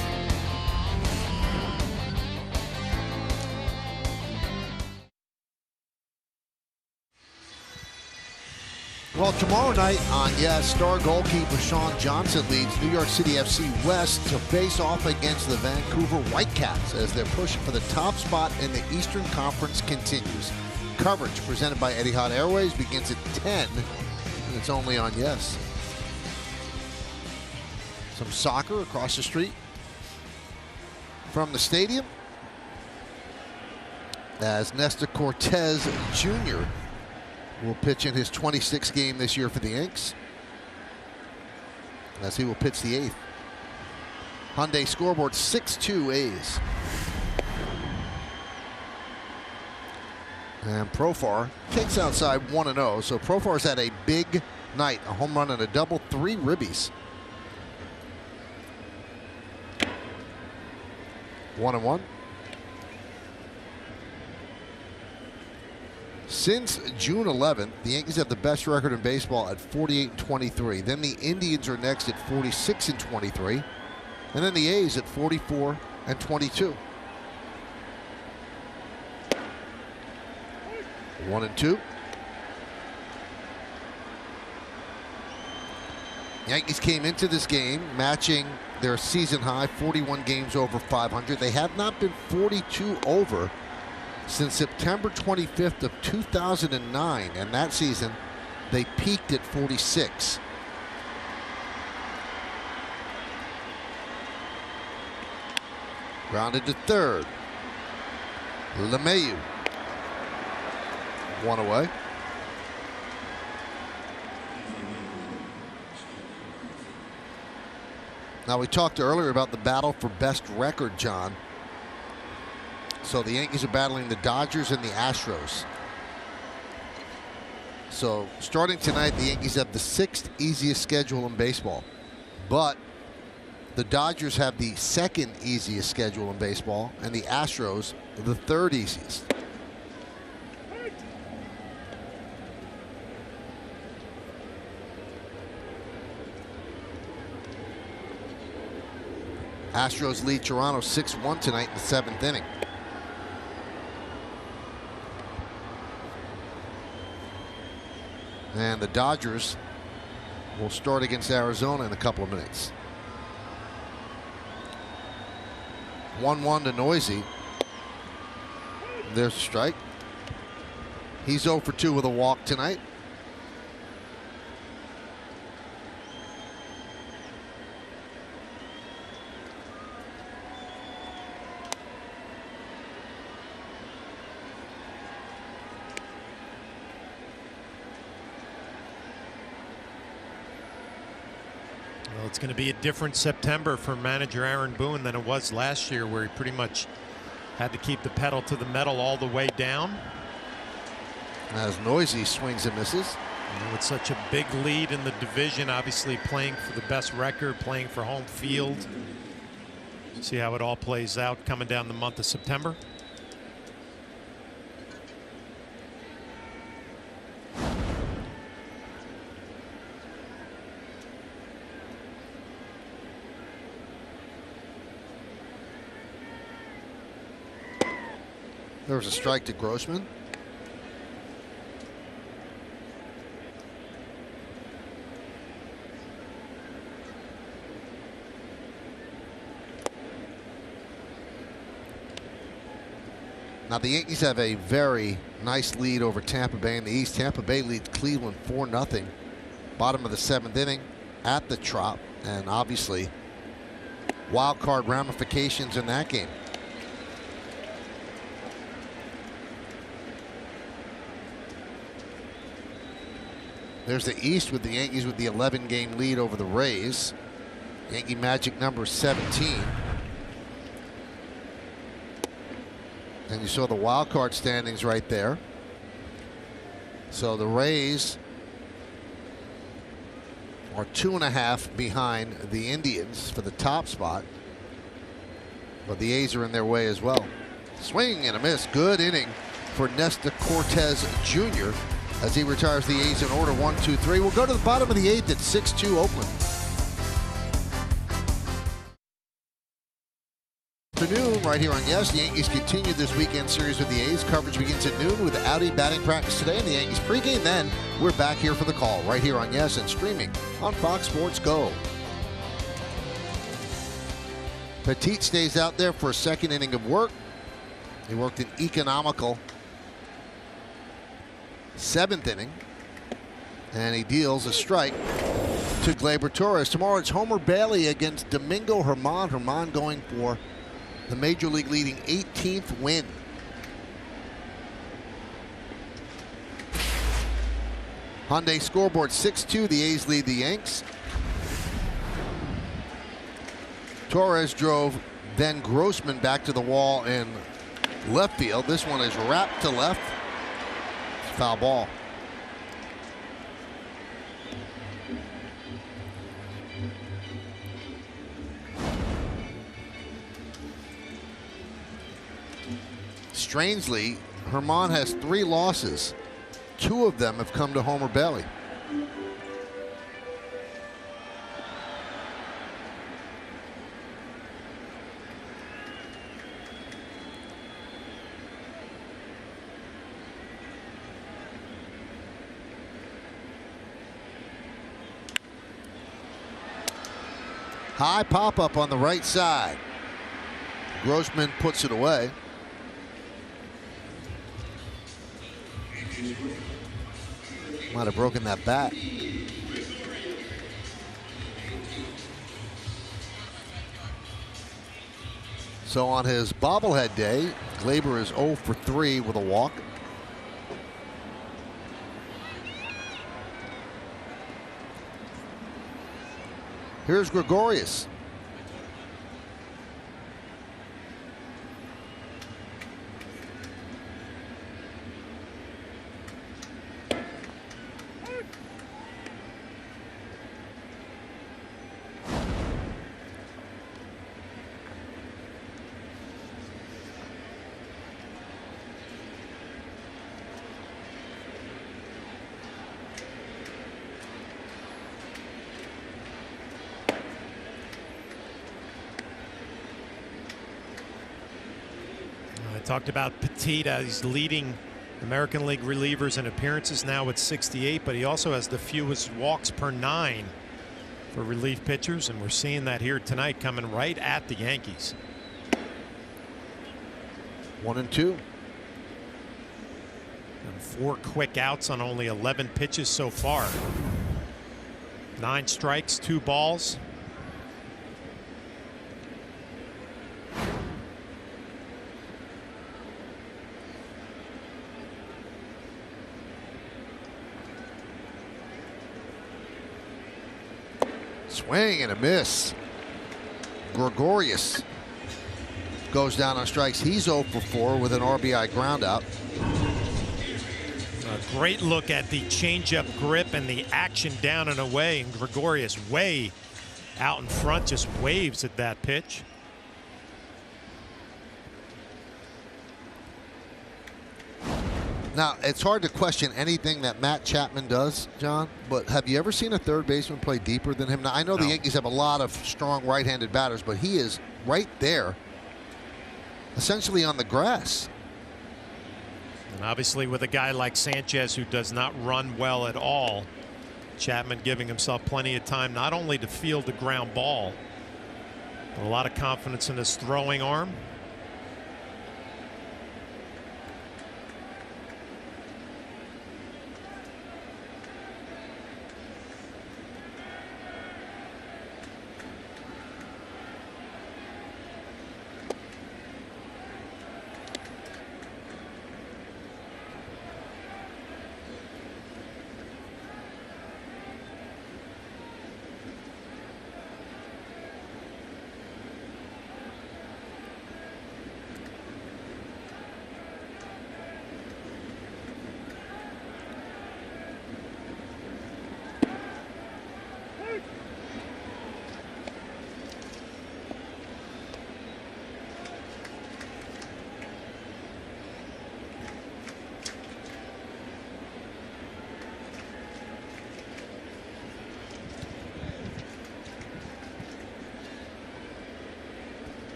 Well, tomorrow night on Yes, star goalkeeper Sean Johnson leads New York City FC West to face off against the Vancouver Whitecaps as their push for the top spot in the Eastern Conference continues. Coverage presented by Etihad Airways begins at 10, and it's only on Yes. Some soccer across the street from the stadium as Nestor Cortez Jr. will pitch in his 26th game this year for the Yanks, as he will pitch the 8th. Hyundai scoreboard 6-2 A's. And Profar takes outside 1-0. So Profar's had a big night, a home run and a double, 3 ribbies. 1-1. Since June 11th, the Yankees have the best record in baseball at 48-23. Then the Indians are next at 46-23. And then the A's at 44-22. 1-2. Yankees came into this game matching their season high, 41 games over 500. They have not been 42 over since September 25th of 2009, and that season they peaked at 46. Grounded to third. LeMahieu. 1 away. Now, we talked earlier about the battle for best record, John. So the Yankees are battling the Dodgers and the Astros. So starting tonight, the Yankees have the 6th easiest schedule in baseball. But the Dodgers have the 2nd easiest schedule in baseball, and the Astros the 3rd easiest. Astros lead Toronto 6-1 tonight in the 7th inning. And the Dodgers will start against Arizona in a couple of minutes. 1-1 to Nyy. There's a strike. He's 0 for 2 with a walk tonight. Well, it's going to be a different September for manager Aaron Boone than it was last year, where he pretty much had to keep the pedal to the metal all the way down. As Nyy swings and misses. And with such a big lead in the division, obviously playing for the best record, playing for home field. See how it all plays out coming down the month of September. There was a strike to Grossman. Now the Yankees have a very nice lead over Tampa Bay in the East. Tampa Bay leads Cleveland 4-0. Bottom of the 7th inning at the Trop, and obviously wild card ramifications in that game. There's the East with the Yankees with the 11-game lead over the Rays. Yankee Magic number 17. And you saw the wild card standings right there. So the Rays are 2.5 behind the Indians for the top spot. But the A's are in their way as well. Swing and a miss. Good inning for Nestor Cortez Jr. as he retires the A's in order 1-2-3. We'll go to the bottom of the 8th at 6-2 Oakland. Afternoon right here on Yes. The Yankees continue this weekend series with the A's. Coverage begins at noon with Audi batting practice today and the Yankees pregame. Then we're back here for the call right here on Yes and streaming on Fox Sports Go. Petit stays out there for a 2nd inning of work. He worked an economical 7th inning, and he deals a strike to Gleyber Torres. Tomorrow it's Homer Bailey against Domingo Germán. Germán going for the Major League leading 18th win. Hyundai scoreboard 6-2. The A's lead the Yanks. Torres drove then Grossman back to the wall in left field. This one is wrapped to left. Foul ball. Strangely, Germán has 3 losses. 2 of them have come to Homer Bailey. High pop-up on the right side. Grossman puts it away. Might have broken that bat. So on his bobblehead day, Gleyber is 0 for 3 with a walk. Here's Gregorius. Talked about Petita. He's leading American League relievers in appearances now with 68, but he also has the fewest walks per 9 for relief pitchers, and we're seeing that here tonight, coming right at the Yankees. 1-2. And 4 quick outs on only 11 pitches so far. 9 strikes, 2 balls. Swing and a miss. Gregorius goes down on strikes. He's 0 for 4 with an RBI ground out. A great look at the changeup grip and the action down and away, and Gregorius way out in front just waves at that pitch. Now, it's hard to question anything that Matt Chapman does, John, but have you ever seen a third baseman play deeper than him? Now, I know the Yankees have a lot of strong right-handed batters, but he is right there, essentially on the grass. And obviously with a guy like Sanchez who does not run well at all, Chapman giving himself plenty of time not only to field the ground ball, but a lot of confidence in his throwing arm.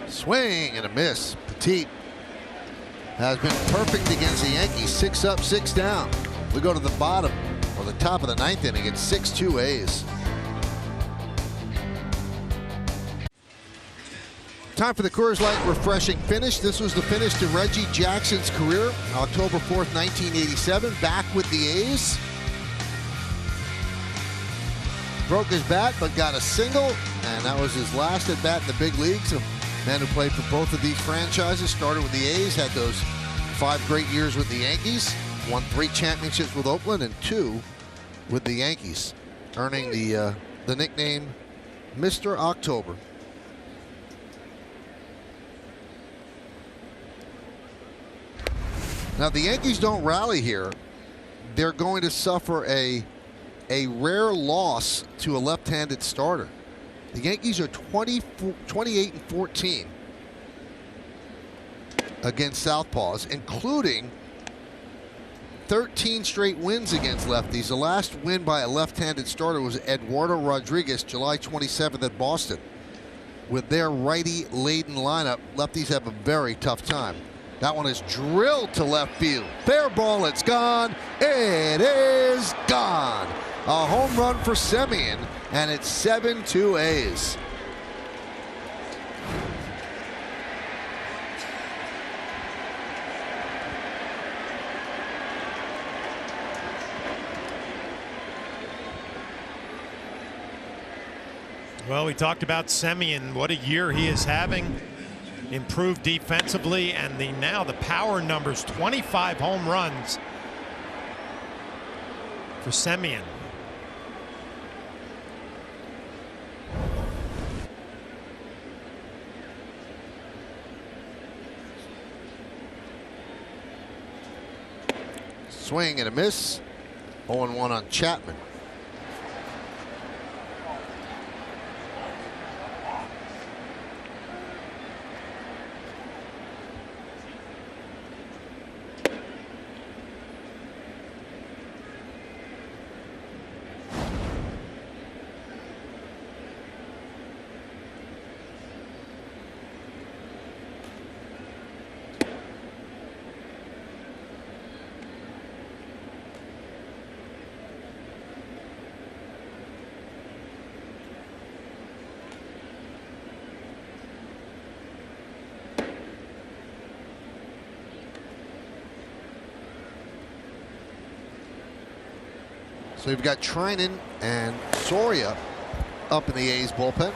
Swing and a miss. Petit has been perfect against the Yankees. 6 up, 6 down. We go to the bottom or the top of the 9th inning. It's 6-2 A's. Time for the Coors Light Refreshing Finish. This was the finish to Reggie Jackson's career, October 4th, 1987, back with the A's. Broke his bat, but got a single, and that was his last at bat in the big leagues. A man who played for both of these franchises, started with the A's, had those 5 great years with the Yankees, won 3 championships with Oakland and 2 with the Yankees, earning the nickname Mr. October. Now, the Yankees don't rally here. They're going to suffer a rare loss to a left-handed starter. The Yankees are 28-14 against southpaws, including 13 straight wins against lefties. The last win by a left-handed starter was Eduardo Rodriguez, July 27th at Boston. With their righty-laden lineup, lefties have a very tough time. That one is drilled to left field. Fair ball, it's gone. It is gone. A home run for Semien, and it's 7-2 A's. Well, we talked about Semien. What a year he is having. Improved defensively, and now the power numbers, 25 home runs for Semien. Swing and a miss. 0-1 on Chapman. So we've got Trinan and Soria up in the A's bullpen.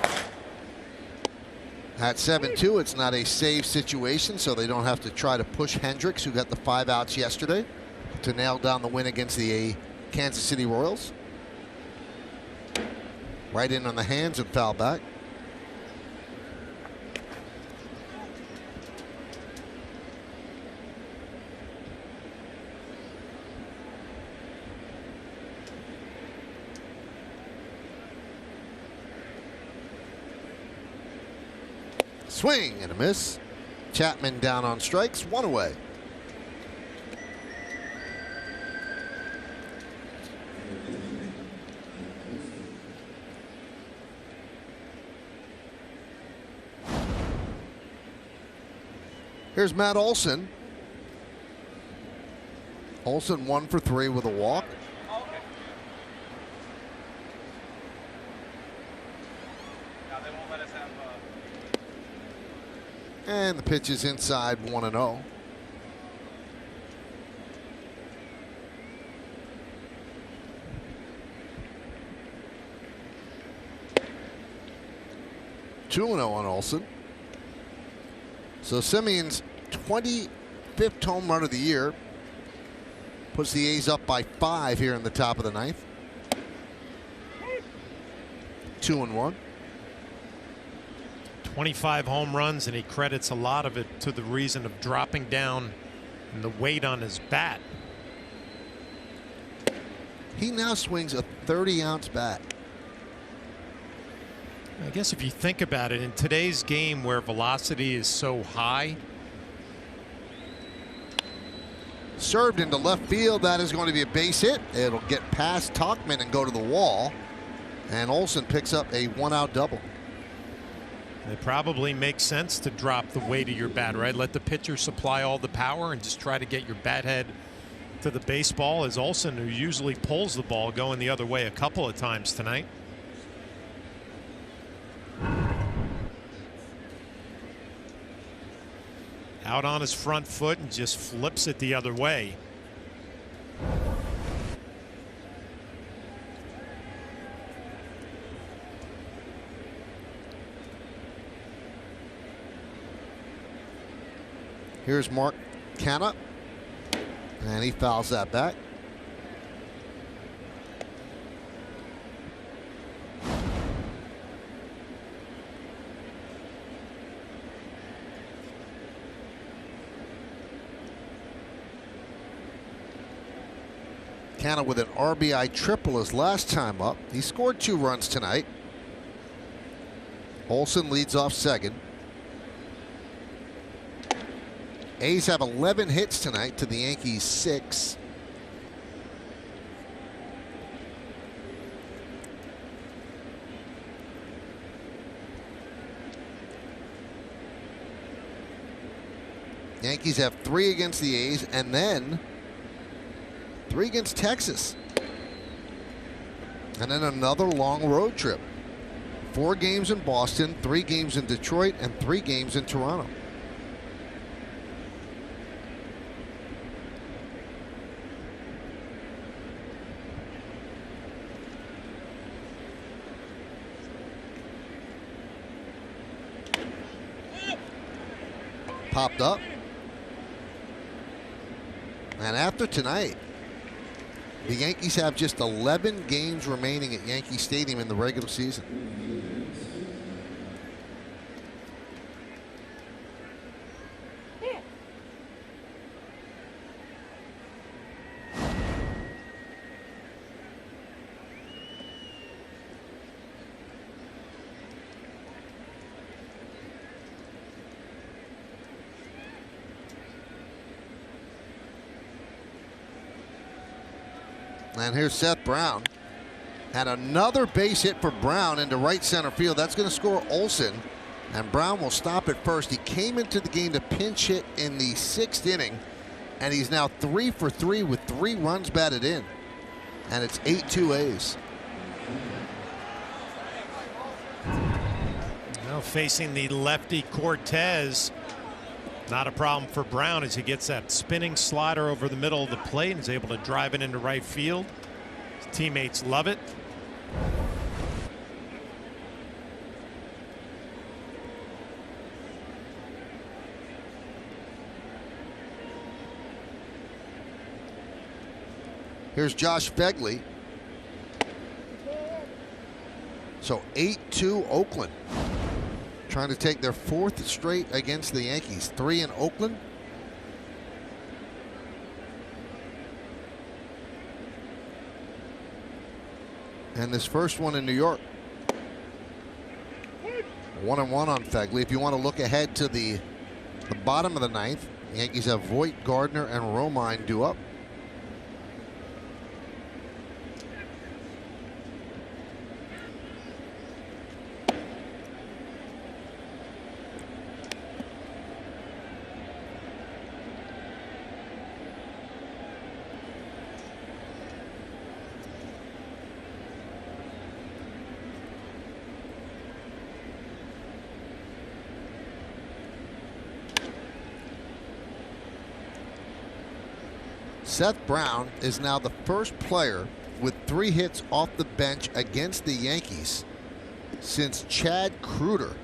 At 7-2, it's not a save situation, so they don't have to try to push Hendricks, who got the 5 outs yesterday, to nail down the win against the Kansas City Royals. Right in on the hands and foul back. Swing and a miss. Chapman down on strikes, 1 away. Here's Matt Olson. Olson 1 for 3 with a walk. And the pitch is inside, 1-0. (2-0) on Olson. So Semien's 25th home run of the year puts the A's up by 5 here in the top of the 9th. 2-1. 25 home runs, and he credits a lot of it to the reason of dropping down and the weight on his bat. He now swings a 30-ounce bat. I guess if you think about it, in today's game where velocity is so high. Served into left field. That is going to be a base hit. It'll get past Tauchman and go to the wall. And Olson picks up a 1-out double. It probably makes sense to drop the weight of your bat, right? Let the pitcher supply all the power and just try to get your bat head to the baseball, as Olson, who usually pulls the ball, going the other way a couple of times tonight. out on his front foot and just flips it the other way. Here's Mark Canha, and he fouls that back. Canha with an RBI triple his last time up. He scored 2 runs tonight. Olson leads off second. A's have 11 hits tonight to the Yankees 6. Yankees have 3 against the A's and then 3 against Texas. And then another long road trip. 4 games in Boston, 3 games in Detroit, and 3 games in Toronto. Popped up. And after tonight, the Yankees have just 11 games remaining at Yankee Stadium in the regular season. And here's Seth Brown. And another base hit for Brown into right center field. That's going to score Olson. And Brown will stop at first. He came into the game to pinch hit in the 6th inning. And he's now 3 for 3 with 3 runs batted in. And it's 8-2 A's. Now facing the lefty Cortez. Not a problem for Brown as he gets that spinning slider over the middle of the plate and is able to drive it into right field. His teammates love it. Here's Josh Phegley. So 8-2 Oakland. Trying to take their 4th straight against the Yankees. 3 in Oakland. And this first one in New York. 1-1 on Phegley. If you want to look ahead to the bottom of the 9th, the Yankees have Voit, Gardner, and Romine due up. Seth Brown is now the first player with 3 hits off the bench against the Yankees since Chad Kruger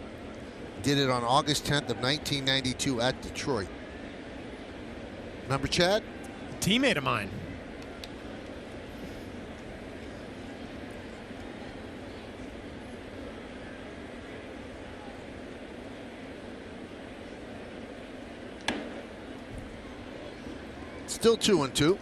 did it on August 10th of 1992 at Detroit. Remember Chad? A teammate of mine. Still 2-2.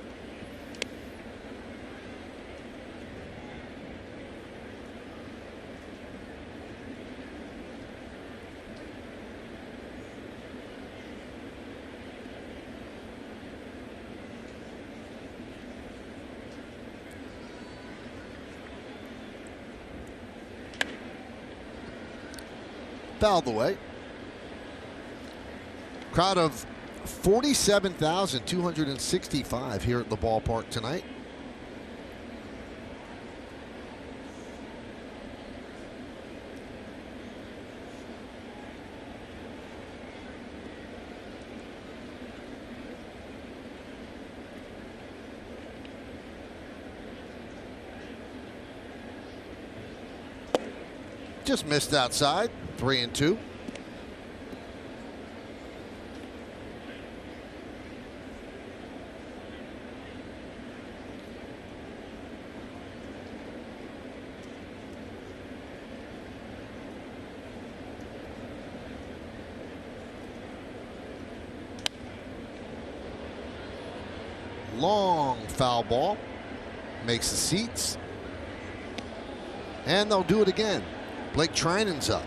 Fouled away. Crowd of 47,265 here at the ballpark tonight. Just missed outside. 3-2. Long foul ball. Makes the seats. And they'll do it again. Blake Trinan's up.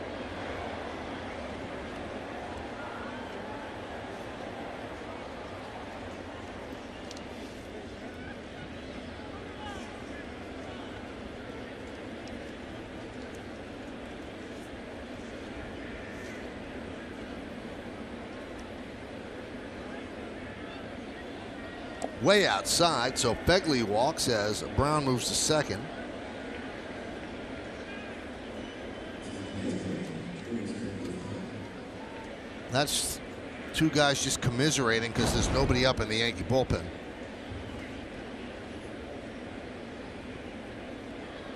Way outside, so Begley walks as Brown moves to second. That's two guys just commiserating because there's nobody up in the Yankee bullpen.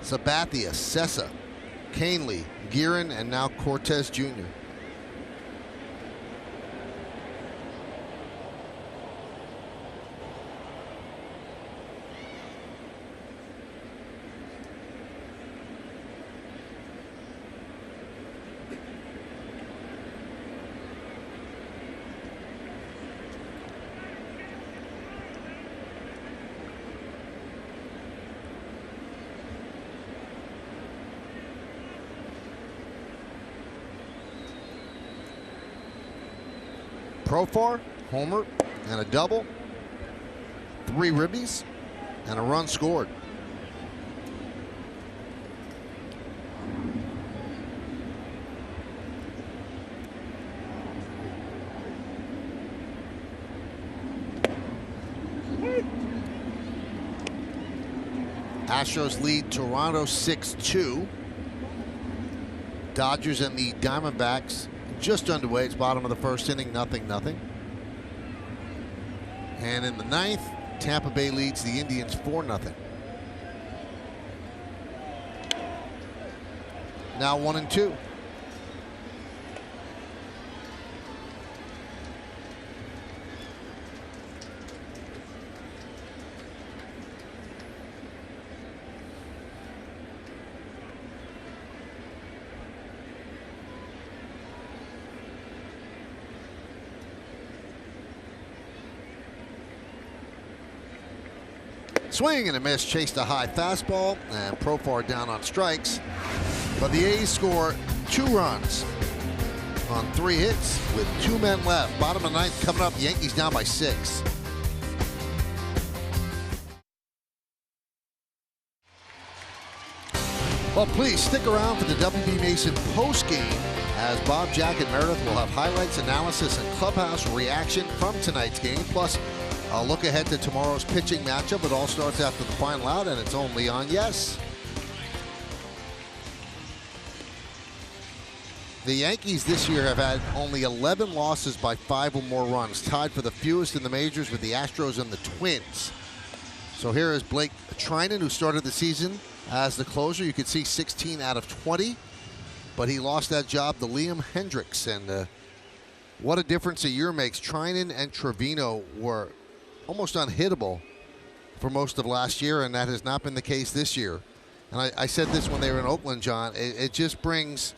Sabathia, Sessa, Canely, Guerin, and now Cortez Jr. Profar, homer, and a double. 3 ribbies, and a run scored. Astros lead Toronto 6-2. Dodgers and the Diamondbacks just underway. It's bottom of the first inning, 0-0. And in the 9th, Tampa Bay leads the Indians 4-0. Now 1-2. Swing and a miss, chased a high fastball, and Profar down on strikes. But the A's score 2 runs on 3 hits with 2 men left. Bottom of the 9th coming up, Yankees down by 6. Well, please stick around for the WB Mason postgame as Bob, Jack, and Meredith will have highlights, analysis, and clubhouse reaction from tonight's game. Plus, I'll look ahead to tomorrow's pitching matchup. It all starts after the final out, and it's only on Yes. The Yankees this year have had only 11 losses by 5 or more runs, tied for the fewest in the majors with the Astros and the Twins. So here is Blake Trinan, who started the season as the closer. You can see 16 out of 20, but he lost that job to Liam Hendricks, and what a difference a year makes. Trinan and Trevino were almost unhittable for most of last year, and that has not been the case this year. And I said this when they were in Oakland, John. It just brings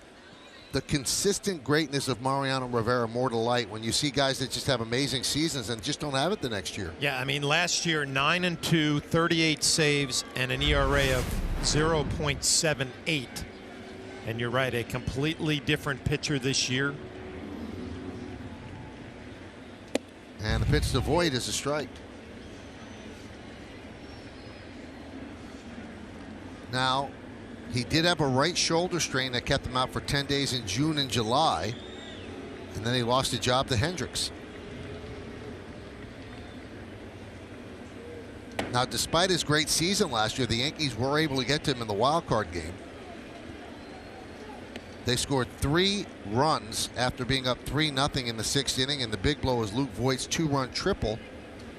the consistent greatness of Mariano Rivera more to light when you see guys that just have amazing seasons and just don't have it the next year. Yeah, I mean, last year, 9-2, 38 saves, and an ERA of 0.78. And you're right, a completely different pitcher this year. And the pitch to Voit is a strike. Now, he did have a right shoulder strain that kept him out for 10 days in June and July. And then he lost a job to Hendricks. Now, despite his great season last year, the Yankees were able to get to him in the wild card game. They scored 3 runs after being up 3-0 in the 6th inning, and the big blow was Luke Voigt's 2-run triple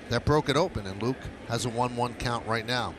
that broke it open, and Luke has a 1-1 count right now.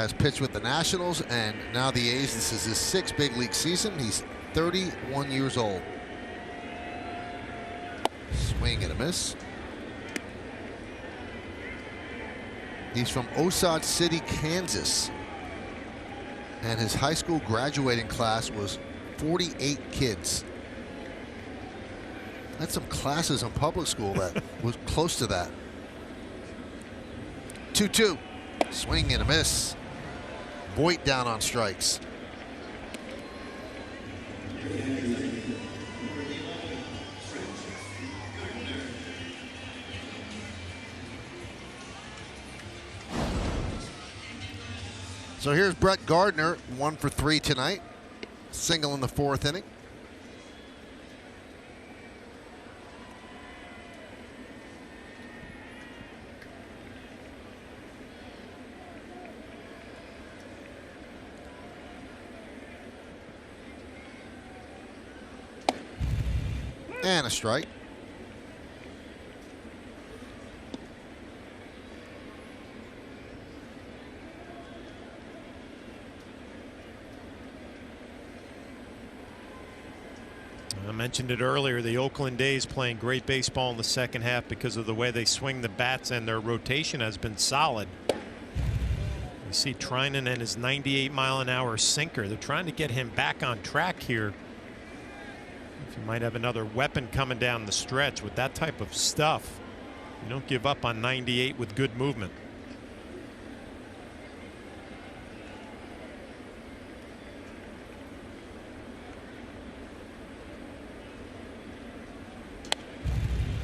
has pitched with the Nationals and now the A's. This is his 6th big league season. He's 31 years old. Swing and a miss. He's from Osage City, Kansas. And his high school graduating class was 48 kids. That's some classes in public school that was close to that. 2-2. Swing and a miss. Voit down on strikes. So here's Brett Gardner, 1 for 3 tonight. Single in the 4th inning. And a strike. I mentioned it earlier, the Oakland A's playing great baseball in the second half because of the way they swing the bats, and their rotation has been solid. You see Trinan and his 98-mile-an-hour sinker. They're trying to get him back on track here. If you might have another weapon coming down the stretch with that type of stuff, you don't give up on 98 with good movement.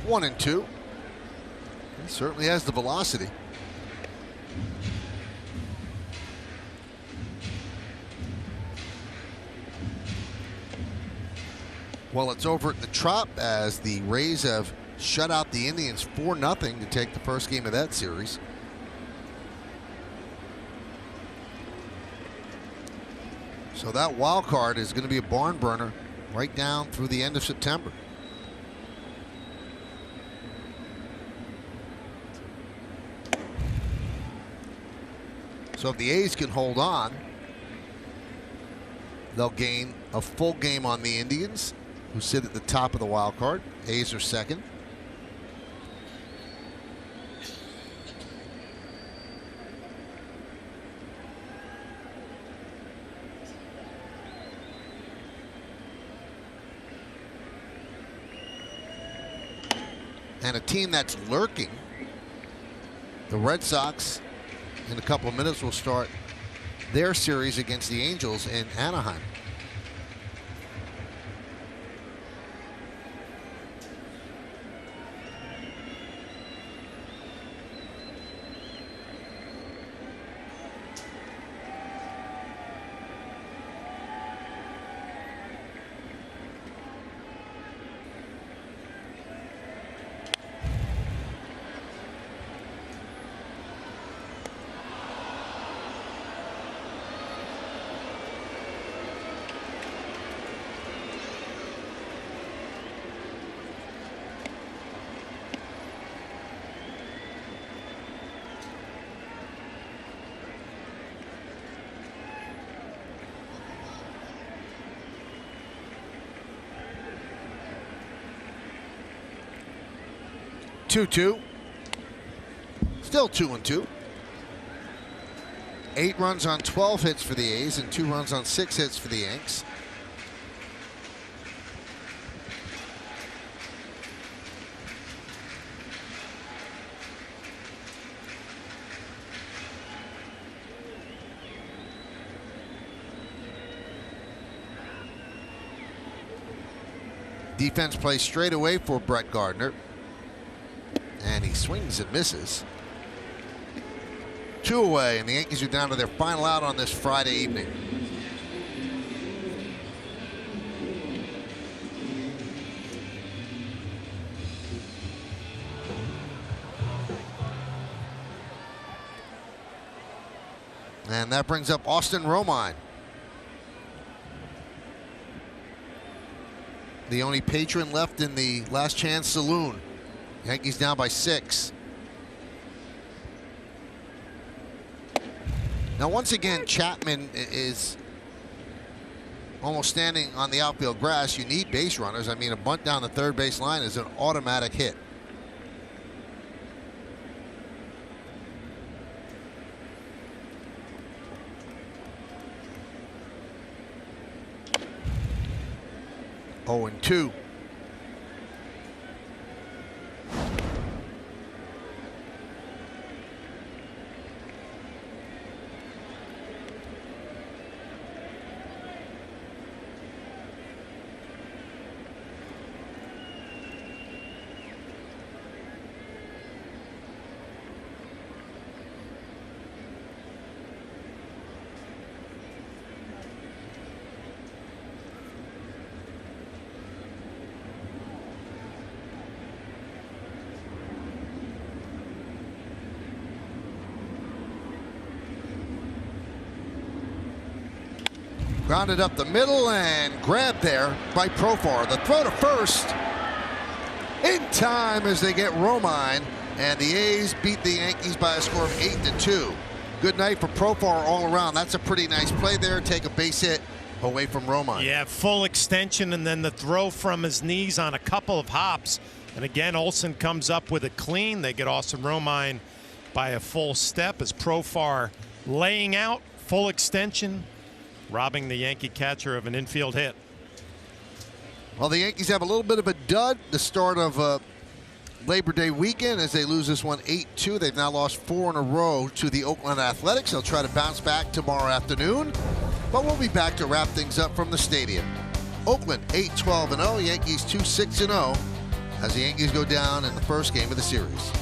One and two. He certainly has the velocity. Well, it's over at the Trop as the Rays have shut out the Indians 4-0 to take the first game of that series. So that wild card is going to be a barn burner right down through the end of September. So if the A's can hold on, they'll gain a full game on the Indians, who sit at the top of the wild card. A's are second. And a team that's lurking, the Red Sox, in a couple of minutes will start their series against the Angels in Anaheim. Two. Still 2-2. 8 runs on 12 hits for the A's and 2 runs on 6 hits for the Yanks. Defense plays straight away for Brett Gardner. And he swings and misses. 2 away, and the Yankees are down to their final out on this Friday evening. And that brings up Austin Romine, the only patron left in the Last Chance Saloon. Yankees down by 6. Now, once again, Chapman is almost standing on the outfield grass. You need base runners. I mean, a bunt down the third base line is an automatic hit. Oh, and 2. Grounded up the middle and grabbed there by Profar. The throw to first in time as they get Romine, and the A's beat the Yankees by a score of 8-2. Good night for Profar all around. That's a pretty nice play there. Take a base hit away from Romine. Yeah, full extension, and then the throw from his knees on a couple of hops. And again, Olson comes up with a clean. They get Austin Romine by a full step as Profar laying out, full extension, robbing the Yankee catcher of an infield hit. Well, the Yankees have a little bit of a dud, the start of Labor Day weekend, as they lose this one 8-2. They've now lost 4 in a row to the Oakland Athletics. They'll try to bounce back tomorrow afternoon, but we'll be back to wrap things up from the stadium. Oakland 8-12-0, Yankees 2-6-0, as the Yankees go down in the first game of the series.